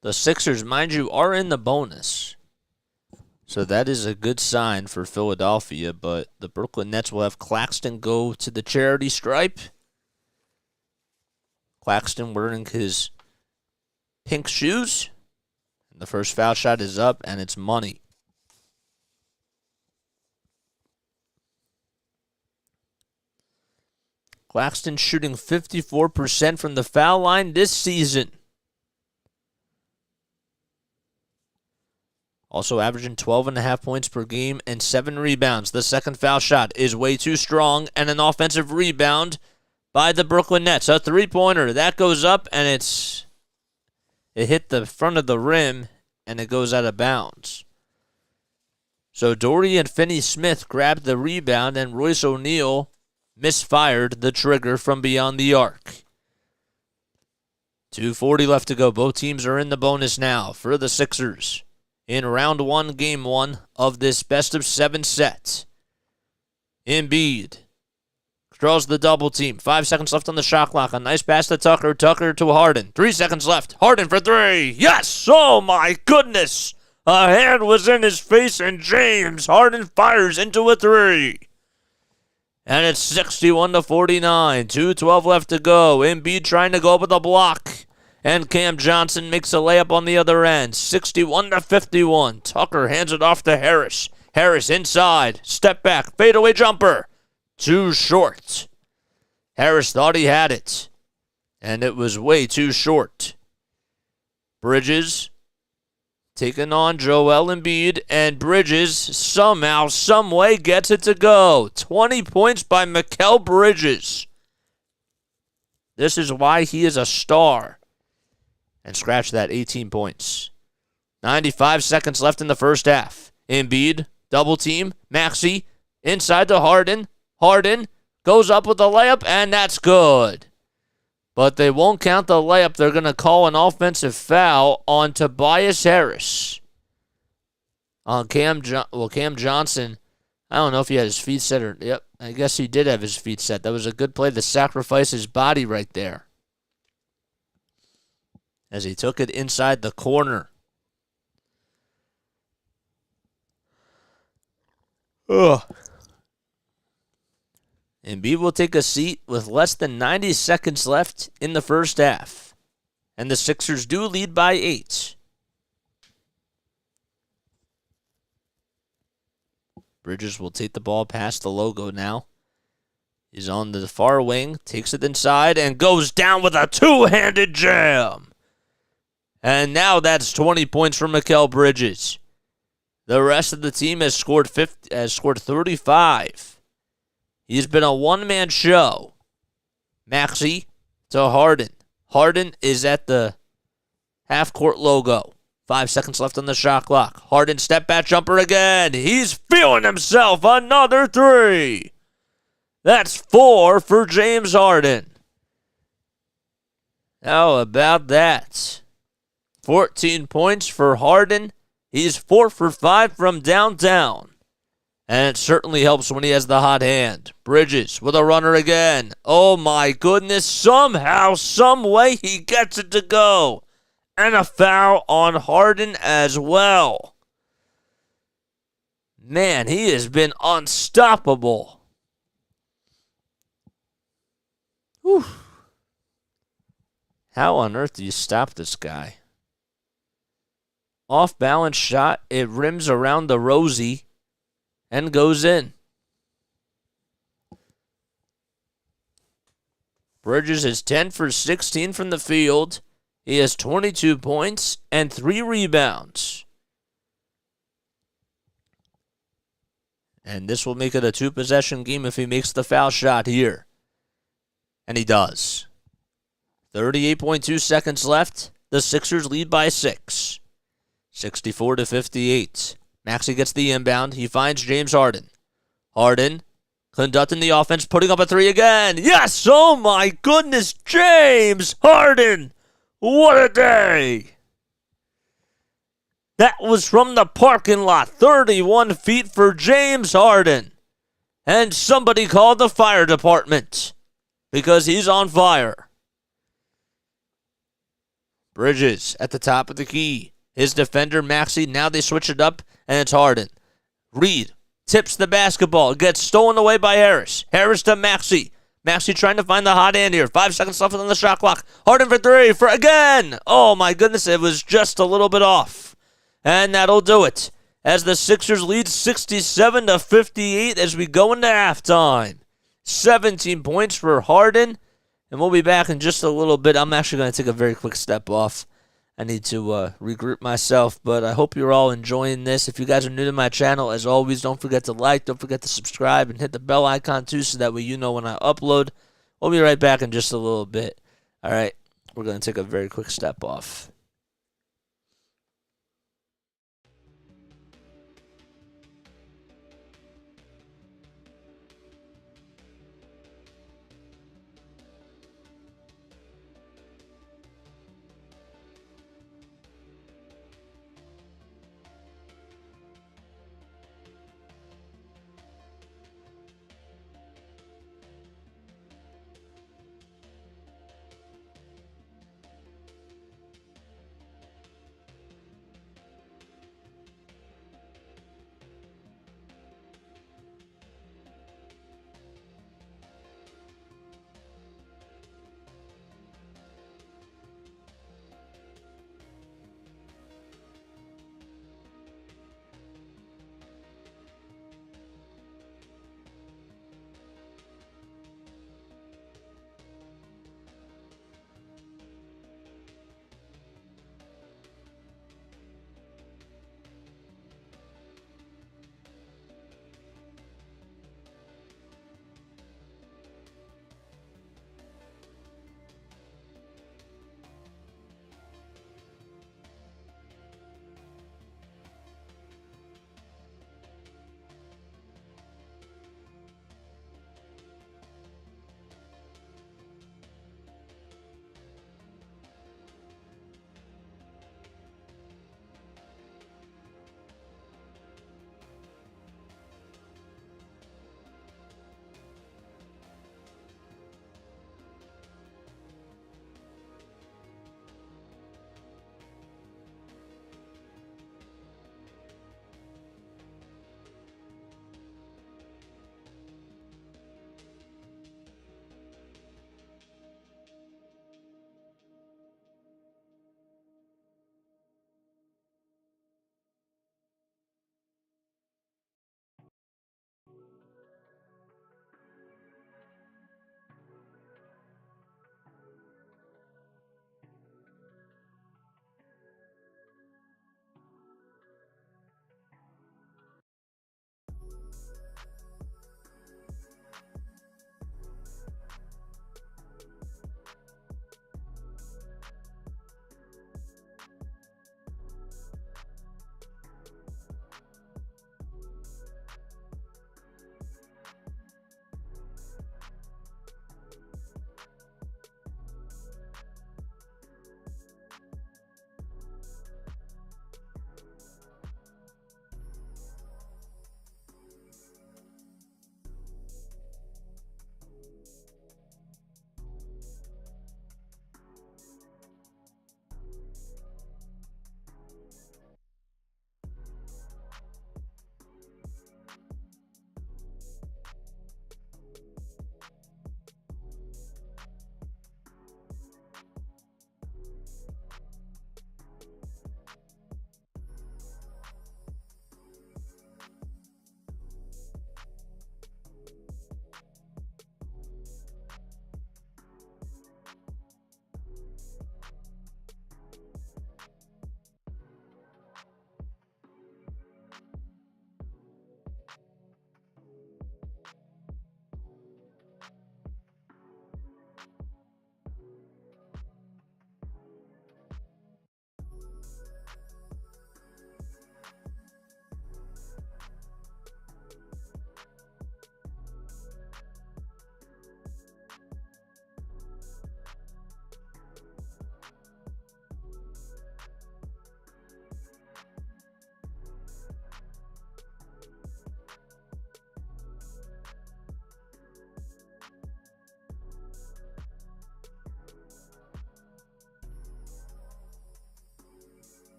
[SPEAKER 3] The Sixers, mind you, are in the bonus. So that is a good sign for Philadelphia, but the Brooklyn Nets will have Claxton go to the charity stripe. Claxton wearing his pink shoes. The first foul shot is up, and it's money. Claxton shooting 54% from the foul line this season. Also averaging 12.5 points per game and 7 rebounds. The second foul shot is way too strong, and an offensive rebound by the Brooklyn Nets. A three-pointer. That goes up, and it hit the front of the rim, and it goes out of bounds. So Doherty and Finney-Smith grabbed the rebound, and Royce O'Neal misfired the trigger from beyond the arc. 2:40 left to go. Both teams are in the bonus now for the Sixers in round 1, game 1 of this best-of-7 set. Embiid draws the double team. 5 seconds left on the shot clock. A nice pass to Tucker. Tucker to Harden. 3 seconds left. Harden for 3. Yes! Oh, my goodness! A hand was in his face, and James Harden fires into a 3. And it's 61-49. 2:12 left to go. Embiid trying to go up with a block. And Cam Johnson makes a layup on the other end. 61-51. Tucker hands it off to Harris. Harris inside. Step back. Fadeaway jumper. Too short. Harris thought he had it. And it was way too short. Bridges taking on Joel Embiid, and Bridges somehow, someway gets it to go. 20 points by Mikal Bridges. This is why he is a star. And scratch that, 18 points. 95 seconds left in the first half. Embiid, double team, Maxey, inside to Harden. Harden goes up with a layup, and that's good. But they won't count the layup. They're going to call an offensive foul on Tobias Harris. On Cam Johnson, I don't know if he had his feet set or... Yep, I guess he did have his feet set. That was a good play to sacrifice his body right there, as he took it inside the corner. Ugh. Embiid will take a seat with less than 90 seconds left in the first half. And the Sixers do lead by 8. Bridges will take the ball past the logo now. He's on the far wing, takes it inside, and goes down with a two-handed jam. And now that's 20 points for Mikal Bridges. The rest of the team has scored 35. He's been a one-man show. Maxey to Harden. Harden is at the half-court logo. 5 seconds left on the shot clock. Harden step-back jumper again. He's feeling himself. Another 3. That's 4 for James Harden. How about that? 14 points for Harden. He's 4 for 5 from downtown. And it certainly helps when he has the hot hand. Bridges with a runner again. Oh my goodness. Somehow, some way he gets it to go. And a foul on Harden as well. Man, he has been unstoppable. Whew. How on earth do you stop this guy? Off-balance shot. It rims around the rosy and goes in. Bridges is 10 for 16 from the field. He has 22 points and 3 rebounds. And this will make it a 2-possession game if he makes the foul shot here. And he does. 38.2 seconds left. The Sixers lead by 6. 64-58. Maxey gets the inbound. He finds James Harden. Harden conducting the offense, putting up a 3 again. Yes! Oh my goodness! James Harden! What a day! That was from the parking lot. 31 feet for James Harden. And somebody called the fire department because he's on fire. Bridges at the top of the key. His defender, Maxey. Now they switch it up, and it's Harden. Reed tips the basketball. It gets stolen away by Harris. Harris to Maxey. Maxey trying to find the hot hand here. 5 seconds left on the shot clock. Harden for three for again. Oh, my goodness. It was just a little bit off. And that'll do it, as the Sixers lead 67-58 as we go into halftime. 17 points for Harden. And we'll be back in just a little bit. I'm actually going to take a very quick step off. I need to regroup myself, but I hope you're all enjoying this. If you guys are new to my channel, as always, don't forget to like, don't forget to subscribe, and hit the bell icon too, so that way you know when I upload. We'll be right back in just a little bit. All right, we're going to take a very quick step off.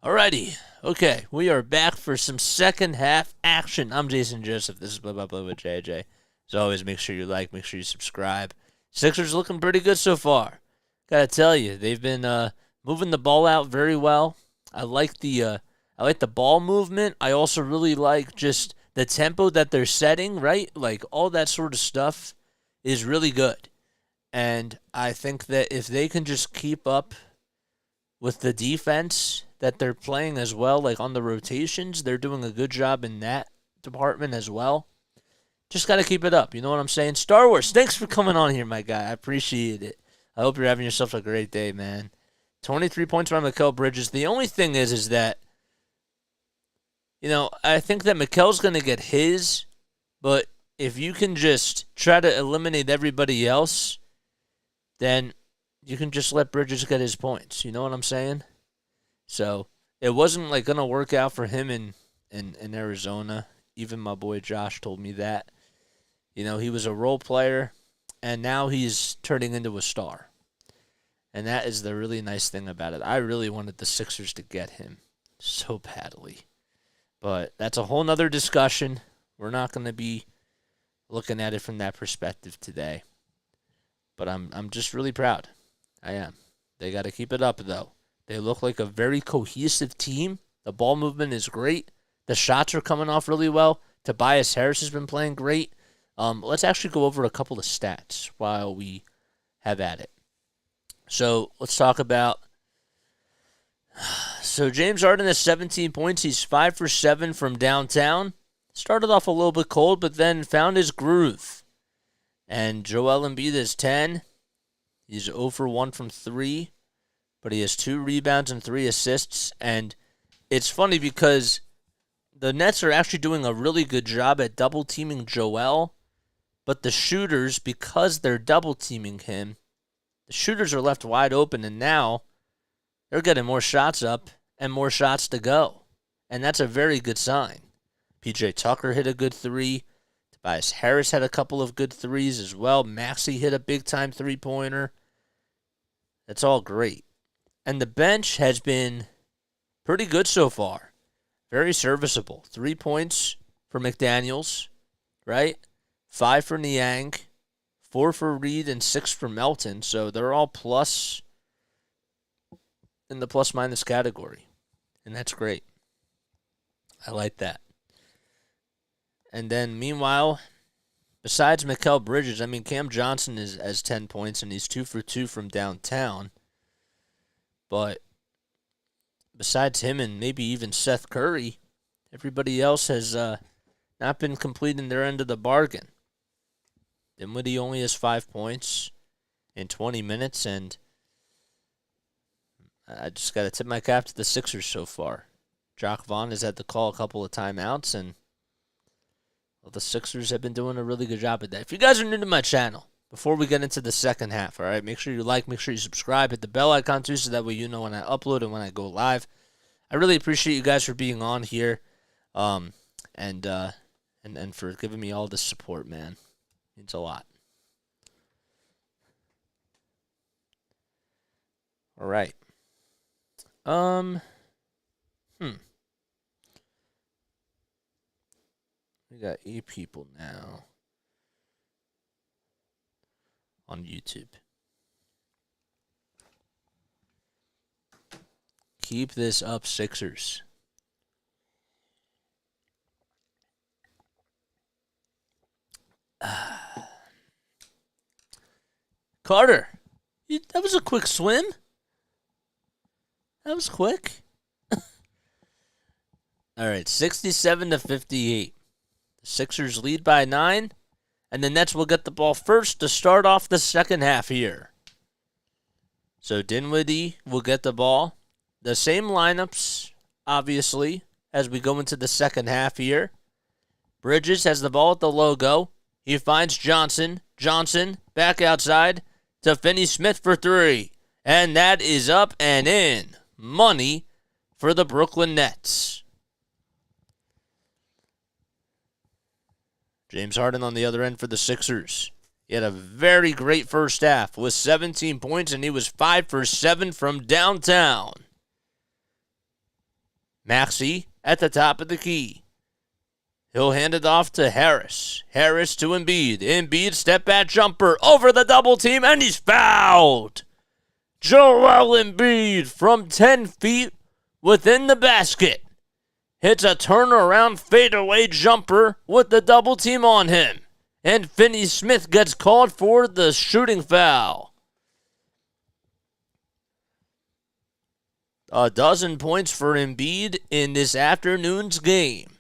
[SPEAKER 3] Alrighty. Okay, we are back for some second half action. I'm Jason Joseph. This is Blah Blah Blah with JJ. As always, make sure you like, make sure you subscribe. Sixers looking pretty good so far. Gotta tell you, they've been moving the ball out very well. I like the ball movement. I also really like just the tempo that they're setting, right? Like all that sort of stuff is really good. And I think that if they can just keep up with the defense that they're playing as well, like on the rotations, they're doing a good job in that department as well. Just got to keep it up. You know what I'm saying? Star Wars, thanks for coming on here, my guy. I appreciate it. I hope you're having yourself a great day, man. 23 points by Mikal Bridges. The only thing is that, I think that Mikal's going to get his, but if you can just try to eliminate everybody else, then you can just let Bridges get his points. You know what I'm saying? So it wasn't like going to work out for him in Arizona. Even my boy Josh told me that. He was a role player, and now he's turning into a star. And that is the really nice thing about it. I really wanted the Sixers to get him so badly. But that's a whole nother discussion. We're not going to be looking at it from that perspective today. But I'm just really proud. I am. They got to keep it up, though. They look like a very cohesive team. The ball movement is great. The shots are coming off really well. Tobias Harris has been playing great. Let's actually go over a couple of stats while we have at it. So let's talk about. So James Harden has 17 points. He's 5 for 7 from downtown. Started off a little bit cold, but then found his groove. And Joel Embiid is 10. He's 0 for 1 from 3, but he has 2 rebounds and 3 assists. And it's funny because the Nets are actually doing a really good job at double-teaming Joel, but the shooters, because they're double-teaming him, the shooters are left wide open, and now they're getting more shots up and more shots to go. And that's a very good sign. PJ Tucker hit a good 3. Tobias Harris had a couple of good 3s as well. Maxey hit a big-time 3-pointer. That's all great. And the bench has been pretty good so far. Very serviceable. 3 points for McDaniels, right? 5 for Niang, 4 for Reed, and 6 for Melton. So they're all plus in the plus-minus category. And that's great. I like that. And then, meanwhile, besides Mikal Bridges, Cam Johnson has 10 points, and he's 2 for 2 from downtown. But besides him and maybe even Seth Curry, everybody else has not been completing their end of the bargain. Dinwiddie only has 5 points in 20 minutes, and I just got to tip my cap to the Sixers so far. Jock Vaughn has had to call a couple of timeouts, and the Sixers have been doing a really good job at that. If you guys are new to my channel, before we get into the second half, all right, make sure you like, make sure you subscribe, hit the bell icon too, so that way you know when I upload and when I go live. I really appreciate you guys for being on here, and for giving me all this support, man. It means a lot. All right. We got 8 people now on YouTube. Keep this up, Sixers. Carter, that was a quick swim. That was quick. All right, 67-58. The Sixers lead by 9, and the Nets will get the ball first to start off the second half here. So Dinwiddie will get the ball. The same lineups, obviously, as we go into the second half here. Bridges has the ball at the logo. He finds Johnson. Johnson back outside to Finney-Smith for 3. And that is up and in. Money for the Brooklyn Nets. James Harden on the other end for the Sixers. He had a very great first half with 17 points, and he was 5 for 7 from downtown. Maxey at the top of the key. He'll hand it off to Harris. Harris to Embiid. Embiid step back jumper over the double team, and he's fouled. Joel Embiid from 10 feet within the basket hits a turnaround fadeaway jumper with the double team on him. And Finney Smith gets called for the shooting foul. 12 points for Embiid in this afternoon's game.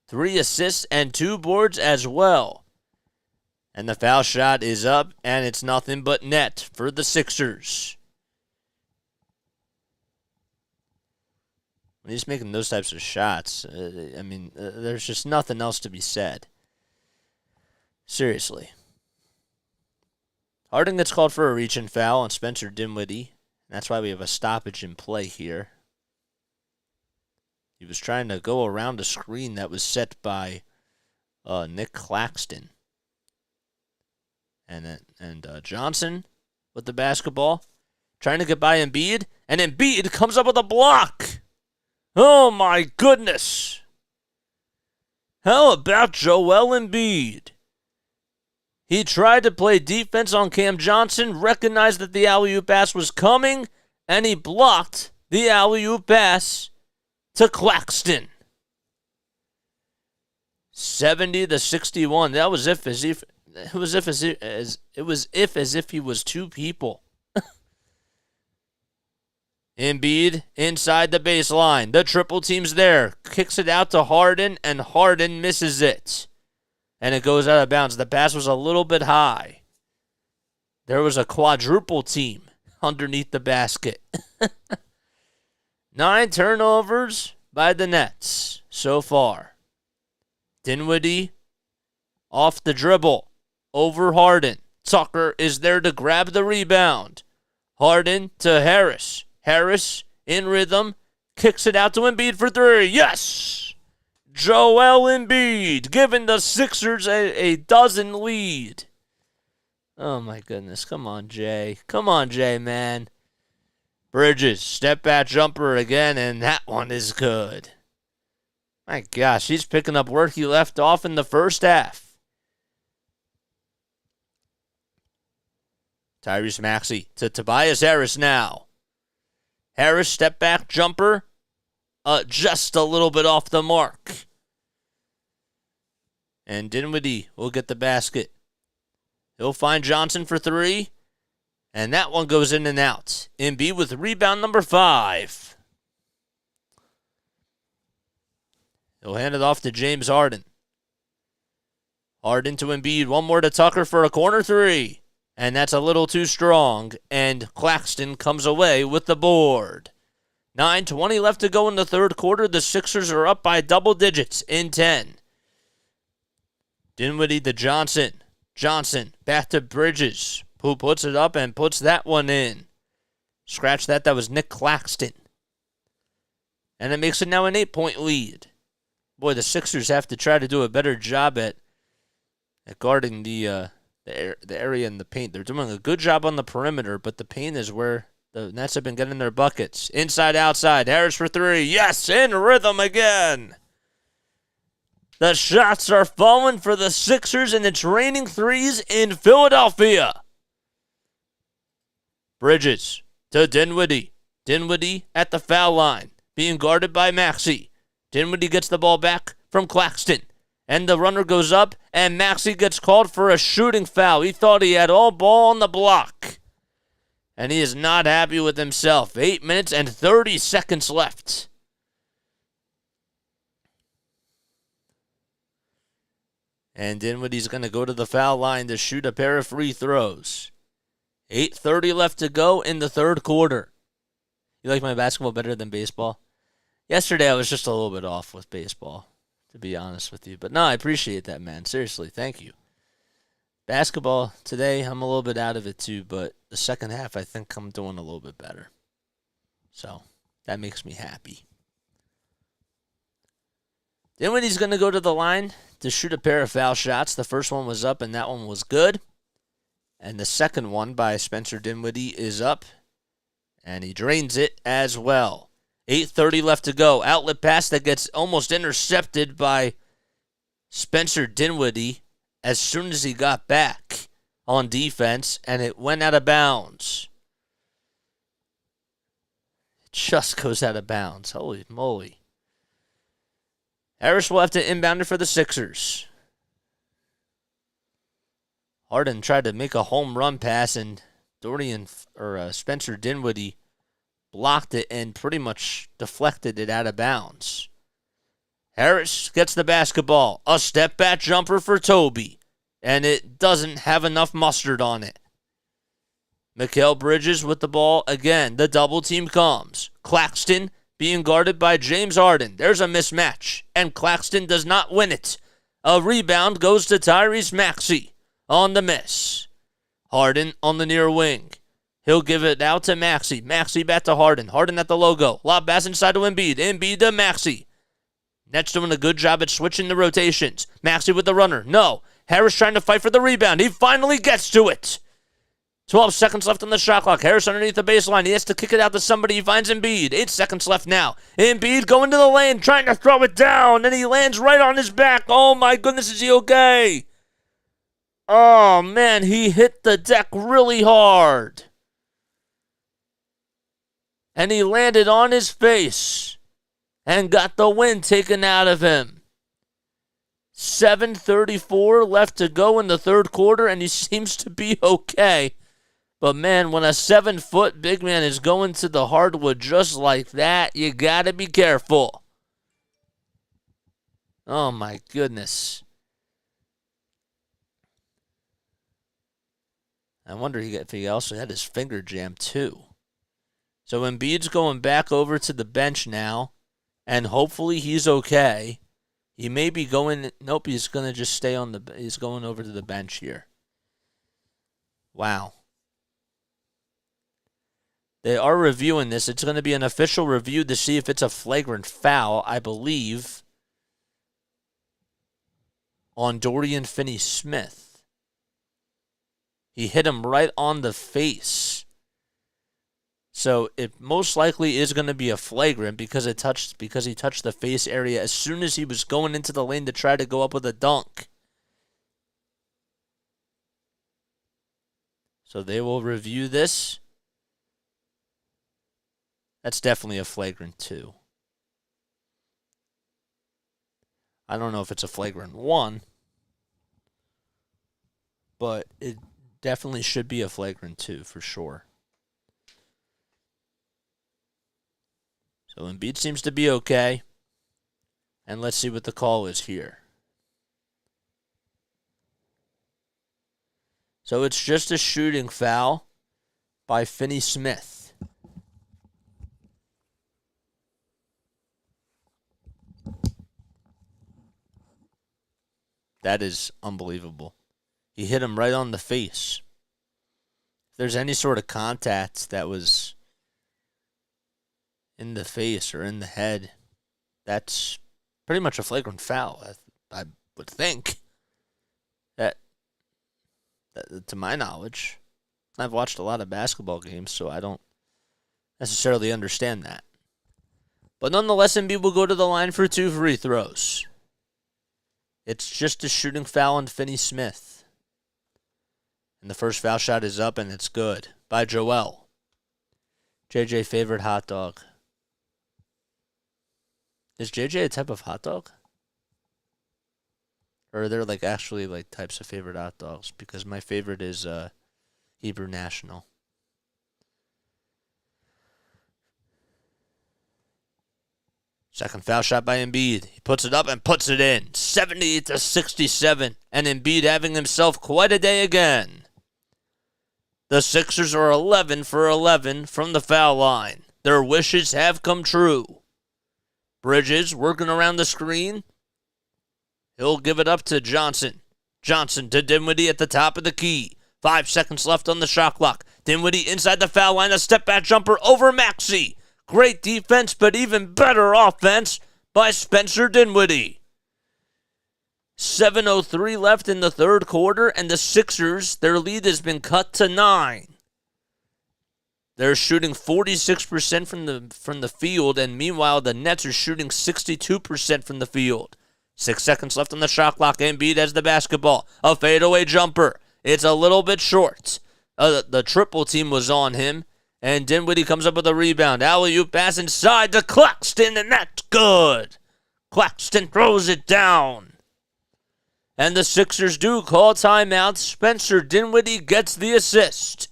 [SPEAKER 3] 3 assists and 2 boards as well. And the foul shot is up, and it's nothing but net for the Sixers. When he's making those types of shots, there's just nothing else to be said. Seriously. Harden gets called for a reach-in foul on Spencer Dinwiddie. That's why we have a stoppage in play here. He was trying to go around a screen that was set by Nick Claxton. And Johnson with the basketball, trying to get by Embiid, and Embiid comes up with a block. Oh my goodness. How about Joel Embiid? He tried to play defense on Cam Johnson, recognized that the alley-oop pass was coming, and he blocked the alley-oop pass to Claxton. 70-61. That was as if he was two people. Embiid inside the baseline. The triple team's there. Kicks it out to Harden, and Harden misses it. And it goes out of bounds. The pass was a little bit high. There was a quadruple team underneath the basket. 9 turnovers by the Nets so far. Dinwiddie off the dribble over Harden. Tucker is there to grab the rebound. Harden to Harris. Harris in rhythm. Kicks it out to Embiid for 3. Yes! Joel Embiid giving the Sixers a dozen lead. Oh, my goodness. Come on, Jay. Come on, Jay, man. Bridges, step back jumper again, and that one is good. My gosh, he's picking up where he left off in the first half. Tyrese Maxey to Tobias Harris now. Harris, step back jumper, just a little bit off the mark. And Dinwiddie will get the basket. He'll find Johnson for 3. And that one goes in and out. Embiid with rebound number 5. He'll hand it off to James Harden. Harden to Embiid. One more to Tucker for a corner 3. And that's a little too strong. And Claxton comes away with the board. 9:20 left to go in the third quarter. The Sixers are up by double digits in 10. Dinwiddie to Johnson. Johnson back to Bridges, who puts it up and puts that one in. Scratch that. That was Nick Claxton. And it makes it now an 8-point lead. Boy, the Sixers have to try to do a better job at guarding the area in the paint. They're doing a good job on the perimeter, but the paint is where the Nets have been getting their buckets. Inside, outside. Harris for 3. Yes, in rhythm again. The shots are falling for the Sixers, and it's raining threes in Philadelphia. Bridges to Dinwiddie. Dinwiddie at the foul line, being guarded by Maxey. Dinwiddie gets the ball back from Claxton, and the runner goes up, and Maxey gets called for a shooting foul. He thought he had all ball on the block, and he is not happy with himself. 8 minutes and 30 seconds left. And Dinwiddie's going to go to the foul line to shoot a pair of free throws. 8:30 left to go in the third quarter. You like my basketball better than baseball? Yesterday I was just a little bit off with baseball, to be honest with you. But no, I appreciate that, man. Seriously, thank you. Basketball, today I'm a little bit out of it too, but the second half I think I'm doing a little bit better. So that makes me happy. Dinwiddie's going to go to the line to shoot a pair of foul shots. The first one was up, and that one was good. And the second one by Spencer Dinwiddie is up, and he drains it as well. 8:30 left to go. Outlet pass that gets almost intercepted by Spencer Dinwiddie as soon as he got back on defense, and it went out of bounds. It just goes out of bounds. Holy moly. Harris will have to inbound it for the Sixers. Harden tried to make a home run pass, and Spencer Dinwiddie blocked it and pretty much deflected it out of bounds. Harris gets the basketball. A step-back jumper for Toby, and it doesn't have enough mustard on it. Mikal Bridges with the ball again. The double team comes. Claxton being guarded by James Harden. There's a mismatch, and Claxton does not win it. A rebound goes to Tyrese Maxey on the miss. Harden on the near wing. He'll give it out to Maxey. Maxey back to Harden. Harden at the logo. Lob pass inside to Embiid. Embiid to Maxey. Nets doing a good job at switching the rotations. Maxey with the runner. No. Harris trying to fight for the rebound. He finally gets to it. 12 seconds left on the shot clock. Harris underneath the baseline. He has to kick it out to somebody. He finds Embiid. 8 seconds left now. Embiid going to the lane, trying to throw it down, and he lands right on his back. Oh my goodness, is he okay? Oh man, he hit the deck really hard. And he landed on his face and got the wind taken out of him. 7:34 left to go in the third quarter, and he seems to be okay. But man, when a 7-foot big man is going to the hardwood just like that, you gotta be careful. Oh my goodness. I wonder if he also had his finger jammed too. So Embiid's going back over to the bench now, and hopefully he's okay. He may be going, nope, he's going to just stay on he's going over to the bench here. Wow. They are reviewing this. It's going to be an official review to see if it's a flagrant foul, I believe, on Dorian Finney-Smith. He hit him right on the face. So it most likely is going to be a flagrant because he touched the face area as soon as he was going into the lane to try to go up with a dunk. So they will review this. That's definitely a flagrant 2. I don't know if it's a flagrant 1, but it definitely should be a flagrant 2 for sure. So Embiid seems to be okay. And let's see what the call is here. So it's just a shooting foul by Finney-Smith. That is unbelievable. He hit him right on the face. If there's any sort of contact that was in the face or in the head, that's pretty much a flagrant foul, I would think. That, to my knowledge, I've watched a lot of basketball games, so I don't necessarily understand that. But nonetheless, Embiid will go to the line for 2 free throws. It's just a shooting foul on Finney-Smith. And the first foul shot is up, and it's good by Joel. JJ favorite hot dog. Is JJ a type of hot dog? Or are there actually types of favorite hot dogs? Because my favorite is Hebrew National. Second foul shot by Embiid. He puts it up and puts it in. 70-67. And Embiid having himself quite a day again. The Sixers are 11 for 11 from the foul line. Their wishes have come true. Bridges working around the screen. He'll give it up to Johnson. Johnson to Dinwiddie at the top of the key. 5 seconds left on the shot clock. Dinwiddie inside the foul line. A step-back jumper over Maxey. Great defense, but even better offense by Spencer Dinwiddie. 7:03 left in the third quarter, and the Sixers, their lead has been cut to 9. They're shooting 46% from the field, and meanwhile the Nets are shooting 62% from the field. 6 seconds left on the shot clock. Embiid has the basketball. A fadeaway jumper. It's a little bit short. The triple team was on him, and Dinwiddie comes up with a rebound. Alley-oop pass inside to Claxton, and that's good. Claxton throws it down. And the Sixers do call timeout. Spencer Dinwiddie gets the assist.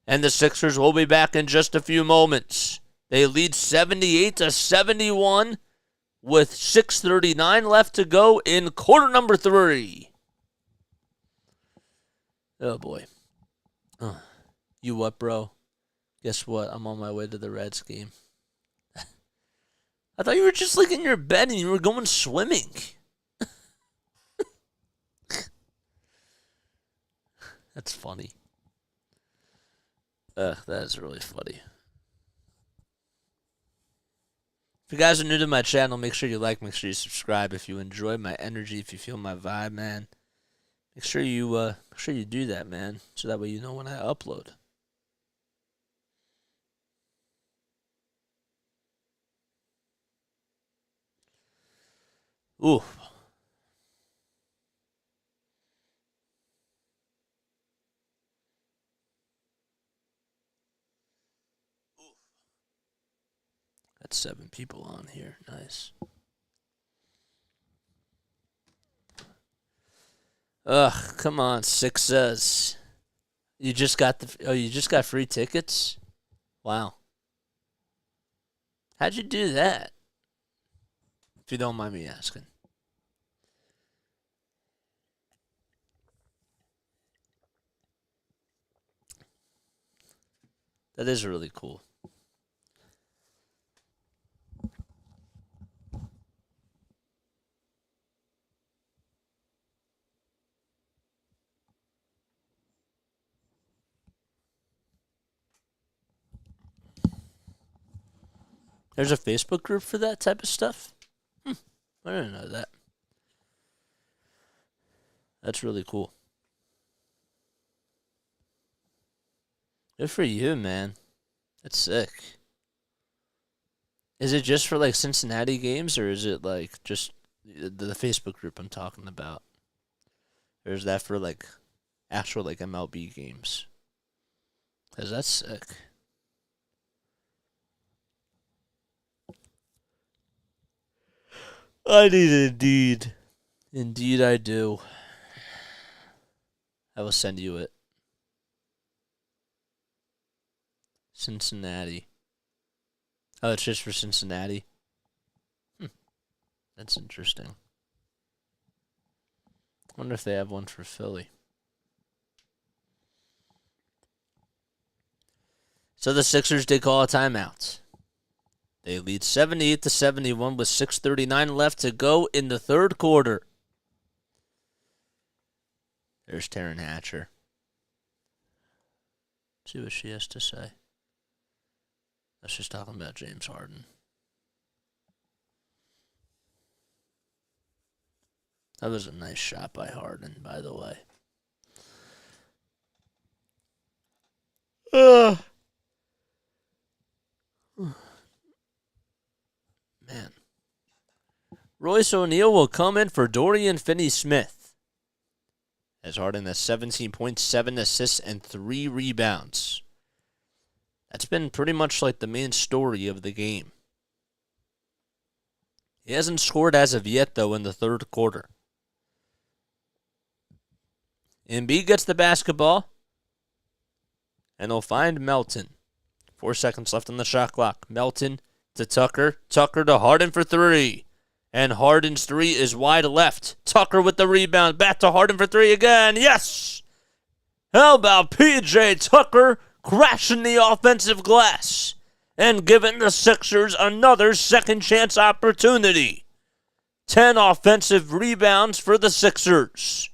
[SPEAKER 3] And the Sixers will be back in just a few moments. They lead 78-71 with 6:39 left to go in quarter number 3. Oh, boy. You what, bro? Guess what? I'm on my way to the Reds game. I thought you were just like in your bed and you were going swimming. That's funny. That is really funny. If you guys are new to my channel, make sure you like, make sure you subscribe. If you enjoy my energy, if you feel my vibe, man, make sure you do that, man, so that way you know when I upload. Ooh. Got 7 people on here. Nice. Ugh, come on, Sixers. You just got free tickets? Wow. How'd you do that? If you don't mind me asking. That is really cool. There's a Facebook group for that type of stuff? I didn't know that. That's really cool. Good for you, man. That's sick. Is it just for like Cincinnati games, or is it like just the Facebook group I'm talking about? Or is that for like actual like MLB games? 'Cause that's sick. I need it indeed. Indeed I do. I will send you it. Cincinnati. Oh, it's just for Cincinnati? That's interesting. Wonder if they have one for Philly. So the Sixers did call a timeout. They lead 78-71 with 6:39 left to go in the third quarter. There's Taryn Hatcher. See what she has to say. That's just talking about James Harden. That was a nice shot by Harden, by the way. Man. Royce O'Neal will come in for Dorian Finney-Smith, as Harden has 17.7 assists and 3 rebounds. That's been pretty much like the main story of the game. He hasn't scored as of yet, though, in the third quarter. Embiid gets the basketball, and he'll find Melton. 4 seconds left on the shot clock. Melton to Tucker. Tucker to Harden for 3. And Harden's 3 is wide left. Tucker with the rebound. Back to Harden for 3 again. Yes! How about PJ Tucker crashing the offensive glass and giving the Sixers another second chance opportunity? 10 offensive rebounds for the Sixers.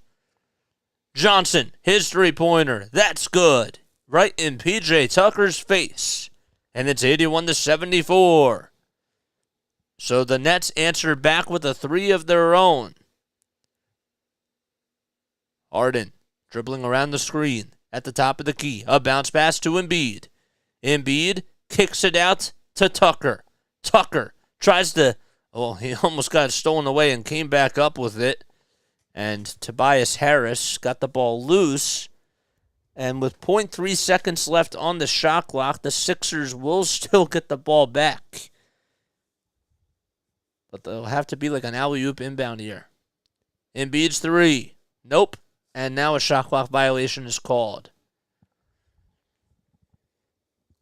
[SPEAKER 3] Johnson, his three-pointer. That's good. Right in PJ Tucker's face. And it's 81-74. So the Nets answer back with a 3 of their own. Harden dribbling around the screen at the top of the key. A bounce pass to Embiid. Embiid kicks it out to Tucker. Tucker tries to, he almost got it stolen away and came back up with it. And Tobias Harris got the ball loose. And with 0.3 seconds left on the shot clock, the Sixers will still get the ball back. But they'll have to be like an alley-oop inbound here. Embiid's three. Nope. And now a shot clock violation is called.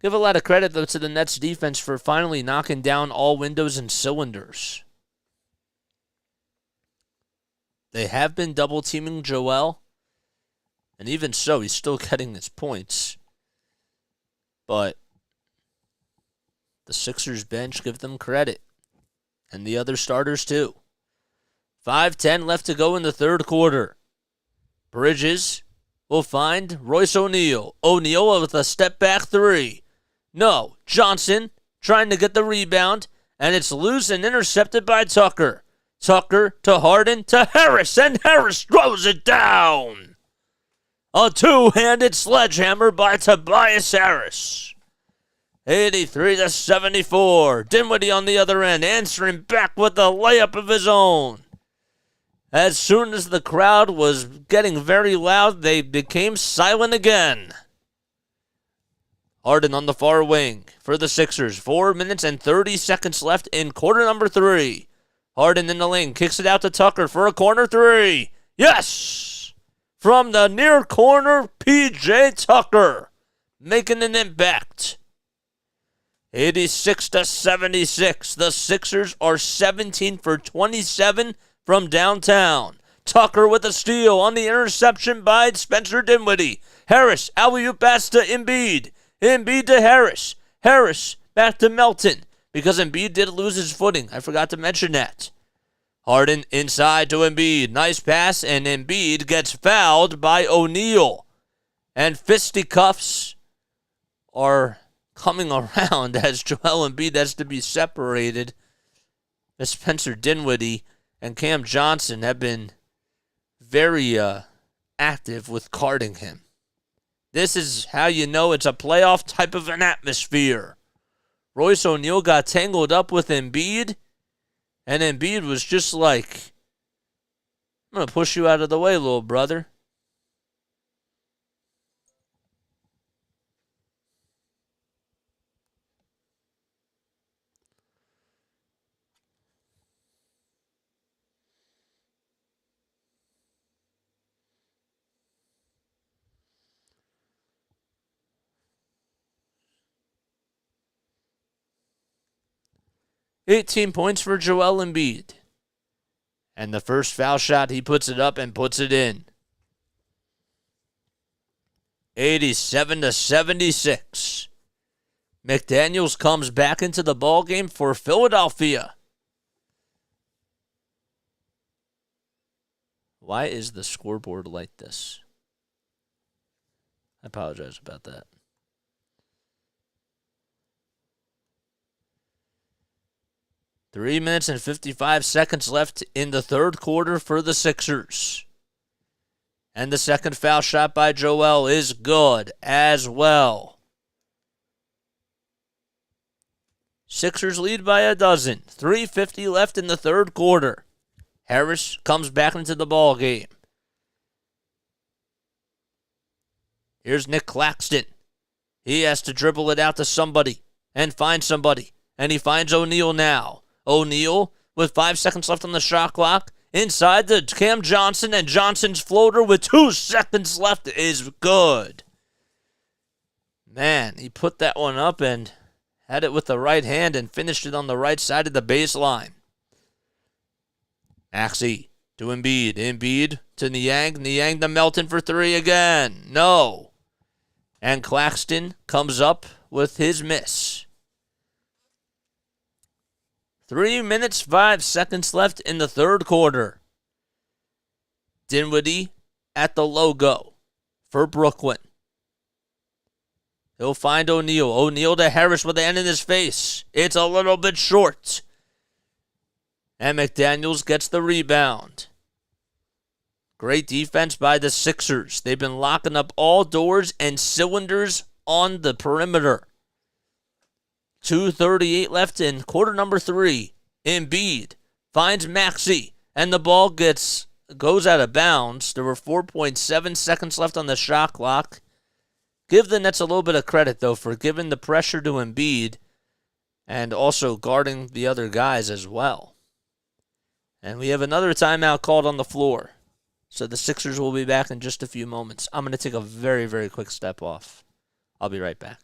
[SPEAKER 3] Give a lot of credit, though, to the Nets defense for finally knocking down all windows and cylinders. They have been double-teaming Joel. And even so, he's still getting his points. But the Sixers bench, give them credit. And the other starters, too. 5:10 left to go in the third quarter. Bridges will find Royce O'Neal. O'Neal with a step-back three. No. Johnson trying to get the rebound. And it's loose and intercepted by Tucker. Tucker to Harden to Harris. And Harris throws it down. A two-handed sledgehammer by Tobias Harris. 83-74. Dinwiddie on the other end, answering back with a layup of his own. As soon as the crowd was getting very loud, they became silent again. Harden on the far wing for the Sixers. 4 minutes and 30 seconds left in quarter number 3. Harden in the lane, kicks it out to Tucker for a corner three. Yes! From the near corner, P.J. Tucker making an impact. 86-76. The Sixers are 17 for 27 from downtown. Tucker with a steal on the interception by Spencer Dinwiddie. Harris, alley-oop pass to Embiid. Embiid to Harris. Harris back to Melton because Embiid did lose his footing. I forgot to mention that. Harden inside to Embiid. Nice pass, and Embiid gets fouled by O'Neal. And fisticuffs are coming around as Joel Embiid has to be separated. As Spencer Dinwiddie and Cam Johnson have been very active with carding him. This is how you know it's a playoff type of an atmosphere. Royce O'Neal got tangled up with Embiid, and Embiid was just like, I'm going to push you out of the way, little brother. $18 points for Joel Embiid. And the first foul shot, he puts it up and puts it in. 87-76. McDaniels comes back into the ballgame for Philadelphia. Why is the scoreboard like this? I apologize about that. Three minutes and 55 seconds left in the third quarter for the Sixers. And the second foul shot by Joel is good as well. Sixers lead by a dozen. 3:50 left in the third quarter. Harris comes back into the ball game. Here's Nick Claxton. He has to dribble it out to somebody and find somebody. And he finds O'Neal now. O'Neal with 5 seconds left on the shot clock. Inside to Cam Johnson, and Johnson's floater with 2 seconds left is good. Man, he put that one up and had it with the right hand and finished it on the right side of the baseline. Maxey to Embiid. Embiid to Niang. Niang to Melton for three again. No. And Claxton comes up with his miss. 3 minutes, 5 seconds left in the third quarter. Dinwiddie at the logo for Brooklyn. He'll find O'Neal. O'Neal to Harris with the end in his face. It's a little bit short. And McDaniels gets the rebound. Great defense by the Sixers. They've been locking up all doors and cylinders on the perimeter. 2:38 left in quarter number 3. Embiid finds Maxey, and the ball goes out of bounds. There were 4.7 seconds left on the shot clock. Give the Nets a little bit of credit, though, for giving the pressure to Embiid and also guarding the other guys as well. And we have another timeout called on the floor. So the Sixers will be back in just a few moments. I'm going to take a very, very quick step off. I'll be right back.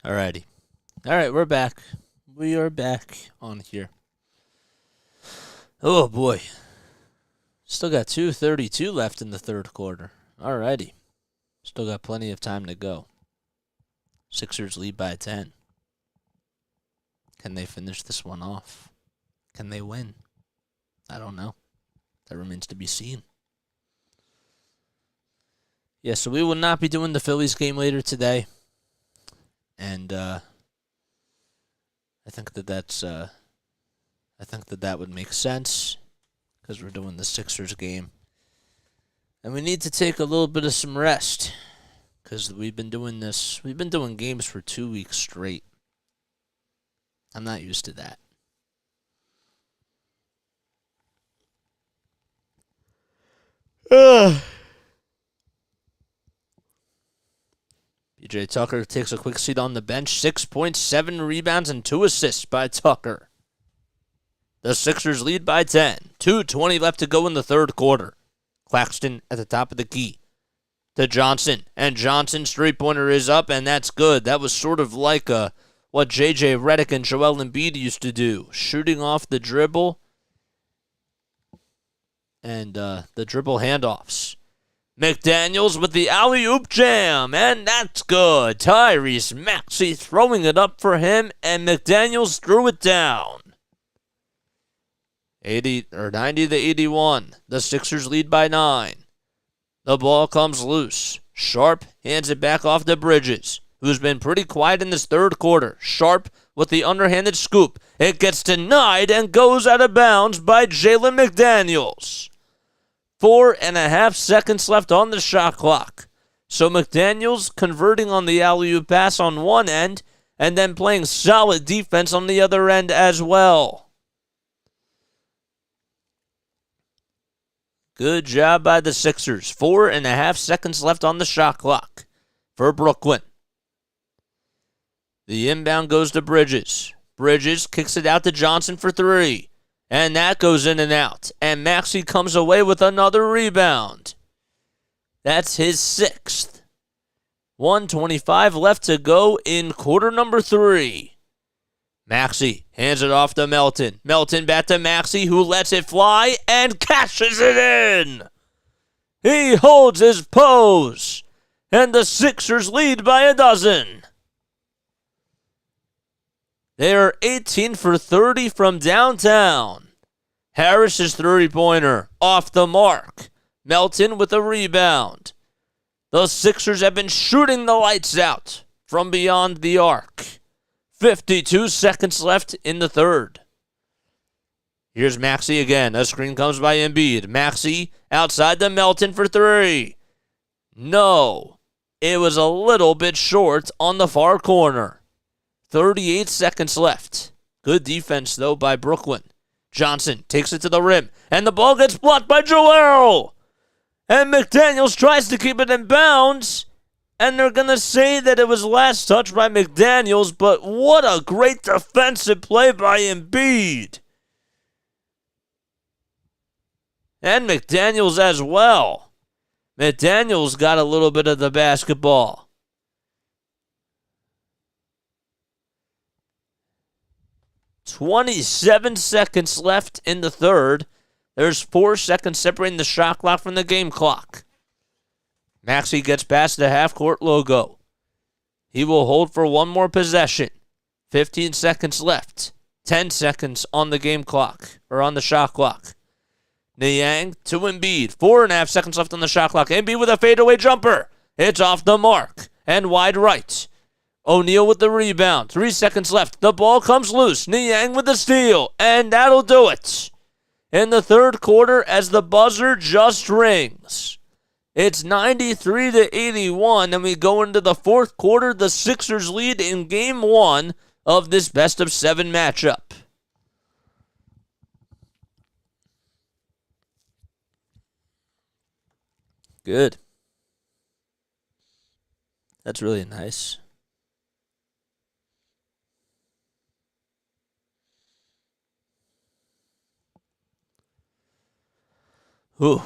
[SPEAKER 3] Alrighty. All right, we're back. We are back on here. Oh, boy. Still got 2:32 left in the third quarter. Alrighty. Still got plenty of time to go. Sixers lead by 10. Can they finish this one off? Can they win? I don't know. That remains to be seen. Yeah, so we will not be doing the Phillies game later today. And I think that would make sense because we're doing the Sixers game. And we need to take a little bit of some rest because we've been doing games for 2 weeks straight. I'm not used to that. PJ Tucker takes a quick seat on the bench. 6.7 rebounds and 2 assists by Tucker. The Sixers lead by 10. 2:20 left to go in the third quarter. Claxton at the top of the key to Johnson. And Johnson's three-pointer is up, and that's good. That was sort of like what J.J. Redick and Joel Embiid used to do. Shooting off the dribble and the dribble handoffs. McDaniels with the alley-oop jam, and that's good. Tyrese Maxey throwing it up for him, and McDaniels threw it down. 90 to 81. The Sixers lead by 9. The ball comes loose. Sharp hands it back off to Bridges, who's been pretty quiet in this third quarter. Sharp with the underhanded scoop. It gets denied and goes out of bounds by Jalen McDaniels. 4.5 seconds left on the shot clock. So McDaniels converting on the alley-oop pass on one end and then playing solid defense on the other end as well. Good job by the Sixers. 4.5 seconds left on the shot clock for Brooklyn. The inbound goes to Bridges. Bridges kicks it out to Johnson for 3. And that goes in and out. And Maxey comes away with another rebound. That's his 6th. 1:25 left to go in quarter number 3. Maxey hands it off to Melton. Melton back to Maxey, who lets it fly and cashes it in. He holds his pose. And the Sixers lead by a dozen. They are 18 for 30 from downtown. Harris's 30-pointer off the mark. Melton with a rebound. The Sixers have been shooting the lights out from beyond the arc. 52 seconds left in the third. Here's Maxey again. A screen comes by Embiid. Maxey outside to Melton for 3. No. It was a little bit short on the far corner. 38 seconds left. Good defense, though, by Brooklyn. Johnson takes it to the rim, and the ball gets blocked by Joel. And McDaniels tries to keep it in bounds, and they're going to say that it was last touch by McDaniels, but what a great defensive play by Embiid. And McDaniels as well. McDaniels got a little bit of the basketball. 27 seconds left in the third. There's 4 seconds separating the shot clock from the game clock. Maxey gets past the half-court logo. He will hold for one more possession. 15 seconds left. 10 seconds on the game clock, or on the shot clock. Niang to Embiid. 4.5 seconds left on the shot clock. Embiid with a fadeaway jumper. It's off the mark and wide right. O'Neal with the rebound. 3 seconds left. The ball comes loose. Niang with the steal. And that'll do it. In the third quarter as the buzzer just rings. It's 93-81, and we go into the fourth quarter. The Sixers lead in game 1 of this best-of-7 matchup. Good. That's really nice. Ooh.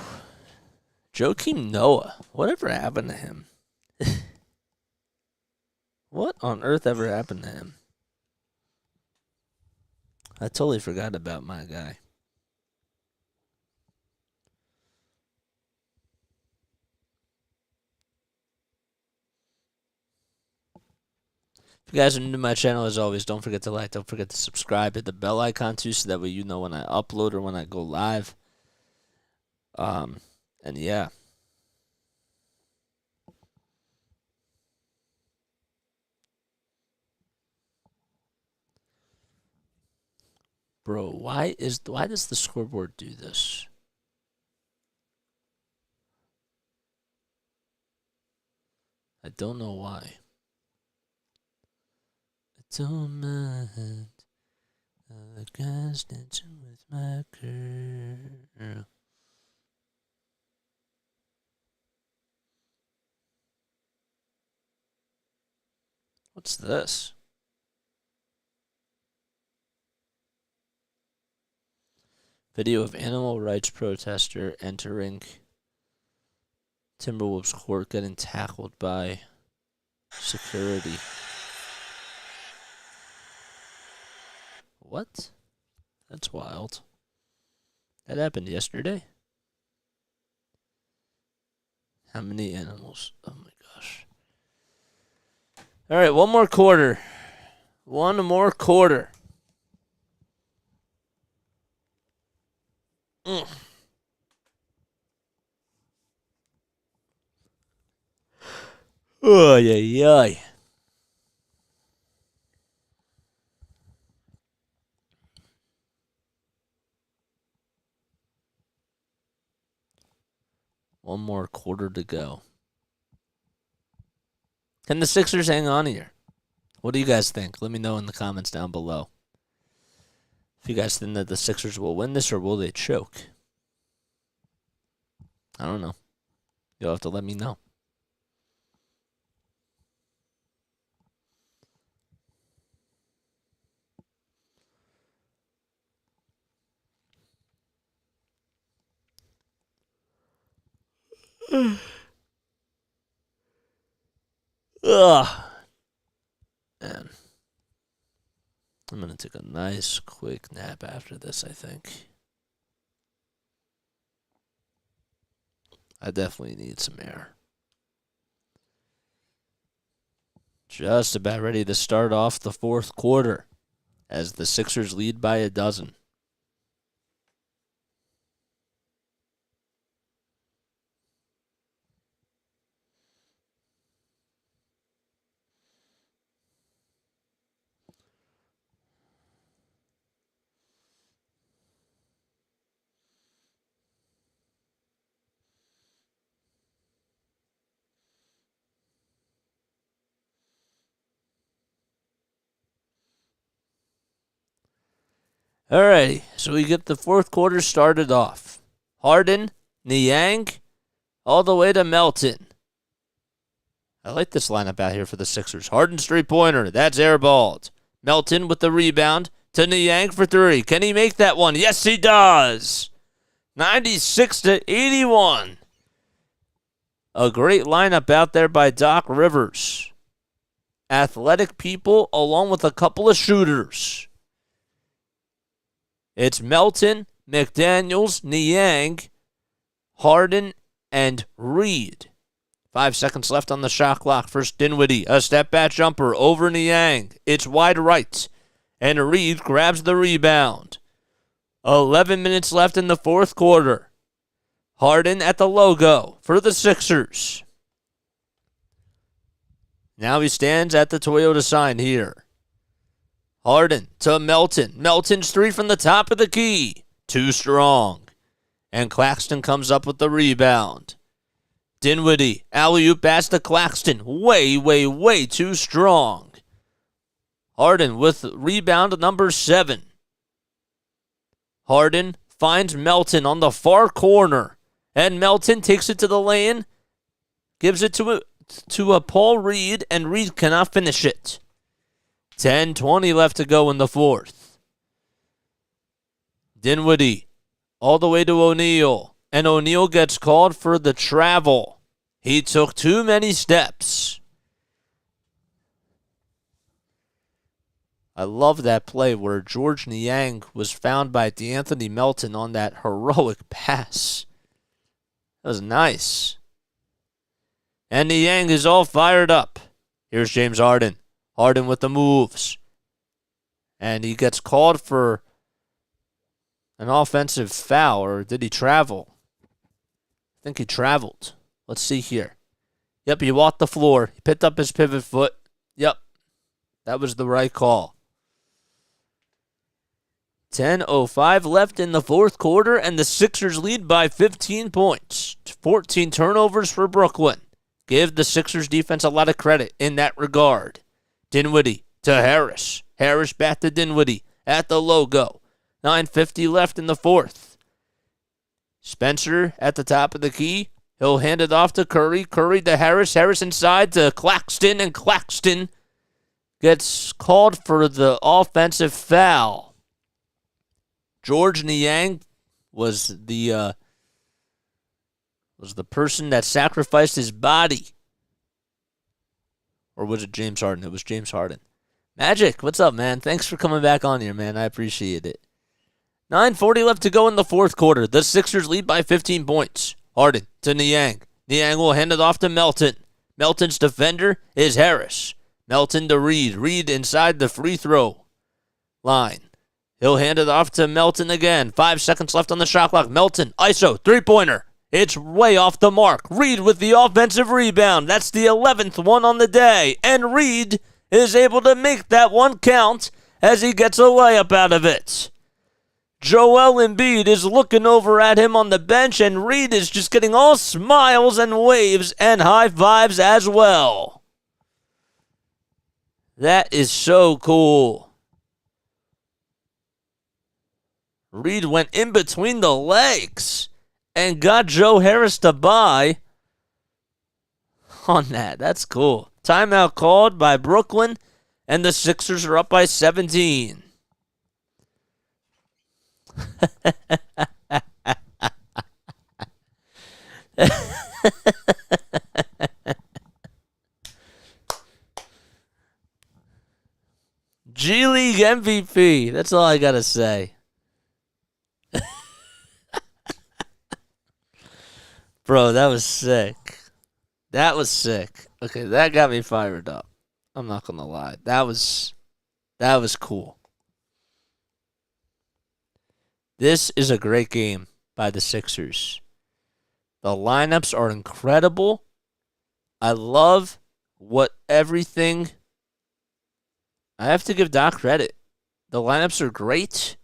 [SPEAKER 3] Joakim Noah. Whatever happened to him? What on earth ever happened to him? I totally forgot about my guy. If you guys are new to my channel, as always, don't forget to like, don't forget to subscribe, hit the bell icon too, so that way you know when I upload or when I go live. And yeah. Bro, why does the scoreboard do this? I don't know why. I don't mind. The guys dancing with my girl. What's this? Video of animal rights protester entering Timberwolves court getting tackled by security. What? That's wild. That happened yesterday? How many animals? Oh my gosh. All right, one more quarter. One more quarter. Oh, yeah. One more quarter to go. Can the Sixers hang on here? What do you guys think? Let me know in the comments down below. If you guys think that the Sixers will win this or will they choke? I don't know. You'll have to let me know. Ugh. Man. I'm going to take a nice, quick nap after this, I think. I definitely need some air. Just about ready to start off the fourth quarter as the Sixers lead by a dozen. Alrighty, so we get the fourth quarter started off. Harden, Niang, all the way to Melton. I like this lineup out here for the Sixers. Harden's three-pointer, that's airballed. Melton with the rebound to Niang for three. Can he make that one? Yes, he does. 96-81. A great lineup out there by Doc Rivers. Athletic people along with a couple of shooters. It's Melton, McDaniels, Niang, Harden, and Reed. 5 seconds left on the shot clock. First Dinwiddie, a step-back jumper over Niang. It's wide right, and Reed grabs the rebound. 11 minutes left in the fourth quarter. Harden at the logo for the Sixers. Now he stands at the Toyota sign here. Harden to Melton. Melton's three from the top of the key. Too strong. And Claxton comes up with the rebound. Dinwiddie, alley-oop pass to Claxton. Way too strong. Harden with rebound number 7. Harden finds Melton on the far corner. And Melton takes it to the lane. Gives it to a Paul Reed, and Reed cannot finish it. 10:20 left to go in the fourth. Dinwiddie all the way to O'Neal, and O'Neal gets called for the travel. He took too many steps. I love that play where George Niang was found by D'Anthony Melton on that heroic pass. That was nice. And Niang is all fired up. Here's James Harden. Harden with the moves. And he gets called for an offensive foul, or did he travel? I think he traveled. Let's see here. Yep, he walked the floor. He picked up his pivot foot. Yep, that was the right call. 10:05 left in the fourth quarter, and the Sixers lead by 15 points. 14 turnovers for Brooklyn. Give the Sixers defense a lot of credit in that regard. Dinwiddie to Harris. Harris back to Dinwiddie at the logo. 9:50 left in the fourth. Spencer at the top of the key. He'll hand it off to Curry. Curry to Harris. Harris inside to Claxton, and Claxton gets called for the offensive foul. George Niang was the person that sacrificed his body. Or was it James Harden? It was James Harden. Magic, what's up, man? Thanks for coming back on here, man. I appreciate it. 9:40 left to go in the fourth quarter. The Sixers lead by 15 points. Harden to Niang. Niang will hand it off to Melton. Melton's defender is Harris. Melton to Reed. Reed inside the free throw line. He'll hand it off to Melton again. 5 seconds left on the shot clock. Melton, ISO, three-pointer. It's way off the mark. Reed with the offensive rebound. That's the 11th one on the day. And Reed is able to make that one count as he gets a layup out of it. Joel Embiid is looking over at him on the bench, and Reed is just getting all smiles and waves and high fives as well. That is so cool. Reed went in between the legs and got Joe Harris to buy on that. That's cool. Timeout called by Brooklyn, and the Sixers are up by 17. G League MVP. That's all I got to say. Bro, that was sick. That was sick. Okay, that got me fired up. I'm not going to lie. That was cool. This is a great game by the Sixers. The lineups are incredible. I love everything. I have to give Doc credit. The lineups are great.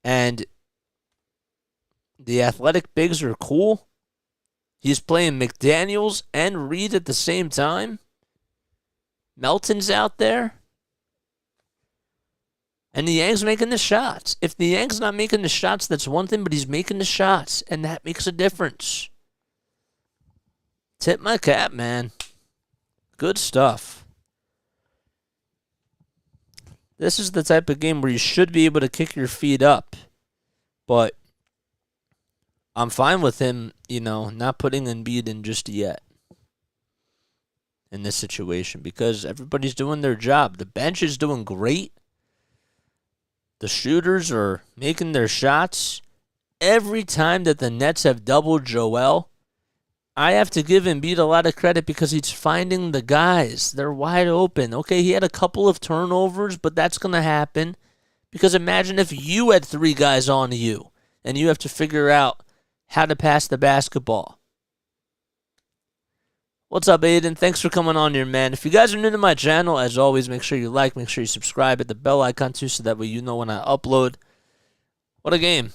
[SPEAKER 3] And the athletic bigs are cool. He's playing McDaniels and Reed at the same time. Melton's out there. And the Yang's making the shots. If the Yang's not making the shots, that's one thing, but he's making the shots, and that makes a difference. Tip my cap, man. Good stuff. This is the type of game where you should be able to kick your feet up, but I'm fine with him, not putting Embiid in just yet in this situation because everybody's doing their job. The bench is doing great. The shooters are making their shots. Every time that the Nets have doubled Joel, I have to give Embiid a lot of credit because he's finding the guys. They're wide open. Okay, he had a couple of turnovers, but that's going to happen because imagine if you had 3 guys on you and you have to figure out how to pass the basketball. What's up, Aiden? Thanks for coming on here, man. If you guys are new to my channel, as always, make sure you like, make sure you subscribe, hit the bell icon too so that way you know when I upload. What a game.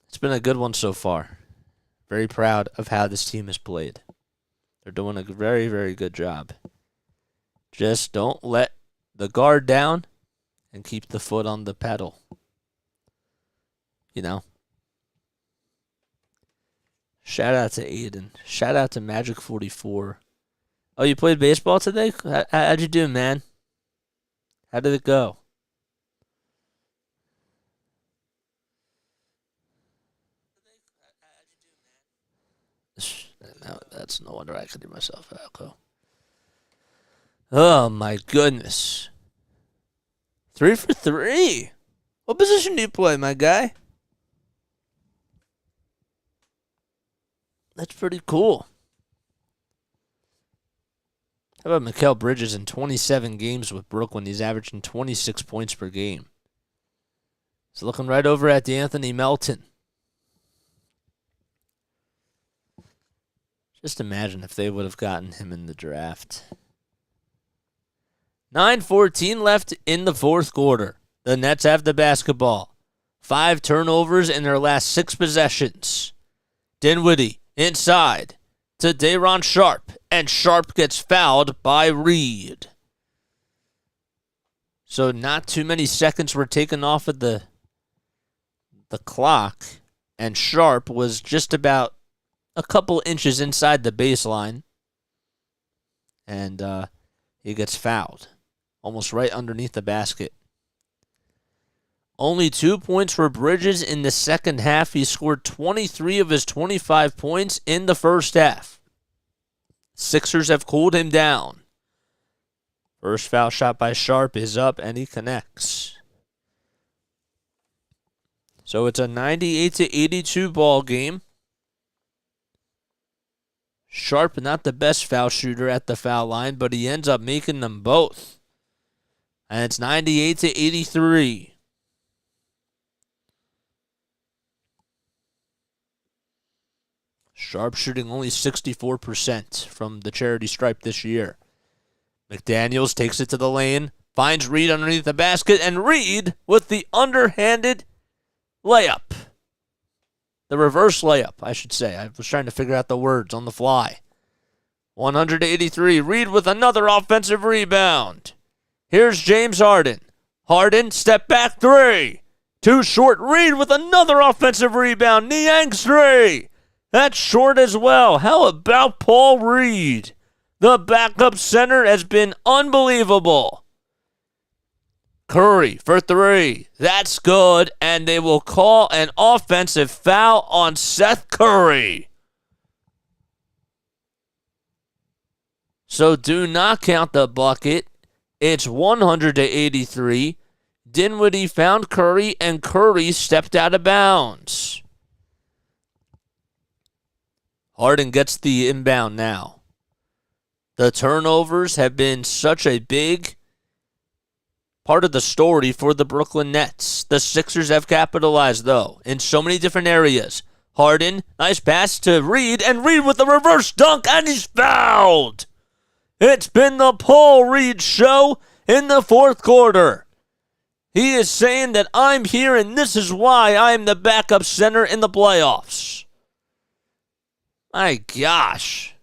[SPEAKER 3] It's been a good one so far. Very proud of how this team has played. They're doing a very, very good job. Just don't let the guard down and keep the foot on the pedal. Shout out to Aiden. Shout out to Magic44. Oh, you played baseball today? How'd you do, man? How did it go? No, that's no wonder I could hear myself echo. Oh, my goodness. 3 for 3. What position do you play, my guy? That's pretty cool. How about Mikal Bridges in 27 games with Brooklyn? He's averaging 26 points per game. He's looking right over at D'Anthony Melton. Just imagine if they would have gotten him in the draft. 9:14 left in the fourth quarter. The Nets have the basketball. 5 turnovers in their last 6 possessions. Dinwiddie inside to Day'Ron Sharpe, and Sharpe gets fouled by Reed. So not too many seconds were taken off of the clock, and Sharpe was just about a couple inches inside the baseline, and he gets fouled, almost right underneath the basket. Only 2 points for Bridges in the second half. He scored 23 of his 25 points in the first half. Sixers have cooled him down. First foul shot by Sharpe is up, and he connects. So it's a 98-82 ball game. Sharpe, not the best foul shooter at the foul line, but he ends up making them both. And it's 98-83. Sharpe shooting only 64% from the charity stripe this year. McDaniels takes it to the lane, finds Reed underneath the basket, and Reed with the underhanded layup. The reverse layup, I should say. I was trying to figure out the words on the fly. 100-83. Reed with another offensive rebound. Here's James Harden. Harden, step back 3. Too short. Reed with another offensive rebound. Niang's 3. That's short as well. How about Paul Reed? The backup center has been unbelievable. Curry for 3. That's good. And they will call an offensive foul on Seth Curry. So do not count the bucket. It's 100-83. Dinwiddie found Curry, and Curry stepped out of bounds. Harden gets the inbound now. The turnovers have been such a big part of the story for the Brooklyn Nets. The Sixers have capitalized, though, in so many different areas. Harden, nice pass to Reed, and Reed with the reverse dunk, and he's fouled. It's been the Paul Reed show in the fourth quarter. He is saying that I'm here, and this is why I am the backup center in the playoffs. My gosh.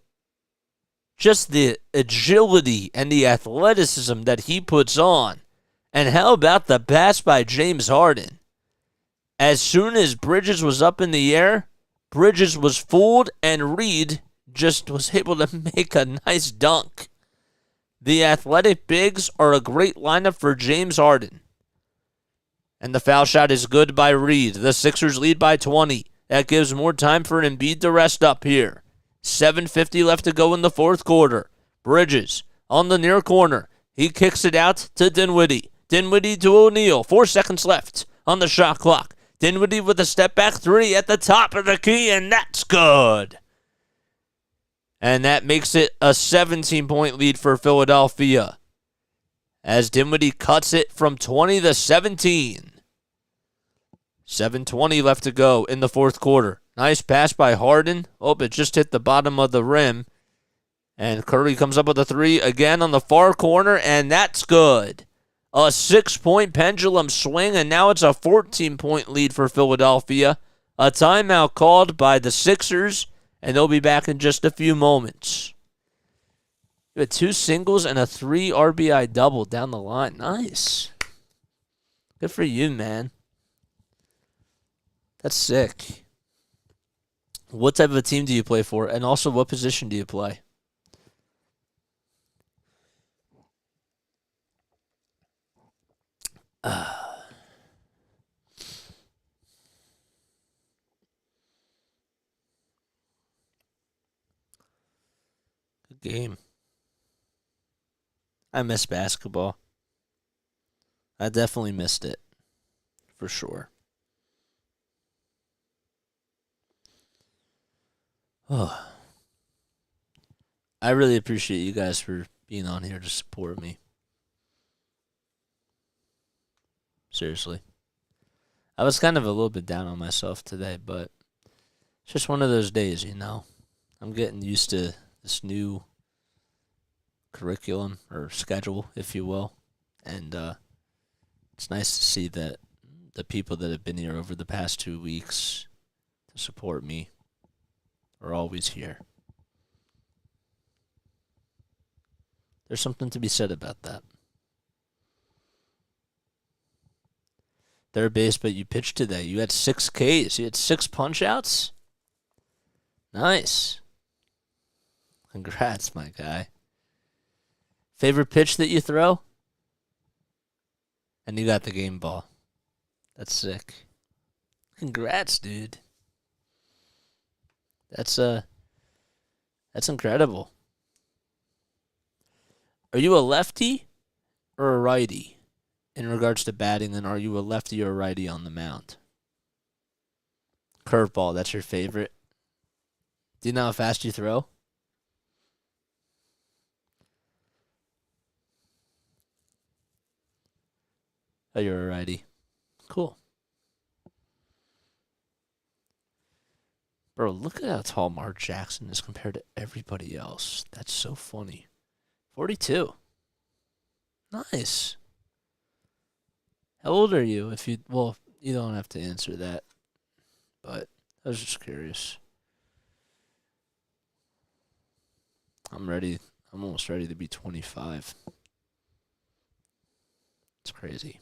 [SPEAKER 3] Just the agility and the athleticism that he puts on. And how about the pass by James Harden? As soon as Bridges was up in the air, Bridges was fooled, and Reed just was able to make a nice dunk. The athletic bigs are a great lineup for James Harden. And the foul shot is good by Reed. The Sixers lead by 20. That gives more time for Embiid to rest up here. 7:50 left to go in the fourth quarter. Bridges on the near corner. He kicks it out to Dinwiddie. Dinwiddie to O'Neal. 4 seconds left on the shot clock. Dinwiddie with a step back 3 at the top of the key, and that's good. And that makes it a 17-point lead for Philadelphia, as Dinwiddie cuts it from 20 to 17. 7:20 left to go in the fourth quarter. Nice pass by Harden. Oh, it just hit the bottom of the rim. And Curry comes up with a 3 again on the far corner, and that's good. A 6-point pendulum swing, and now it's a 14-point lead for Philadelphia. A timeout called by the Sixers, and they'll be back in just a few moments. You had 2 singles and a 3 RBI double down the line. Nice. Good for you, man. That's sick. What type of a team do you play for? And also, what position do you play? Good game. I miss basketball. I definitely missed it. For sure. Oh. I really appreciate you guys for being on here to support me. Seriously. I was kind of a little bit down on myself today, but it's just one of those days, you know. I'm getting used to this new curriculum or schedule, if you will. And it's nice to see that the people that have been here over the past 2 weeks to support me are always here. There's something to be said about that. Third base, but you pitched today. You had 6 Ks. You had 6 punch-outs? Nice. Congrats, my guy. Favorite pitch that you throw? And you got the game ball. That's sick. Congrats, dude. That's incredible. Are you a lefty or a righty in regards to batting, and are you a lefty or a righty on the mound? Curveball, that's your favorite. Do you know how fast you throw? Oh, you're a righty. Cool. Bro, look at how tall Mark Jackson is compared to everybody else. That's so funny. 42. Nice. How old are you? Well, you don't have to answer that. But I was just curious. I'm ready. I'm almost ready to be 25. It's crazy.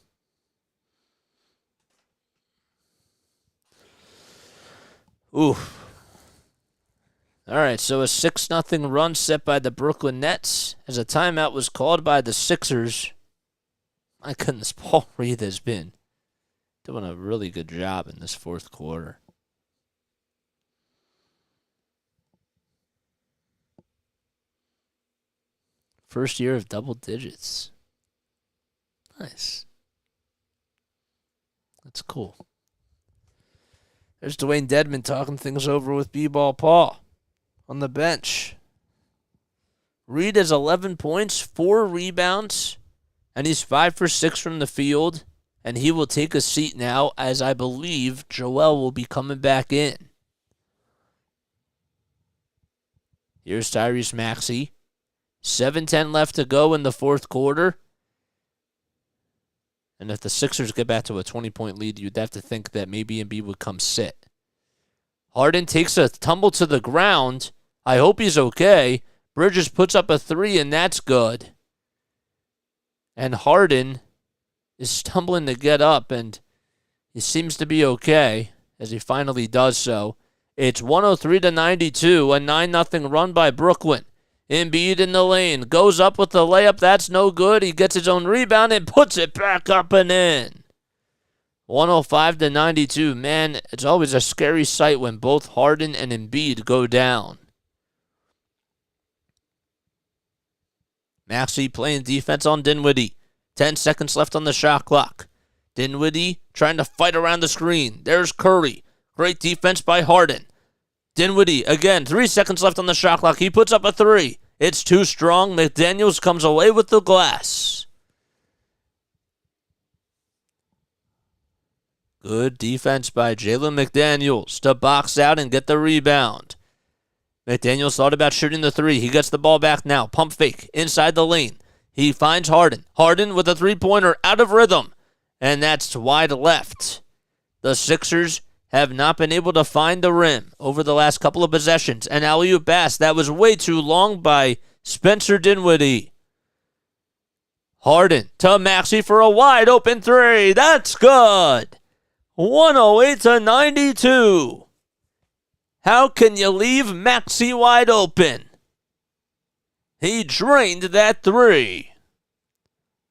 [SPEAKER 3] Ooh. All right, so a 6-0 run set by the Brooklyn Nets as a timeout was called by the Sixers. My goodness, Paul Reed has been doing a really good job in this fourth quarter. First year of double digits. Nice. That's cool. There's Dwayne Dedman talking things over with B-Ball Paul on the bench. Reed has 11 points, 4 rebounds, and he's 5 for 6 from the field. And he will take a seat now as I believe Joel will be coming back in. Here's Tyrese Maxey. 7:10 left to go in the fourth quarter. And if the Sixers get back to a 20-point lead, you'd have to think that maybe Embiid would come sit. Harden takes a tumble to the ground. I hope he's okay. Bridges puts up a 3, and that's good. And Harden is stumbling to get up, and he seems to be okay as he finally does so. It's 103-92, a 9-0 run by Brooklyn. Embiid in the lane, goes up with the layup, that's no good. He gets his own rebound and puts it back up and in. 105-92, man, it's always a scary sight when both Harden and Embiid go down. Maxey playing defense on Dinwiddie. 10 seconds left on the shot clock. Dinwiddie trying to fight around the screen. There's Curry. Great defense by Harden. Dinwiddie, again, 3 seconds left on the shot clock. He puts up a 3. It's too strong. McDaniels comes away with the glass. Good defense by Jalen McDaniels to box out and get the rebound. McDaniels thought about shooting the 3. He gets the ball back now. Pump fake inside the lane. He finds Harden. Harden with a three-pointer out of rhythm. And that's wide left. The Sixers have not been able to find the rim over the last couple of possessions. And alley-oop pass, that was way too long by Spencer Dinwiddie. Harden to Maxey for a wide-open 3. That's good. 108-92. How can you leave Maxey wide open? He drained that 3.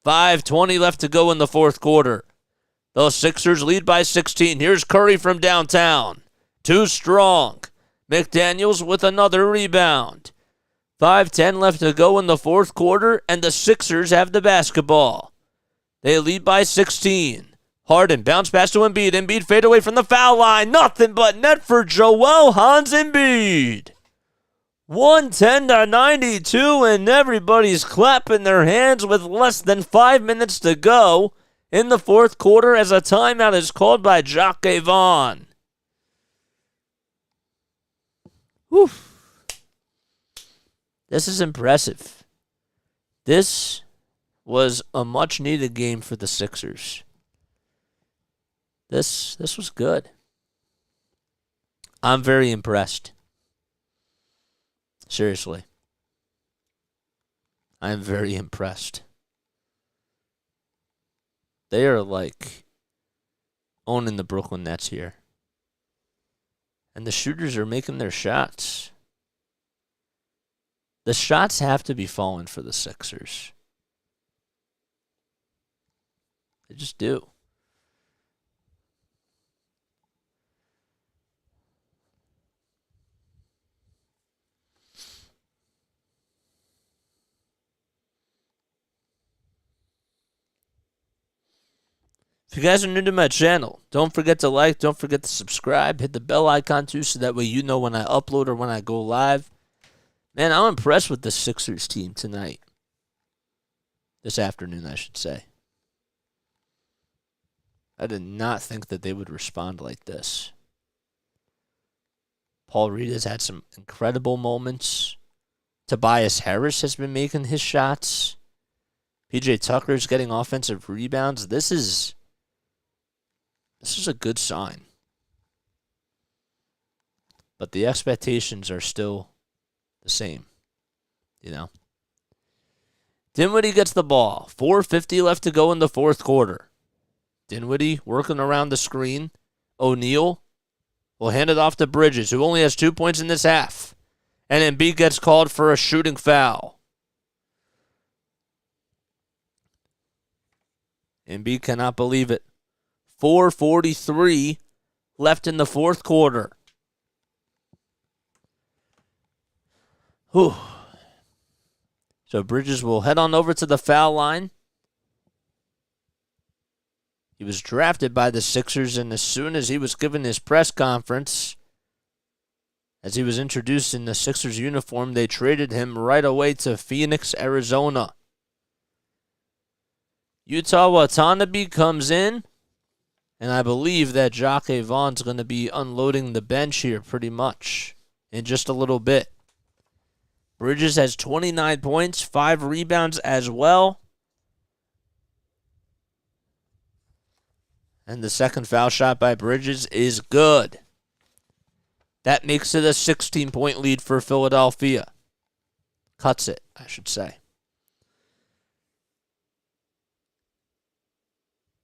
[SPEAKER 3] 5:20 left to go in the fourth quarter. The Sixers lead by 16. Here's Curry from downtown. Too strong. McDaniels with another rebound. 5:10 left to go in the fourth quarter, and the Sixers have the basketball. They lead by 16. Harden, bounce pass to Embiid. Embiid fade away from the foul line. Nothing but net for Joel Hans Embiid. 110-92, and everybody's clapping their hands with less than 5 minutes to go in the fourth quarter as a timeout is called by Jacques Vaughn. Whew. This is impressive. This was a much-needed game for the Sixers. This was good. I'm very impressed. Seriously. I'm very impressed. They are like owning the Brooklyn Nets here. And the shooters are making their shots. The shots have to be falling for the Sixers. They just do. If you guys are new to my channel, don't forget to like, don't forget to subscribe, hit the bell icon too so that way you know when I upload or when I go live. Man, I'm impressed with the Sixers team tonight. This afternoon, I should say. I did not think that they would respond like this. Paul Reed has had some incredible moments. Tobias Harris has been making his shots. PJ Tucker's getting offensive rebounds. This is a good sign. But the expectations are still the same, you know. Dinwiddie gets the ball. 4:50 left to go in the fourth quarter. Dinwiddie working around the screen. O'Neal will hand it off to Bridges, who only has 2 points in this half. And Embiid gets called for a shooting foul. Embiid cannot believe it. 4:43 left in the fourth quarter. Whew. So Bridges will head on over to the foul line. He was drafted by the Sixers, and as soon as he was given his press conference, as he was introduced in the Sixers uniform, they traded him right away to Phoenix, Arizona. Utah Watanabe comes in, and I believe that Jacque Vaughn's going to be unloading the bench here pretty much in just a little bit. Bridges has 29 points, 5 rebounds as well. And the second foul shot by Bridges is good. That makes it a 16-point lead for Philadelphia. Cuts it, I should say.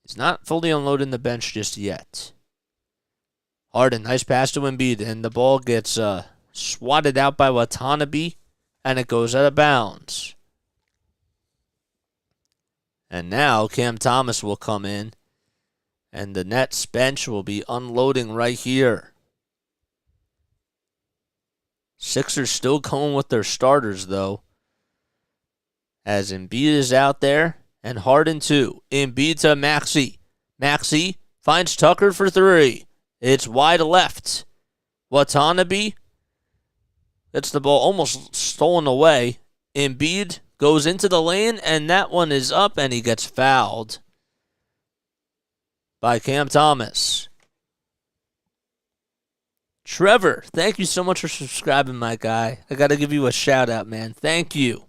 [SPEAKER 3] He's not fully unloading the bench just yet. Harden, nice pass to Embiid, and the ball gets swatted out by Watanabe, and it goes out of bounds. And now Cam Thomas will come in, and the Nets bench will be unloading right here. Sixers still going with their starters, though, as Embiid is out there, and Harden too. Embiid to Maxey. Maxey finds Tucker for 3. It's wide left. Watanabe gets the ball almost stolen away. Embiid goes into the lane, and that one is up, and he gets fouled by Cam Thomas. Trevor, thank you so much for subscribing, my guy. I got to give you a shout out, man. Thank you.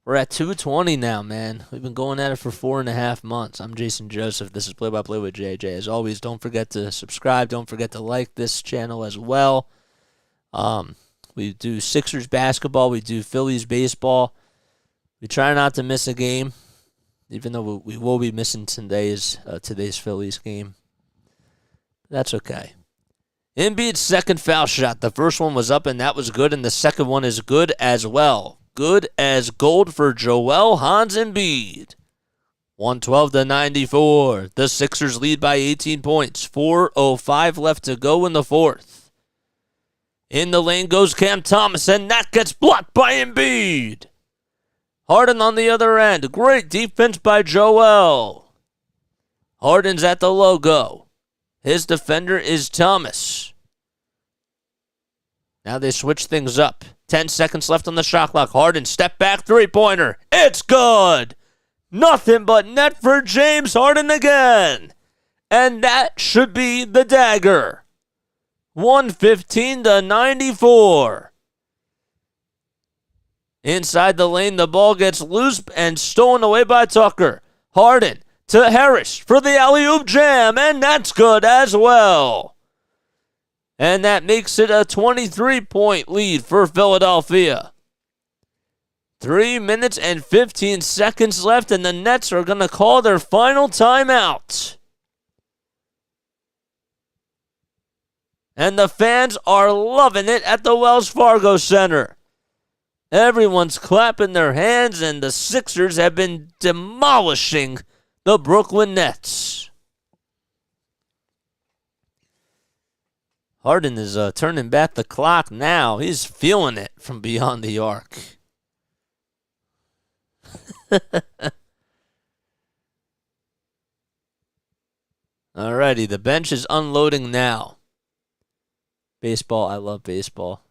[SPEAKER 3] We're at 220 now, man. We've been going at it for 4.5 months. I'm Jason Joseph. This is Play by Play with JJ. As always, don't forget to subscribe. Don't forget to like this channel as well. We do Sixers basketball. We do Phillies baseball. We try not to miss a game, even though we will be missing today's Phillies game. That's okay. Embiid's second foul shot. The first one was up, and that was good, and the second one is good as well. Good as gold for Joel Hans Embiid. 112-94. The Sixers lead by 18 points. 4:05 left to go in the fourth. In the lane goes Cam Thomas, and that gets blocked by Embiid. Harden on the other end. Great defense by Joel. Harden's at the logo. His defender is Thomas. Now they switch things up. 10 seconds left on the shot clock. Harden, step back, three-pointer. It's good. Nothing but net for James Harden again. And that should be the dagger. 115-94. Inside the lane, the ball gets loose and stolen away by Tucker. Harden to Harris for the alley-oop jam, and that's good as well. And that makes it a 23-point lead for Philadelphia. 3 minutes and 15 seconds left, and the Nets are going to call their final timeout. And the fans are loving it at the Wells Fargo Center. Everyone's clapping their hands, and the Sixers have been demolishing the Brooklyn Nets. Harden is turning back the clock now. He's feeling it from beyond the arc. Alrighty, the bench is unloading now. Baseball, I love baseball.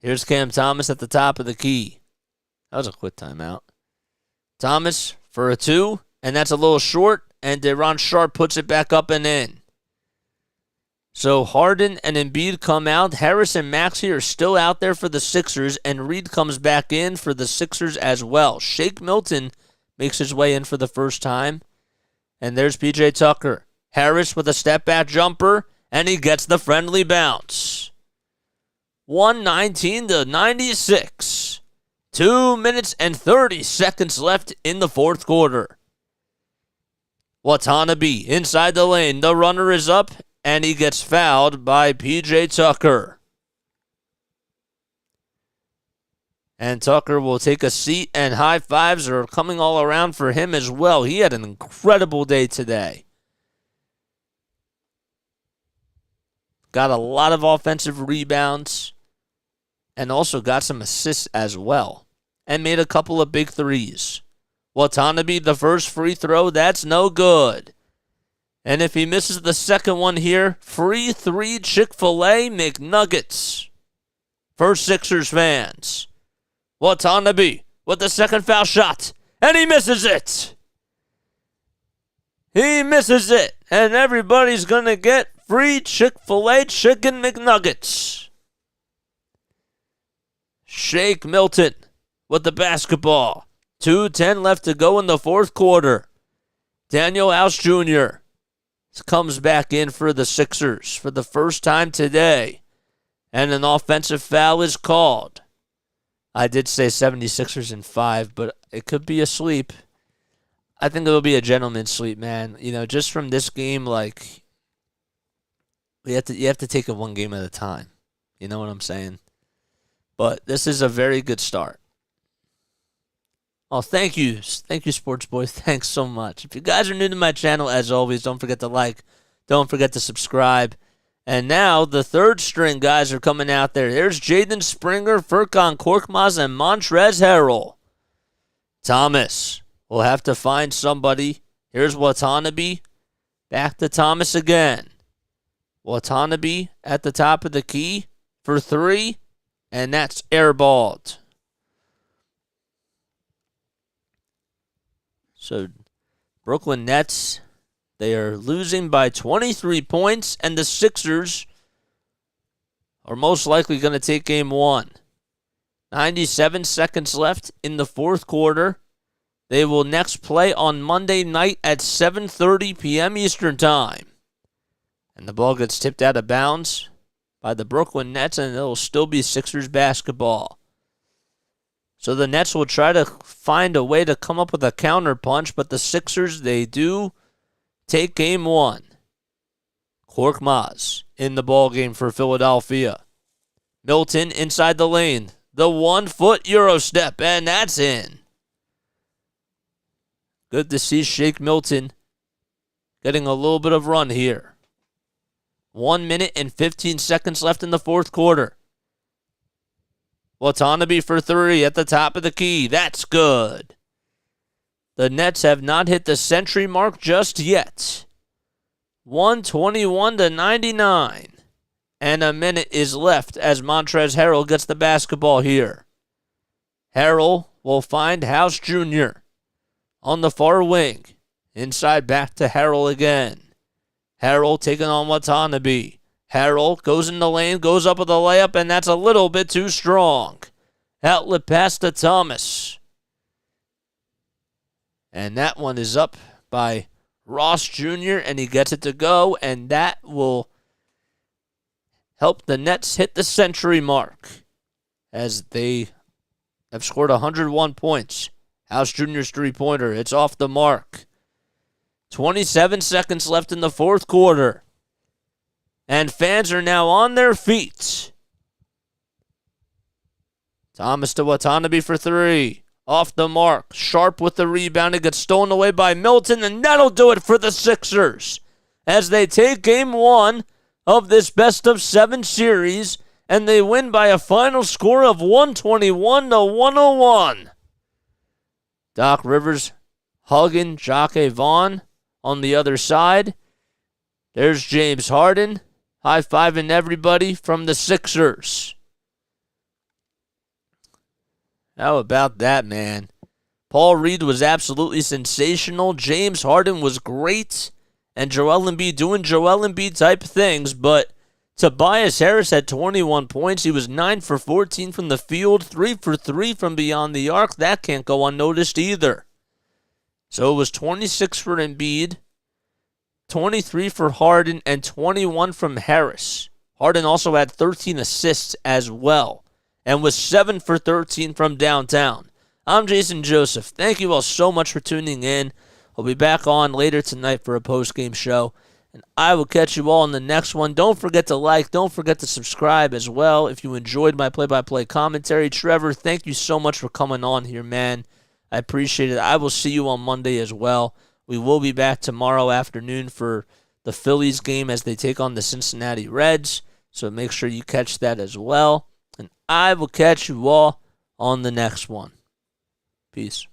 [SPEAKER 3] Here's Cam Thomas at the top of the key. That was a quick timeout. Thomas for a 2, and that's a little short, and De'Ron Sharp puts it back up and in. So Harden and Embiid come out. Harris and Maxey are still out there for the Sixers, and Reed comes back in for the Sixers as well. Shake Milton makes his way in for the first time, and there's P.J. Tucker. Harris with a step-back jumper, and he gets the friendly bounce. 119-96. 2 minutes and 30 seconds left in the fourth quarter. Watanabe inside the lane. The runner is up, and he gets fouled by P.J. Tucker. And Tucker will take a seat, and high fives are coming all around for him as well. He had an incredible day today. Got a lot of offensive rebounds and also got some assists as well. And made a couple of big threes. Watanabe, the first free throw, that's no good. And if he misses the second one here, free three Chick-fil-A McNuggets for Sixers fans. Watanabe with the second foul shot, and he misses it. He misses it, and everybody's going to get free Chick-fil-A Chicken McNuggets. Shake Milton with the basketball. 2:10 left to go in the fourth quarter. Daniel House Jr. comes back in for the Sixers for the first time today, and an offensive foul is called. I did say 76ers in 5, but it could be a sweep. I think it'll be a gentleman's sweep, man. You know, just from this game, like, you have to take it one game at a time. You know what I'm saying? But this is a very good start. Oh, thank you, Sports Boys. Thanks so much. If you guys are new to my channel, as always, don't forget to like, don't forget to subscribe. And now the third string guys are coming out there. There's Jaden Springer, Furkan Korkmaz, and Montrezl Harrell. Thomas will have to find somebody. Here's Watanabe. Back to Thomas again. Watanabe at the top of the key for 3, and that's airballed. So Brooklyn Nets, they are losing by 23 points, and the Sixers are most likely going to take game 1. 97 seconds left in the fourth quarter. They will next play on Monday night at 7:30 p.m. Eastern Time. And the ball gets tipped out of bounds by the Brooklyn Nets, and it will still be Sixers basketball. So the Nets will try to find a way to come up with a counter punch, but the Sixers, they do take game 1. Korkmaz in the ball game for Philadelphia. Milton inside the lane. The 1-foot Euro step, and that's in. Good to see Shake Milton getting a little bit of run here. 1 minute and 15 seconds left in the fourth quarter. Watanabe for 3 at the top of the key. That's good. The Nets have not hit the century mark just yet. 121-99. And a minute is left as Montrezl Harrell gets the basketball here. Harrell will find House Jr. on the far wing. Inside back to Harrell again. Harrell taking on Watanabe. Harrell goes in the lane, goes up with a layup, and that's a little bit too strong. Outlet pass to Thomas. And that one is up by Ross Jr., and he gets it to go, and that will help the Nets hit the century mark as they have scored 101 points. House Jr.'s three-pointer, it's off the mark. 27 seconds left in the fourth quarter. And fans are now on their feet. Thomas to Watanabe for 3. Off the mark. Sharp with the rebound. It gets stolen away by Milton, and that'll do it for the Sixers as they take game 1 of this best-of-7 series, and they win by a final score of 121-101. Doc Rivers hugging Jacque Vaughn on the other side. There's James Harden high-fiving everybody from the Sixers. How about that, man? Paul Reed was absolutely sensational. James Harden was great. And Joel Embiid doing Joel Embiid type things. But Tobias Harris had 21 points. He was 9 for 14 from the field. 3 for 3 from beyond the arc. That can't go unnoticed either. So it was 26 for Embiid, 23 for Harden, and 21 from Harris. Harden also had 13 assists as well, and was 7 for 13 from downtown. I'm Jason Joseph. Thank you all so much for tuning in. I'll be back on later tonight for a post-game show. And I will catch you all in the next one. Don't forget to like. Don't forget to subscribe as well if you enjoyed my play-by-play commentary. Trevor, thank you so much for coming on here, man. I appreciate it. I will see you on Monday as well. We will be back tomorrow afternoon for the Phillies game as they take on the Cincinnati Reds. So make sure you catch that as well. And I will catch you all on the next one. Peace.